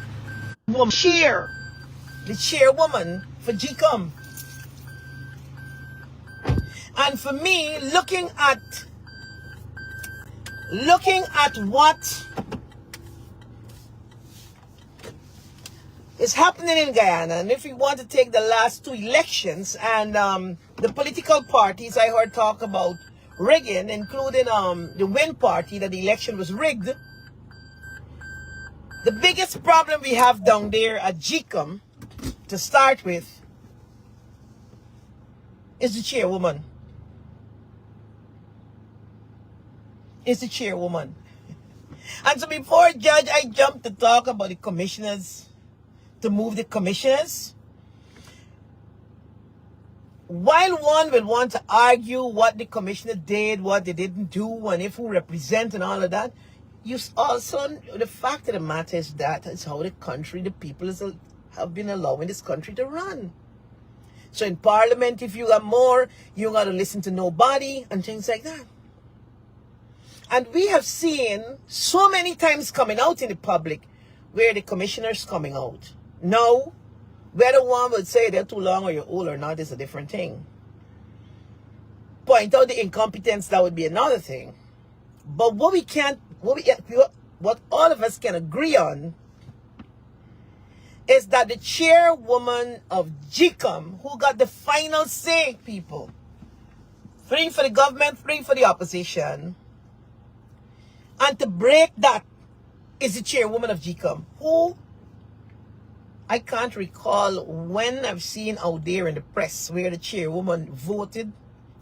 the chairwoman for GCOM. And for me, looking at what is happening in Guyana, and if we want to take the last two elections and the political parties, I heard talk about rigging, including the Win Party, that the election was rigged. The biggest problem we have down there at GCOM, to start with, is the chairwoman. Is the chairwoman. And so before Judge, I jumped to talk about the commissioners, to move the commissioners. While one will want to argue what the commissioner did, what they didn't do, and if who represent and all of that, you also, the fact of the matter is that is how the country, the people have been allowing this country to run. So in Parliament, if you got more, you got to listen to nobody and things like that. And we have seen so many times coming out in the public where the commissioners coming out. Now, whether one would say they're too long or you're old or not is a different thing. Point out the incompetence, that would be another thing. But what we can't, what all of us can agree on is that the chairwoman of GCOM, who got the final say, people, 3 for the government, 3 for the opposition, and to break that is the chairwoman of GCOM, who I can't recall when I've seen out there in the press where the chairwoman voted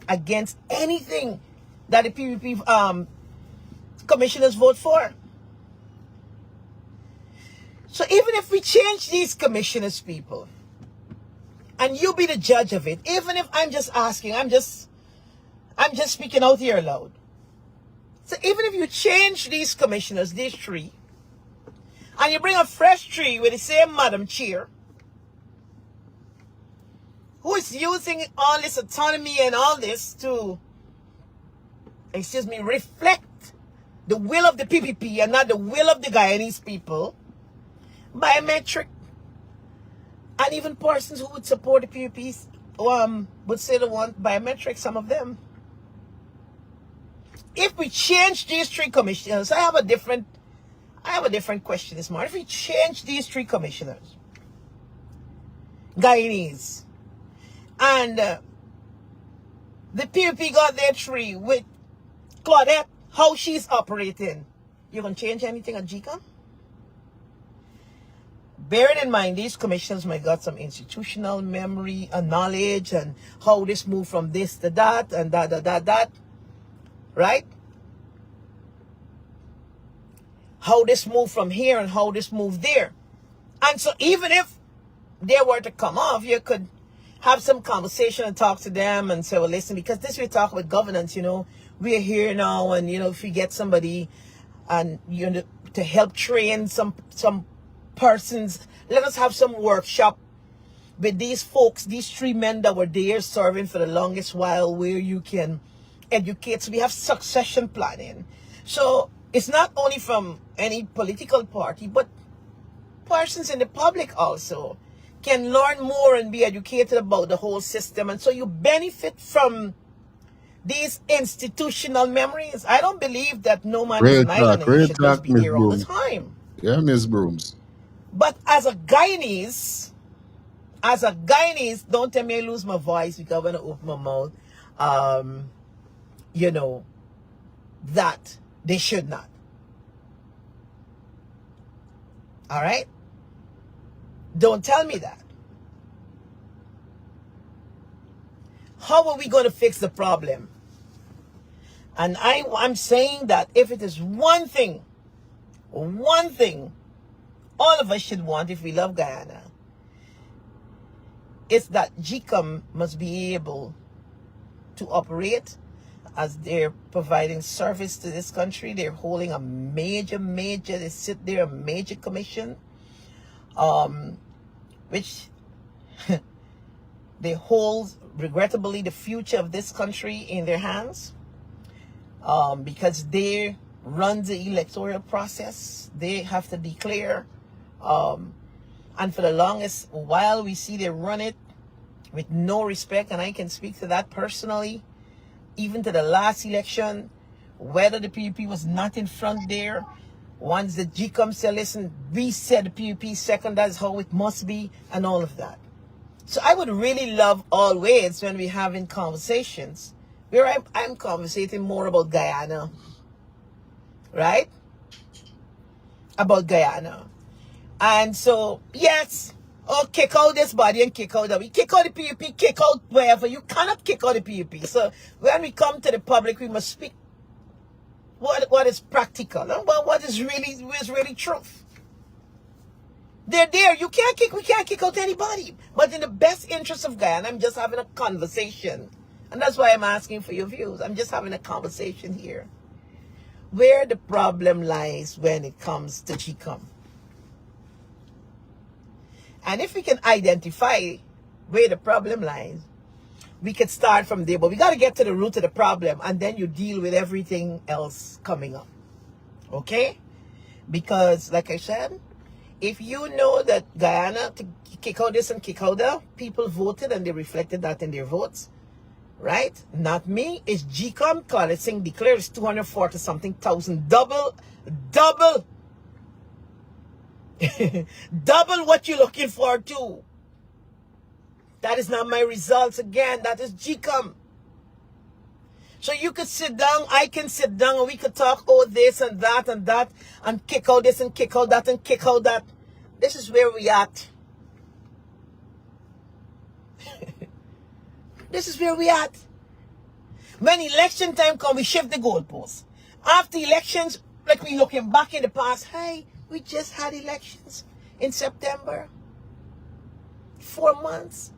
against anything that the PVP commissioners vote for. So even if we change these commissioners, people, and you be the judge of it, even if I'm just asking, I'm just speaking out here aloud. So even if you change these commissioners, these 3, and you bring a fresh 3 with the same Madam Chair, who is using all this autonomy and all this to, reflect the will of the PPP and not the will of the Guyanese people, biometric, and even persons who would support the PPP would say they want biometric, some of them. If we change these 3 commissioners, I have a different question this morning. If we change these 3 commissioners, Guyanese, and the PPP got their 3 with Claudette, how she's operating, you gonna change anything at GCOM? Bearing in mind, these commissioners might got some institutional memory and knowledge and how this moved from this to that and that, right? How this moved from here and how this moved there. And so even if they were to come off, you could have some conversation and talk to them and say, well, listen, because this we talk about governance, we're here now, and, if we get somebody and, to help train some persons, let us have some workshop with these folks, these 3 men that were there serving for the longest while, where you can educate. So we have succession planning. So it's not only from any political party, but persons in the public also can learn more and be educated about the whole system. And so you benefit from these institutional memories. I don't believe that no man is an island and you should just be here all the time. Yeah, Miss Brooms. But as a Guyanese, don't tell me I lose my voice because when I open my mouth, that they should not. All right? Don't tell me that. How are we going to fix the problem? And I'm saying that if it is one thing all of us should want if we love Guyana, it's that GCOM must be able to operate as they're providing service to this country. They're holding a major, they sit there, a major commission, which they hold, regrettably, the future of this country in their hands, because they run the electoral process. They have to declare, and for the longest while we see they run it with no respect, and I can speak to that personally. Even to the last election, whether the PUP was not in front there, once the GCOM said, listen, we said the PUP second, that's how it must be, and all of that. So I would really love always when we're having conversations Where I'm conversating more about Guyana, right? About Guyana. And so, yes, kick out this body and kick out that. We kick out the PUP, kick out wherever. You cannot kick out the PUP. So when we come to the public, we must speak what is practical and what is really truth. They're there. We can't kick out anybody. But in the best interest of Guyana, I'm just having a conversation. And that's why I'm asking for your views. I'm just having a conversation here. Where the problem lies when it comes to GCOM. And if we can identify where the problem lies, we can start from there. But we got to get to the root of the problem, and then you deal with everything else coming up. Okay? Because, like I said, if you know that Guyana, to kick out this and kick out that, people voted and they reflected that in their votes. Right? Not me. It's GCOM. Khaled Singh declared it's 240 something thousand. Double. Double what you're looking for too. That is not my results again. That is GCOM. So you could sit down, I can sit down, and we could talk this and that and kick out this and kick out that and kick out that. This is where we at. This is where we at. When election time comes, we shift the goalposts. After elections, like we looking back in the past, hey, we just had elections in September. 4 months.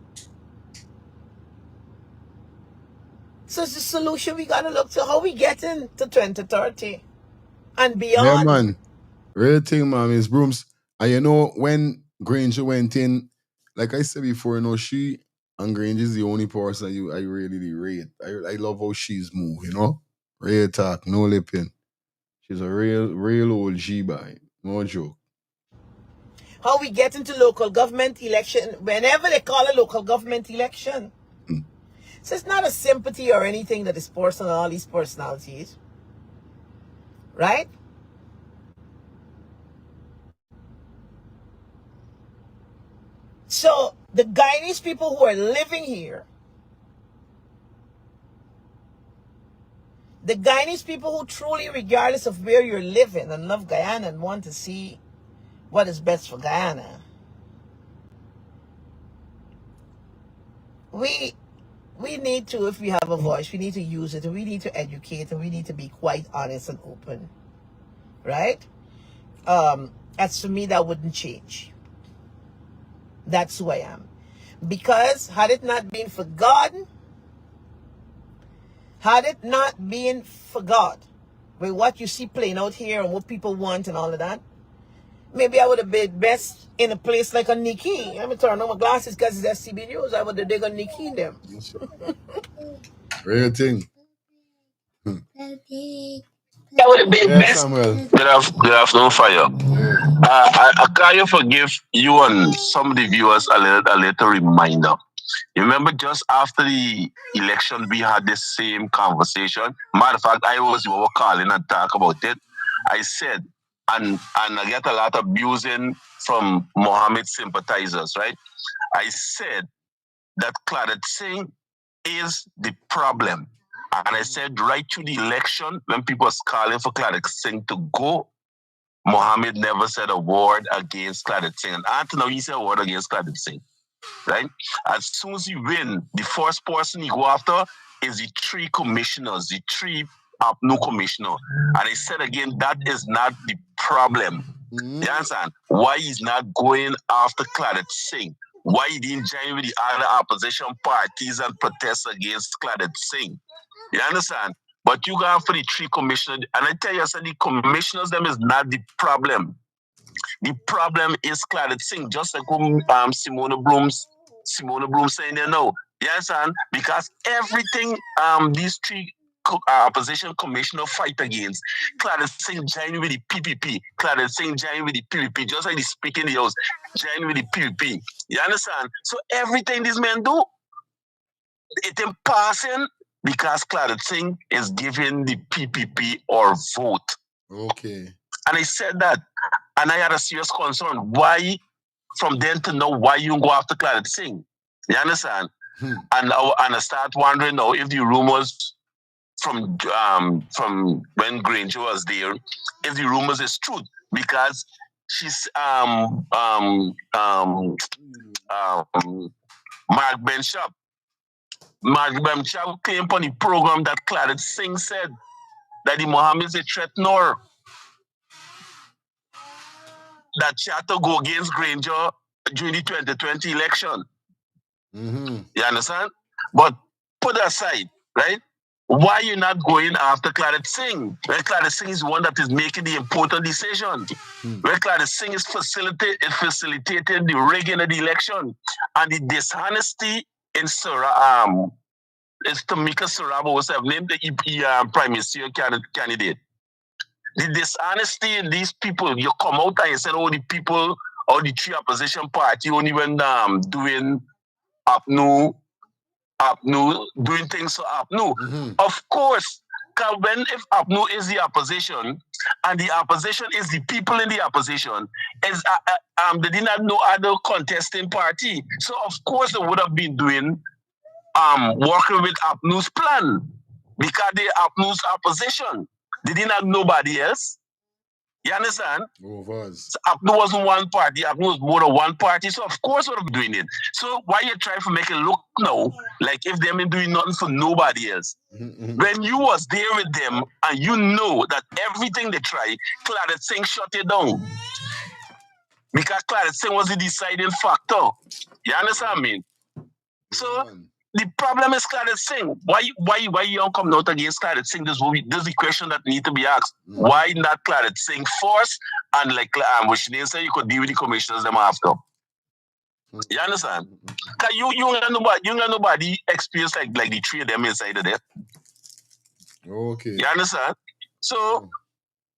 So it's the solution we got to look to. How we getting to 2030 and beyond. Yeah, man. Real thing, man, Miss Brooms. And you know, when Granger went in, like I said before, you know, she and Granger is the only person I really rate. I love how she's moved, you know? Real talk, no lipping. She's a real old G-boy. No joke. How we get into local government election, whenever they call a local government election. So it's not a sympathy or anything that is personal, all these personalities. Right? So the Guyanese people who are living here, the Guyanese people who truly, regardless of where you're living and love Guyana and want to see what is best for Guyana, we need to, if we have a voice, we need to use it, and we need to educate, and we need to be quite honest and open. Right? As for me, that wouldn't change. That's who I am. Because had it not been for God, with what you see playing out here and what people want and all of that, maybe I would have been best in a place like a Nikki. I'm going to turn on my glasses because it's SCB News. I would have dig a Nikki in them. Real thing. That would have been best. Samuel. Good afternoon, Fire. Can you forgive you and some of the viewers a little reminder? You remember just after the election, we had this same conversation. Matter of fact, I was calling and talk about it. I said, and I get a lot of abusing from Mohammed sympathizers, right? I said that Claudette Singh is the problem. And I said right through the election, when people was calling for Claudette Singh to go, Mohammed never said a word against Claudette Singh. And until now, he said a word against Claudette Singh. Right? As soon as you win, the first person you go after is the 3 commissioners, the 3 new commissioner. And I said again, that is not the problem. You understand? Why he's not going after Claudette Singh? Why he didn't join with the other opposition parties and protest against Claudette Singh? You understand? But you go for the 3 commissioners, and I tell you, I said the commissioners, them is not the problem. The problem is Claudette Singh, just like Simona Brooms saying there now. You understand? Because everything these 3 opposition commissioners fight against, Claudette Singh join with the PPP. Claudette Singh join with the PPP, just like the Speaker in the House, join with the PPP. You understand? So everything these men do, it in passing because Claudette Singh is giving the PPP or vote. Okay. And I said that. And I had a serious concern. Why, from then to now, why you go after Claudette Singh? You understand? And I start wondering now if the rumors from when Granger was there, if the rumors is true, because she's Mark Benshop. Mark Benshop came on the program that Clarence Singh said that the Mohammed is a threat nor that she had to go against Granger during the 2020 election. You understand? But put that aside, right? Why you not going after Clarence Singh? Where Clarence Singh is the one that is making the important decision. Where Clarence Singh is facilitating the rigging of the election and the dishonesty in is Tamika Sarabo was named the prime minister candidate. The dishonesty in these people, you come out and you said, oh, the people or the three opposition party only when doing APNU, doing things for APNU. Of course, if APNU is the opposition and the opposition is the people in the opposition, is they didn't have no other contesting party. So of course they would have been doing working with APNU's plan because they APNU's opposition. They didn't have nobody else. You understand? So APNU wasn't one party. APNU was more than one party. So of course we're doing it. So why you trying to make it look now like if they've been doing nothing for nobody else? When you was there with them and you know that everything they try, Clarence Singh shut it down. Because Clarence Singh was the deciding factor. You understand me? So the problem is Clarence Singh. Why you don't come out against Clarence Singh? This is the question that need to be asked. Why not Clarence Singh first? And like which they say you could deal with the commissioners them after. You understand? Cause you got nobody experience like the three of them inside of there. Okay. You understand? So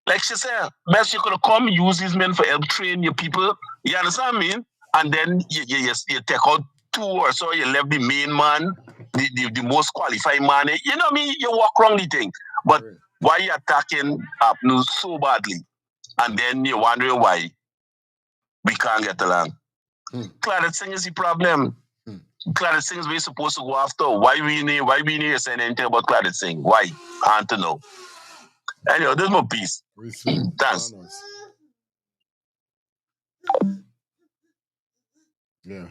like she said, best you could come use these men for help train your people. You understand me? And then you take out two or so, you left the main man, the most qualified man. You know me, you walk wrong the thing. But why you attacking APNU so badly? And then you're wondering why we can't get along. Clarence Singh is the problem. Clarence Singh is we're supposed to go after. Why we need to say anything about Clarence Singh? Why? I want to know. Anyway, this is my piece. Thanks. Yeah.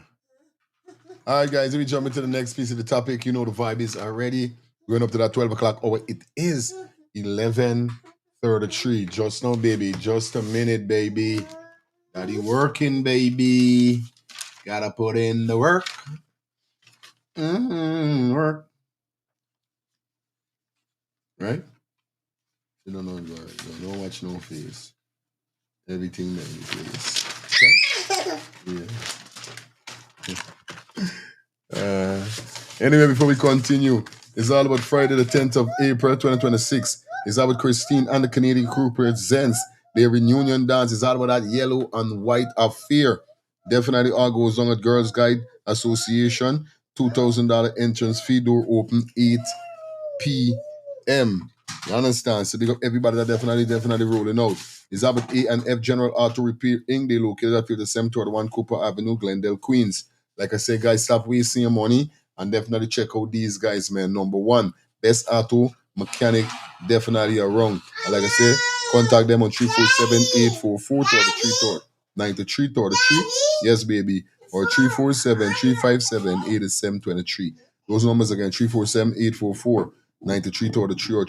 All right, guys, let me jump into the next piece of the topic. You know the vibe is already going up to that 12 o'clock hour. It is 11:33. Just now, baby. Just a minute, baby. Daddy working, baby. Gotta put in the work. Work. Right? You don't know, don't watch no face. Everything that you face. Okay? Yeah. Anyway, before we continue, it's all about Friday the 10th of April 2026. It's all about Christine and the Canadian crew presents their reunion dance. It's all about that yellow and white affair. Definitely all goes on at Girls Guide Association. $2,000 entrance fee, door open 8 p.m. You understand? So big up everybody that definitely rolling out. It's up at A&F General Auto Repair Inc. They located at 5721 Cooper Avenue, Glendale, Queens. Like I said, guys, stop wasting your money and definitely check out these guys, man. Number one, best auto mechanic definitely around. And like I said, contact them on 347-844 93 yes, baby, or 347-357-8723. Those numbers again, 347-844 9333 or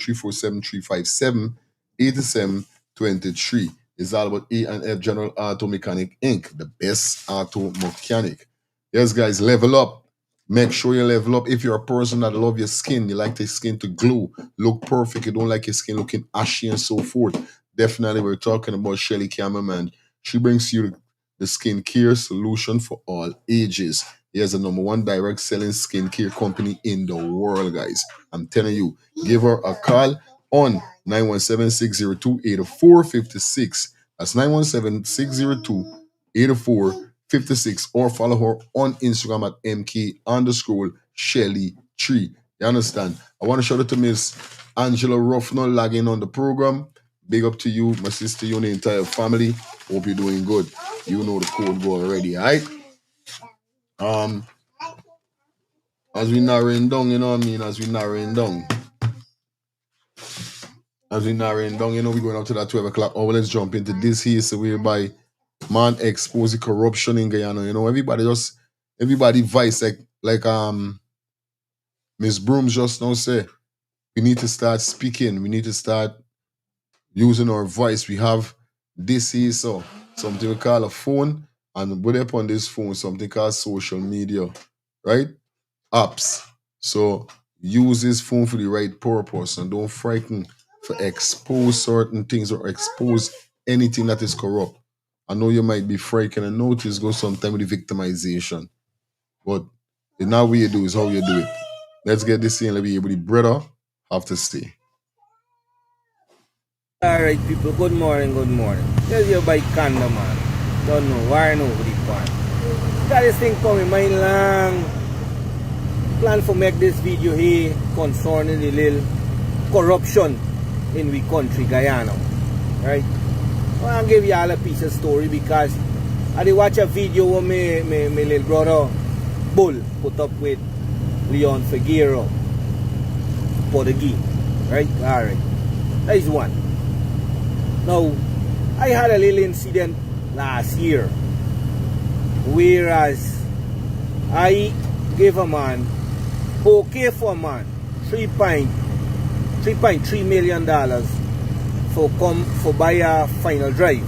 347-357-8723. It's all about A&F General Auto Mechanic Inc., the best auto mechanic. Yes, guys, level up. Make sure you level up. If you're a person that love your skin, you like your skin to glow, look perfect, you don't like your skin looking ashy and so forth, definitely we're talking about Shelly Cameraman. She brings you the skincare solution for all ages. Here's the number one direct selling skincare company in the world, guys. I'm telling you, give her a call on 917-602-8456. That's 917-602-8456, or follow her on Instagram at MK_Shelly3. You understand? I want to shout out to Miss Angela Ruffner logging on the program. Big up to you, my sister, you and the entire family. Hope you're doing good. You know the code go already, all right? As we narrowing down, you know what I mean? As we narrowing down. As we narrowing down, we're going up to that 12 o'clock. Oh, let's jump into this here. So whereby man expose the corruption in Guyana. Everybody vice like Miss Brooms just now say. We need to start speaking. We need to start using our voice. We have this here, so something we call a phone, and put up on this phone something called social media, right? Apps. So use this phone for the right purpose and don't frighten for expose certain things or expose anything that is corrupt. I know you might be frightened and notice go sometime with the victimization, but the now way you do is how you do it. Let's get this in. Let me able the brother have to say. Alright people, good morning. Here's your bike Kanda man. Don't know why nobody pan. Got this thing coming my mind long. Plan for make this video here concerning the little corruption in we country, Guyana. Right? I want to give you all a piece of story because I did watch a video where my little brother Bull put up with Leon Figueroa Portuguese. Right? Alright. That is one. Now, I had a little incident last year, whereas I gave a man, okay for a man, $3.3 million for buy a final drive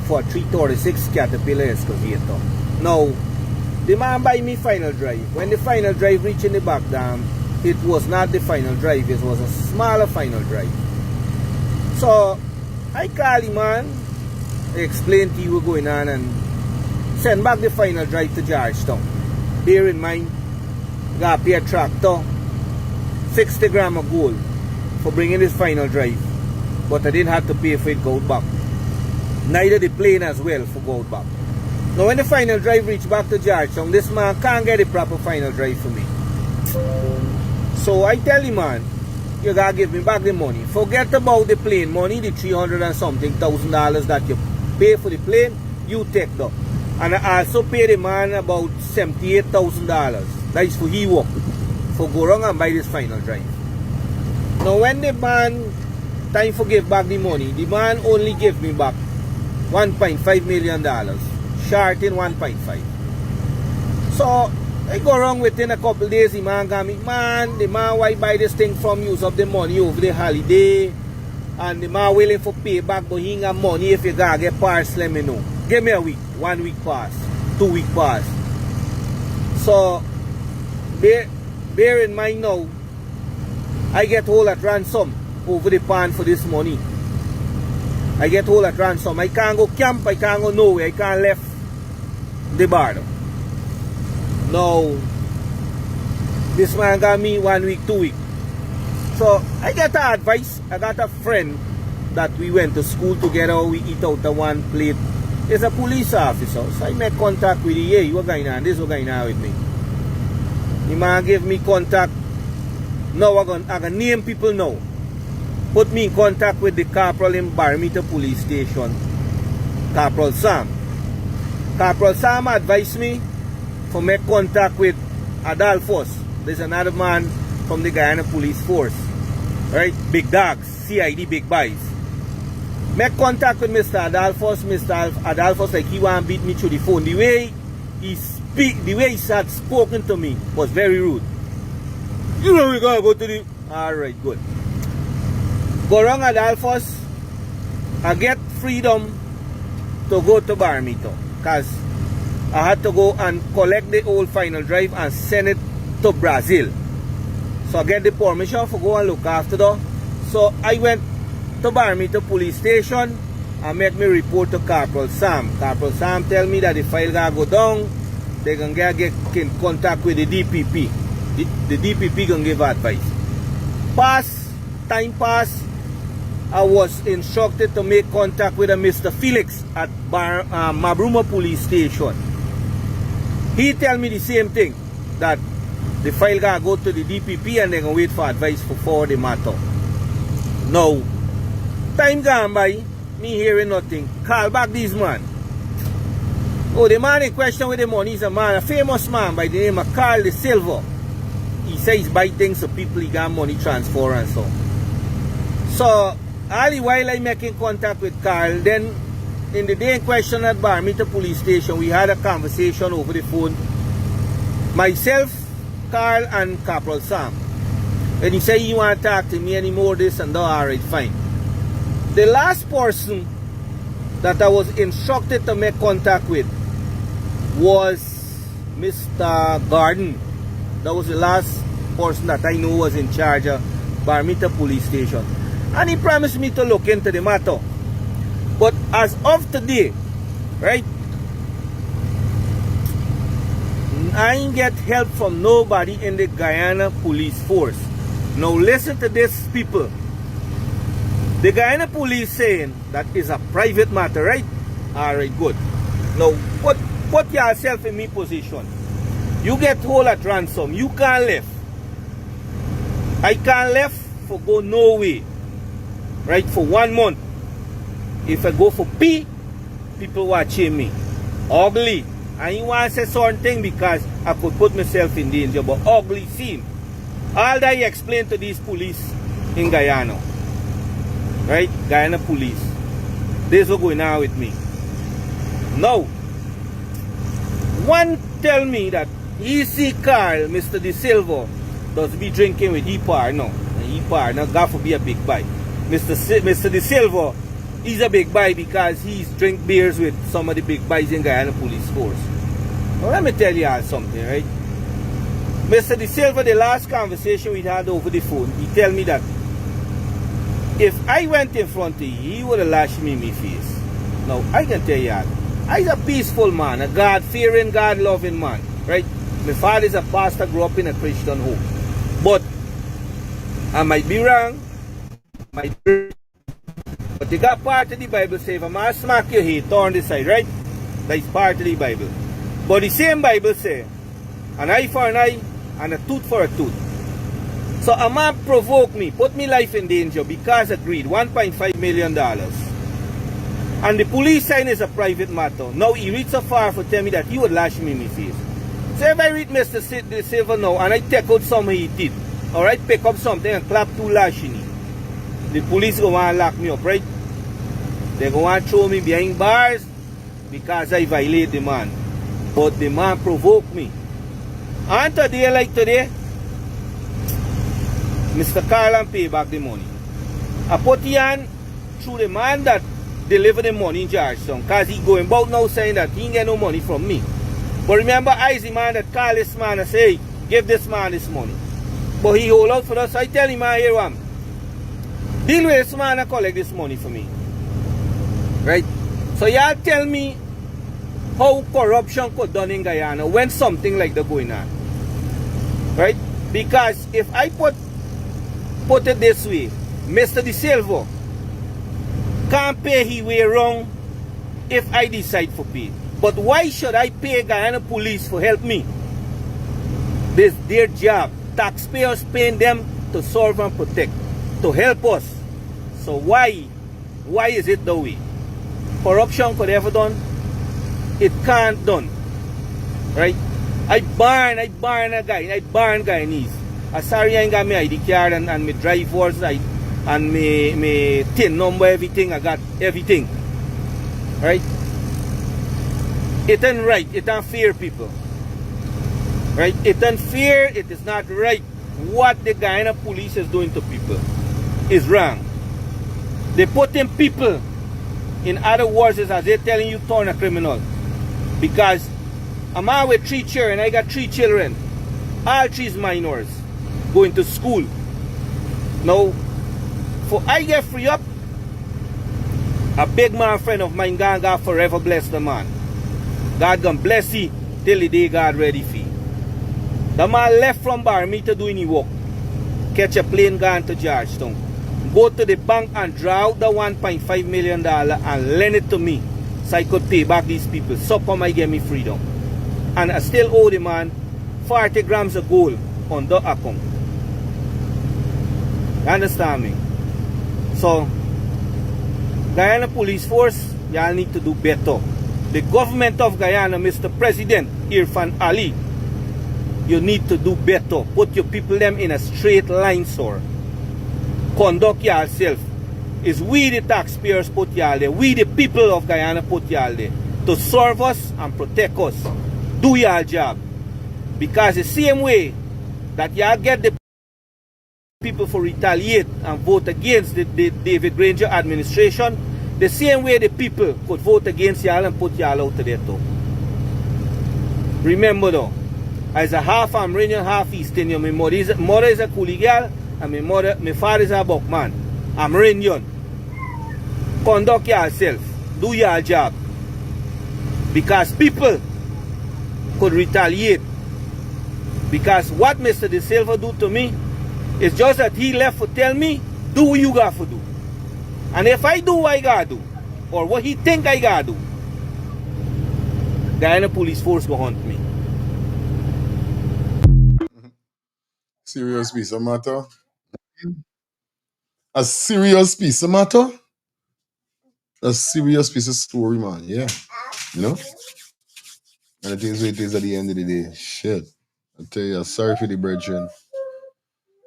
for a 336 Caterpillar excavator. Now, the man buy me final drive. When the final drive reached in the back dam, it was not the final drive, it was a smaller final drive. So, I call him man, explain to you what's going on and send back the final drive to Georgetown. Bear in mind, you gotta pay a tractor 60 grams of gold for bringing this final drive. But I didn't have to pay for it go back. Neither the plane as well for go back. Now when the final drive reached back to Georgetown, this man can't get the proper final drive for me. So I tell him man, you gotta give me back the money. Forget about the plane money, the $300 and something thousand that you pay for the plane, you take that. And I also pay the man about $78,000. That is for he work. For go around and buy this final drive. Now when the man time for give back the money, the man only gave me back $1.5 million. Short in 1.5. So I go around within a couple days, the man got me, man, the man why buy this thing from use of the money over the holiday. And the man willing for pay back, but he ain't got money. If you gotta get parts, let me know. Give me a week, 1 week pass, 2 week pass. So bear in mind now, I get hold at ransom over the pan for this money. I get hold at ransom. I can't go camp, I can't go nowhere, I can't left the border. Now, this man got me 1 week, 2 weeks. So, I get the advice. I got a friend that we went to school together. We eat out the one plate. He's a police officer. So, I make contact with him. Hey, what going on? This is what going on with me. The man gave me contact. Now, I'm gonna name people now. Put me in contact with the corporal in Barometer Police Station. Corporal Sam. Corporal Sam advised me for make contact with Adolphus. There's another man from the Guyana Police Force. Right? Big dogs, CID big boys. Make contact with Mr. Adolphus. Mr. Adolphus like he want to beat me through the phone. The way he had spoken to me was very rude. You know we gotta go to the... Alright, good. Go around Adolphus. I get freedom to go to Barometer. Because I had to go and collect the old final drive and send it to Brazil. So I get the permission for go and look after that. So I went to Barometer Police Station and make me report to Corporal Sam. Corporal Sam tell me that the file gotta go down. They can get in contact with the DPP. The DPP can give advice. Time pass. I was instructed to make contact with a Mr. Felix at Mabruma Police Station. He tell me the same thing, that the file gotta go to the DPP and they can wait for advice for the matter. Now, time gone by, me hearing nothing. Call back this man. Oh, the man in question with the money is a famous man by the name of Carl De Silva. He says he's buy things so people he got money transfer and so. So, all the while I making contact with Carl, then in the day in question at Barmita Police Station, we had a conversation over the phone. Myself, Carl, and Corporal Sam. And he said he want to talk to me anymore, this and that. Alright, fine. The last person that I was instructed to make contact with was Mr. Garden. That was the last person that I know was in charge of Barmita Police Station. And he promised me to look into the matter. But as of today, right, I ain't get help from nobody in the Guyana Police Force. Now listen to this, people. The Guyana Police saying that is a private matter, right? Alright, good. Now, put yourself in me position. You get hold at ransom. You can't left. I can't left for go nowhere. Right, for 1 month. If I go for P, people watching me. Ugly. I ain't want to say certain thing because I could put myself in danger, but ugly scene. All that I explained to these police in Guyana. Right? Guyana police. This is going on with me. Now, one tell me that he see Carl, Mr. De Silva, does be drinking with E-Par. No. E-Par, not got to be a big bite. Mr. De Silva, he's a big boy because he's drink beers with some of the big boys in Guyana Police Force. Now let me tell you all something, right? Mr. De Silva, the last conversation we had over the phone, he tell me that if I went in front of you, he would have lashed me in my face. Now, I can tell you all, I'm a peaceful man, a God-fearing, God-loving man, right? My father is a pastor, grew up in a Christian home. But I might be wrong, but you got part of the Bible say, if a man smack your head, turn the side, right? That's part of the Bible. But the same Bible say, an eye for an eye and a tooth for a tooth. So a man provoked me, put me life in danger because of greed, $1.5 million. And the police sign is a private matter. Now he reached so far for tell me that he would lash me in my face. So if I read Mr. De Silva now and I take out something he did, alright, pick up something and clap 2 lashes in it, the police go want to lock me up, right? They go want to throw me behind bars because I violate the man. But the man provoked me. And today, like today, Mr. Carlan pay back the money. I put it on through the man that delivered the money in Georgetown because he going about now saying that he ain't get no money from me. But remember, I is the man that call this man and say, give this man this money. But he hold out for us. So I tell him, I hear him. Deal with this man and collect this money for me. Right? So y'all tell me how corruption could done in Guyana when something like that going on. Right? Because if I put it this way, Mr. De Silva can't pay his way wrong if I decide for pay. But why should I pay Guyana police for help me? This is their job. Taxpayers paying them to serve and protect, to help us. So why is it that way? Corruption could ever done? It can't done. Right? I burn a guy, I burn Guyanese. I'm sorry I ain't got my ID card and my drivers and my TIN number, everything. I got everything. Right? It ain't right. It ain't fair, people. Right? It ain't fair. It is not right. What the Guyana police is doing to people is wrong. They put in people, in other words, is as they're telling you turn a criminal. Because a man with 3 children, I got 3 children, all 3 minors, going to school. Now, for I get free up, a big man friend of mine, God forever bless the man. God gonna bless you till the day God ready for you. The man left from Barmita doing his work, catch a plane gone to Georgetown, go to the bank and draw out the $1.5 million and lend it to me so I could pay back these people. So come I get me freedom. And I still owe the man 40 grams of gold on the account. You understand me? So, Guyana Police Force, y'all need to do better. The government of Guyana, Mr. President Irfan Ali, you need to do better. Put your people them in a straight line, sir. Conduct yourself. It's we the taxpayers put y'all there. We the people of Guyana put y'all there to serve us and protect us. Do y'all job. Because the same way that y'all get the people for retaliate and vote against the David Granger administration, the same way the people could vote against y'all and put y'all out there too. Remember though, as a half Amerindian, half East Indian, my mother is a coolie girl and my father is a buckman. Amerindian. Conduct yourself. Do your job. Because people could retaliate. Because what Mr. De Silva do to me is just that he left to tell me, do what you got to do. And if I do what I got to do, or what he think I got to do, Guyana police force go hunt me. Serious piece of matter. A serious piece of matter. A serious piece of story, man. Yeah. You know? And it is what it is at the end of the day. Shit. I tell you, sorry for the brethren.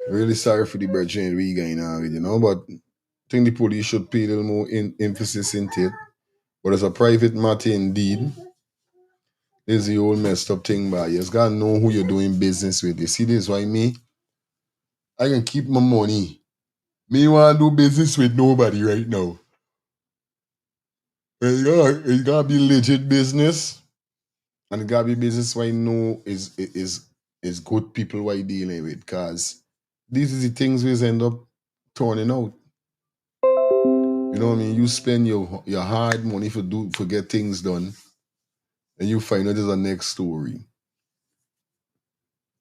Really sorry for the brethren we going on with, you know, but I think the police should pay a little more emphasis into it. But as a private matter indeed, this is the whole messed up thing, but you just gotta know who you're doing business with. You see, this is why I can keep my money. Me want to do business with nobody right now. It gotta be legit business. And it gotta be business where I know is good people who I dealing with. Cause these are the things we end up turning out. You know what I mean? You spend your hard money for get things done, and you find out there's a next story.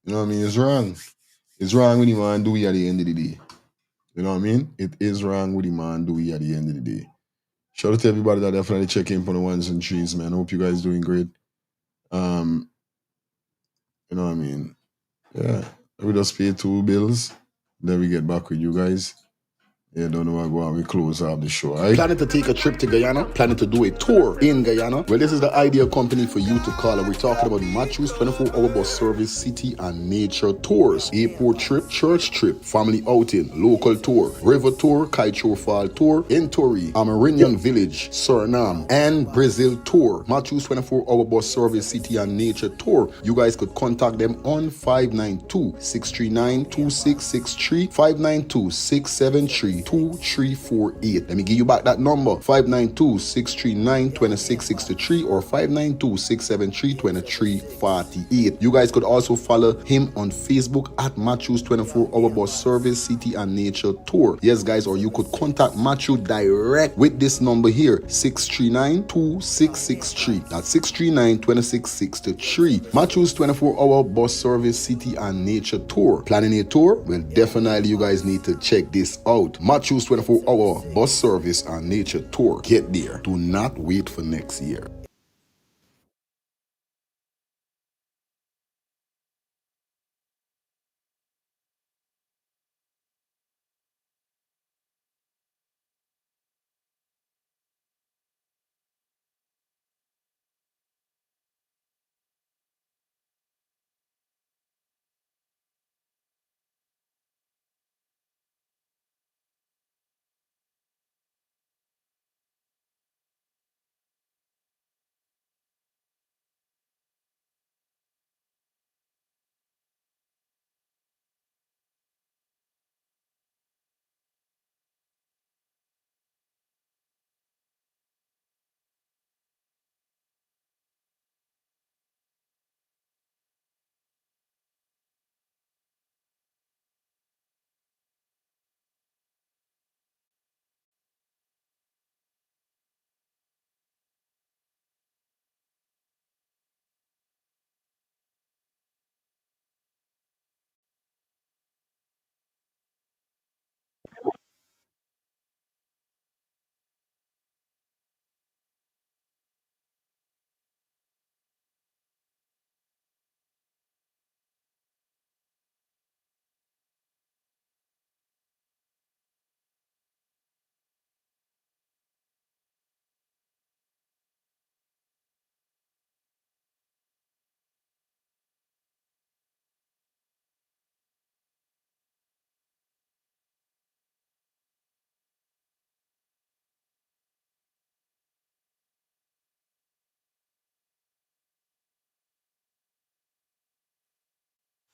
You know what I mean? It's wrong. It's wrong with the man do it at the end of the day. You know what I mean? It is wrong with the man do it at the end of the day. Shout out to everybody that definitely check in for the ones and threes, man. I hope you guys doing great. You know what I mean? Yeah. We just pay 2 bills. Then we get back with you guys. Yeah, don't know what go on. We close out the show, all right? Planning to take a trip to Guyana? Planning to do a tour in Guyana? Well, this is the ideal company for you to call. And we're talking about the Matthews 24-hour bus service, city and nature tours. Airport trip, church trip, family outing, local tour, river tour, Kaichor Fall tour, Entori, Amerindian Village, Suriname, and Brazil tour. Matthews 24-hour bus service, city and nature tour. You guys could contact them on 592-639-2663, 592-673 2348. Let me give you back that number, 592-639-2663 or 592-673-2348. You guys could also follow him on Facebook at Matthews 24-hour bus service, city and nature tour. Yes, guys, or you could contact Matthew direct with this number here, 639-2663. That's 639-2663. Matthews 24-hour bus service, city and nature tour. Planning a tour? Well, definitely you guys need to check this out. Matthews 24-hour bus service and nature tour. Get there. Do not wait for next year.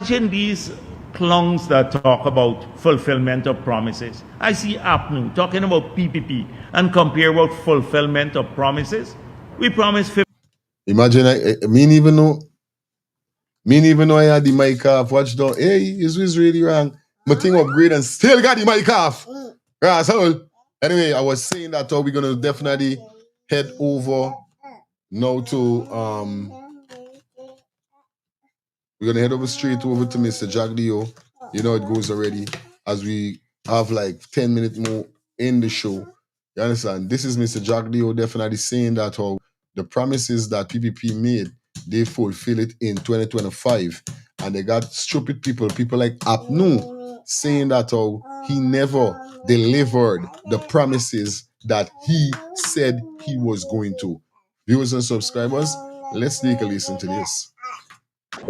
Imagine these clowns that talk about fulfillment of promises. I see APNU talking about PPP and compare about fulfillment of promises. We promised 50. Imagine me even know I had the mic off. Watch down. Hey, this was really wrong. My thing upgrade and still got the mic off. Right, so anyway, I was saying that we're gonna definitely head over now to we're gonna head over straight over to Mr. Jagdio. You know it goes already as we have like 10 minutes more in the show. You understand? This is Mr. Jagdio definitely saying that how the promises that PPP made, they fulfill it in 2025. And they got stupid people like Apnu, saying that how he never delivered the promises that he said he was going to. Viewers and subscribers, let's take a listen to this.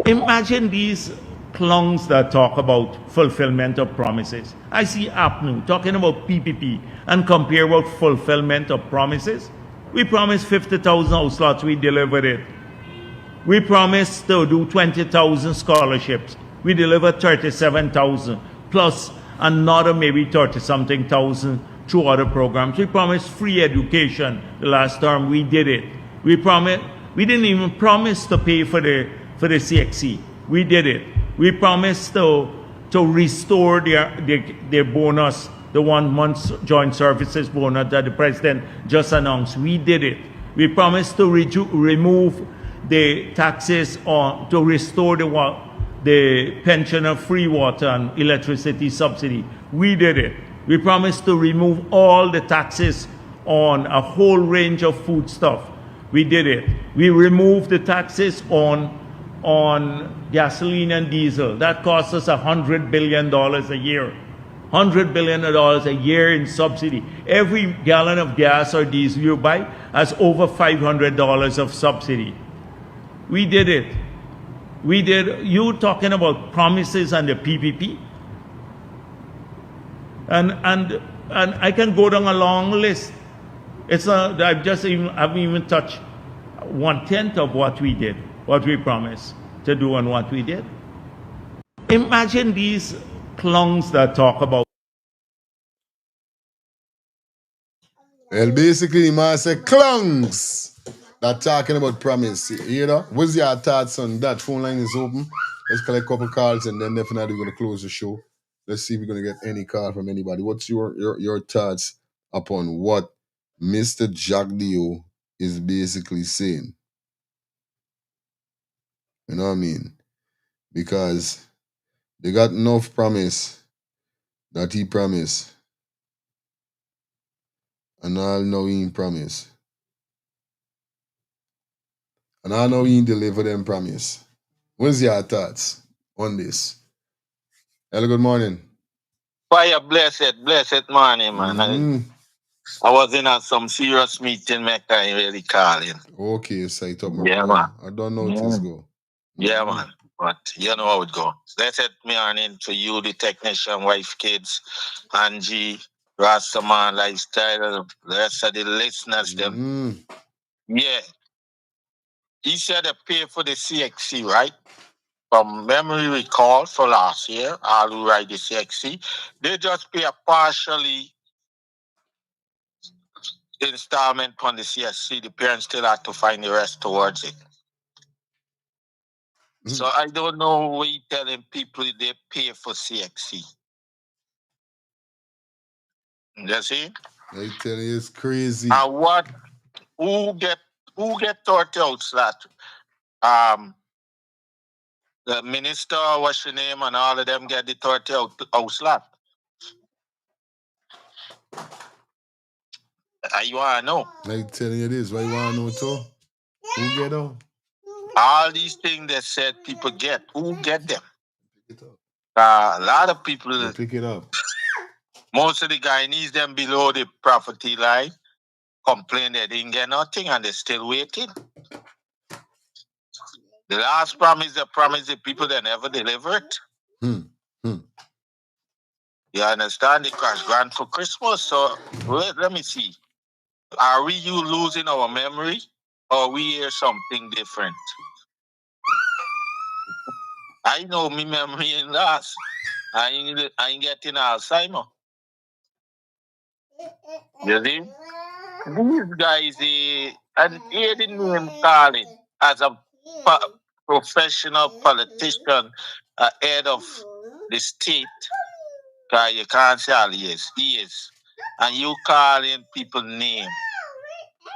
Imagine these clowns that talk about fulfillment of promises. I see APNU talking about PPP and compare about fulfillment of promises. We promised 50,000 house lots, we delivered it. We promised to do 20,000 scholarships. We delivered 37,000 plus another maybe 30-something thousand through other programs. We promised free education the last term. We did it. We didn't even promise to pay for the CXC. We did it. We promised to restore their bonus, the 1 month joint services bonus that the president just announced. We did it. We promised to remove the taxes to restore the pensioner free water and electricity subsidy. We did it. We promised to remove all the taxes on a whole range of food stuff. We did it. We removed the taxes on gasoline and diesel. That costs us $100 billion a year. $100 billion a year in subsidy. Every gallon of gas or diesel you buy has over $500 of subsidy. We did it. We did. You talking about promises and the PPP, and I can go down a long list. It's not. Haven't even touched 1/10 of what we did, what we promised to do, and what we did. Imagine these clowns that talk about. Well, basically, the man said clowns that talking about promise. You know, what's your thoughts on that? Phone line is open. Let's collect a couple calls and then definitely we're gonna close the show. Let's see if we're gonna get any call from anybody. What's your thoughts upon what Mr. Jagdio is basically saying? You know what I mean? Because they got enough promise that he promised. And all know he ain't promise. And I know he ain't deliver them promise. What's your thoughts on this? Hello, good morning. Fire blessed morning, man. I was in some serious meeting, make I really calling. Okay, say up, Yeah, man. I don't know how things go. Yeah, man. But you know how it go. Blessed morning to you, the technician, wife, kids, Angie, Rastaman, lifestyle, the rest of the listeners, them. Yeah. He said they pay for the CXC, right? From memory recall for last year, all who ride the CXC, they just pay a partially installment on the CSC. The parents still have to find the rest towards it. So I don't know what you telling people they pay for CXC. You see? I tell you, it's crazy. And who get 30 out that? The minister, what's your name, and all of them get the 30 out slot. You want to know? I telling you this, why you want to know too? Who get out? All these things that said people get, who get them? A lot of people pick it up. Most of the Guyanese them below the poverty line complain they didn't get nothing and they're still waiting. The last promise they promised the people they never delivered. You understand? The cash grant for Christmas. So let me see. Are we losing our memory or we hear something different? I know me memory in lost. I ain't getting Alzheimer. You see? These guys, and hear the name calling as a professional politician, head of the state. Cause you can't say all he is. And you calling people name.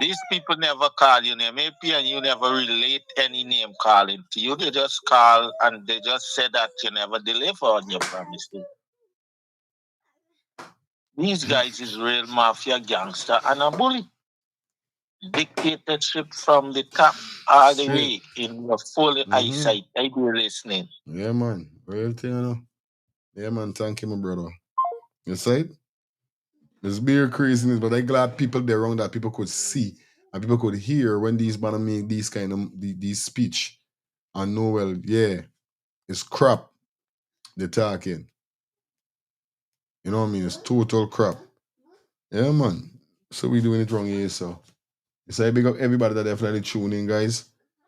These people never call your name. Maybe and you never relate any name calling to you. They just call and they just say that you never deliver on your promises. These guys is real mafia gangster and a bully. Dictatorship from the top all the way in your full eyesight. I be listening. Yeah, man. Real thing, you know. Yeah, man. Thank you, my brother. You see it? There's beer craziness, but I'm glad people there around that people could see and people could hear when these man make these kind of these speech and know, well, yeah, it's crap they're talking. You know what I mean? It's total crap. Yeah, man. So we doing it wrong here, so. So I big up everybody that definitely tune in, guys.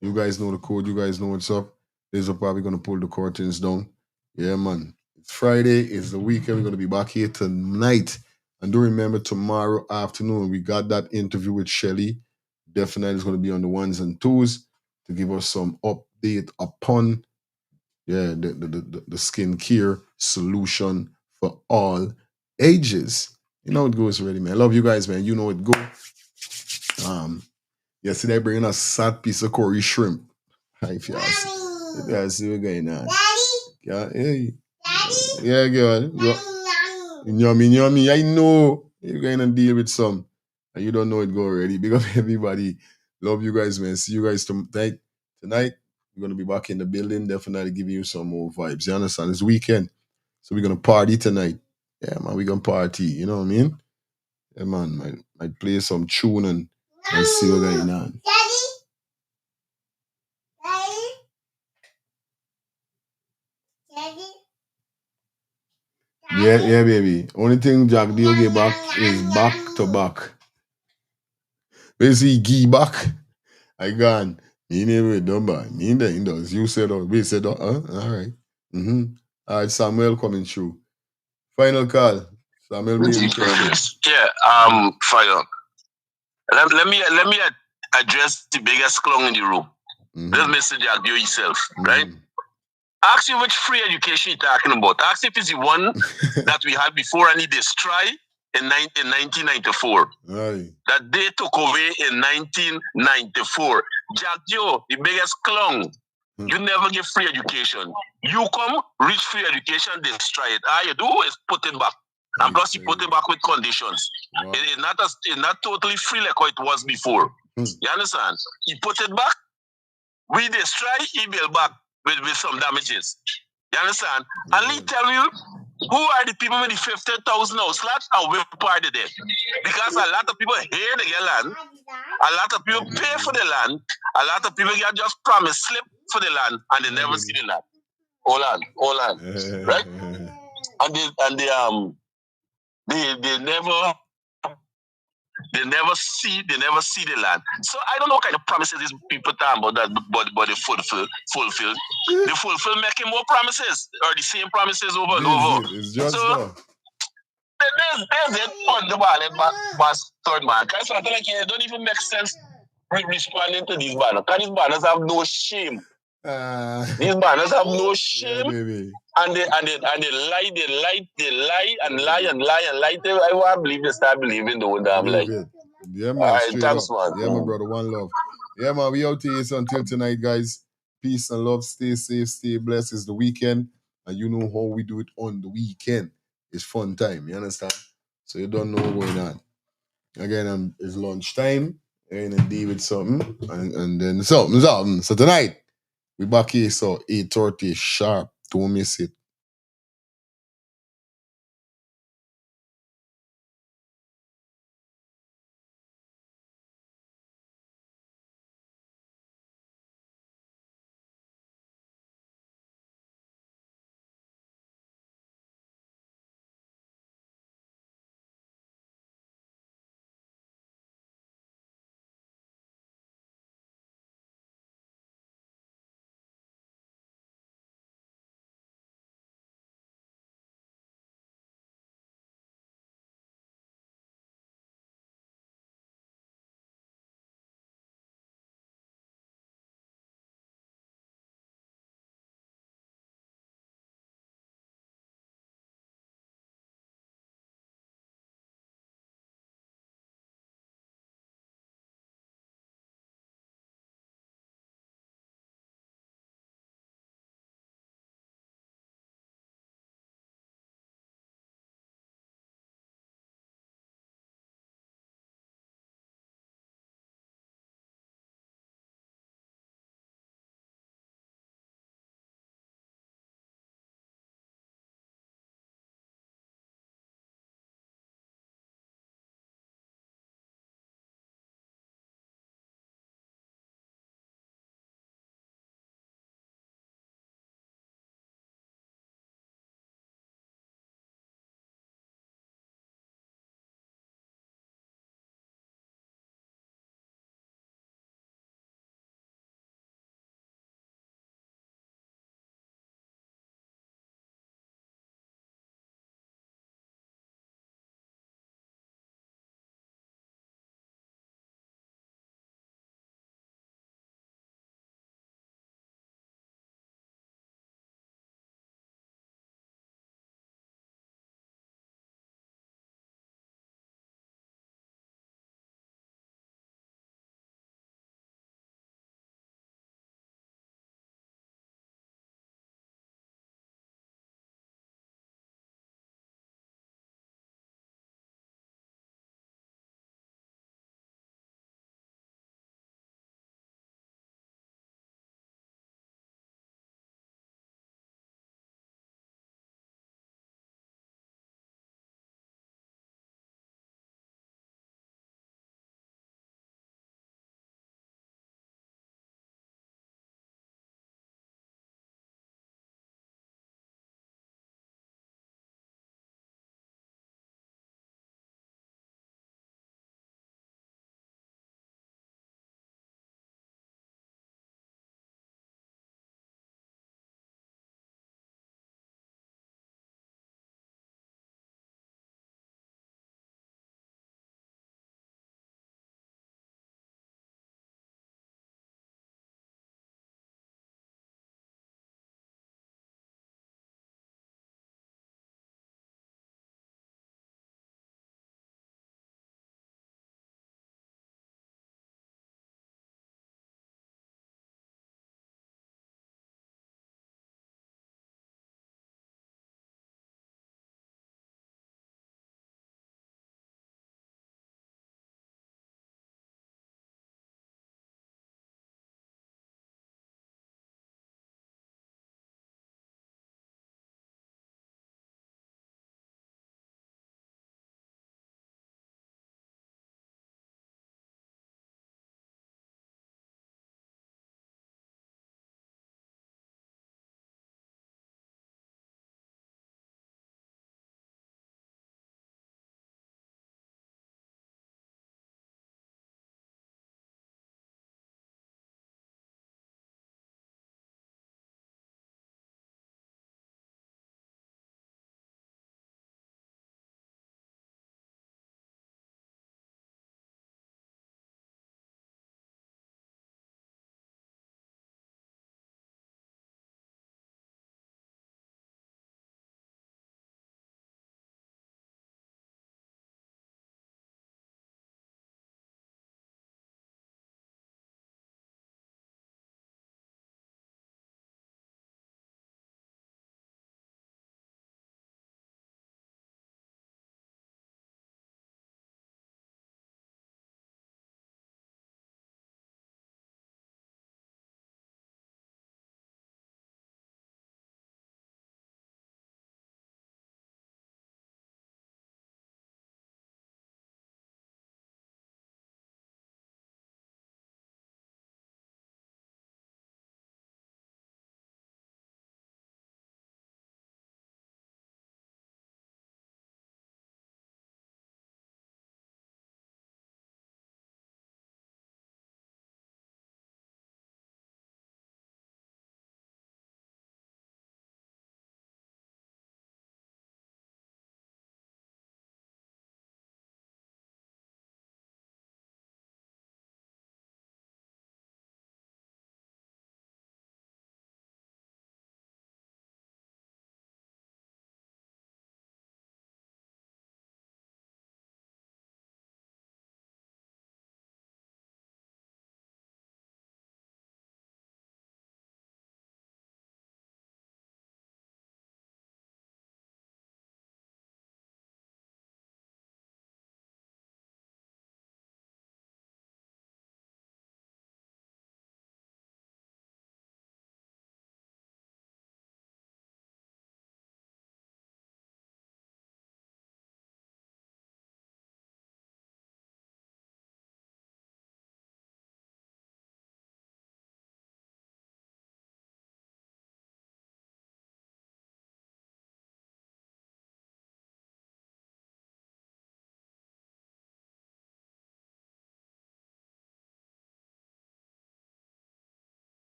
You guys know the code. You guys know what's up. This is probably going to pull the curtains down. Yeah, man. It's Friday. It's the weekend. We're going to be back here tonight. And do remember, tomorrow afternoon, we got that interview with Shelly. Definitely is going to be on the ones and twos to give us some update upon the skincare solution for all ages. You know it goes already, man. I love you guys, man. You know it go. Yesterday bringing a sad piece of curry shrimp. If you guys see what's going on. Yeah, hey. Yeah, girl. Yummy. I know you're going to deal with some. And you don't know it go already. Big up everybody. Love you guys, man. See you guys tonight. Tonight, we're going to be back in the building. Definitely giving you some more vibes. You understand? It's weekend. So we're going to party tonight. Yeah, man. We're going to party. You know what I mean? Yeah, man. Might play some tune and see what's going on. Yeah, baby. Only thing Jack Deal get back is back to back. Basically, give back. I gone. Me never done by. Me in the indoors. You said, we said, all right. All right, Samuel coming through. Final call. Samuel, baby. Yeah, fire. Let me address the biggest clown in the room. This message you do yourself, right? Ask you which free education you're talking about. Ask if it's the one that we had before and he destroyed in 1994. Right. That they took away in 1994. Jack Joe, the biggest clown. You never give free education. You come, reach free education, destroy it. All you do is put it back. And plus you put it back with conditions. Wow. It's not totally free like how it was before. You understand? He put it back, we destroy, he build back with some damages. You understand? And let me tell you, who are the people with the 50,000 house lots and where part of them? Because a lot of people here to get land, a lot of people pay for the land, a lot of people get just promise slip for the land and they never see the land. Hold on. Right? They never see the land. So I don't know what kind of promises these people talking about that but they fulfill. They fulfill making more promises or the same promises over and over. It's just so there's it on the ball and pass third man. Because I like it don't even make sense responding to these banners. Because these banners have no shame. These banners have no shame. Baby. And they lie. I want to believe they start believing the one damn lie. Yeah, man. All right, thanks, man. Yeah, my brother. One love. Yeah, man. We out here until tonight, guys. Peace and love. Stay safe. Stay blessed. It's the weekend. And you know how we do it on the weekend. It's fun time. You understand? So you don't know what's going on. Again, it's lunchtime. And then deal with something. And then something. So tonight, we back here. So 8:30 sharp. Don't miss it.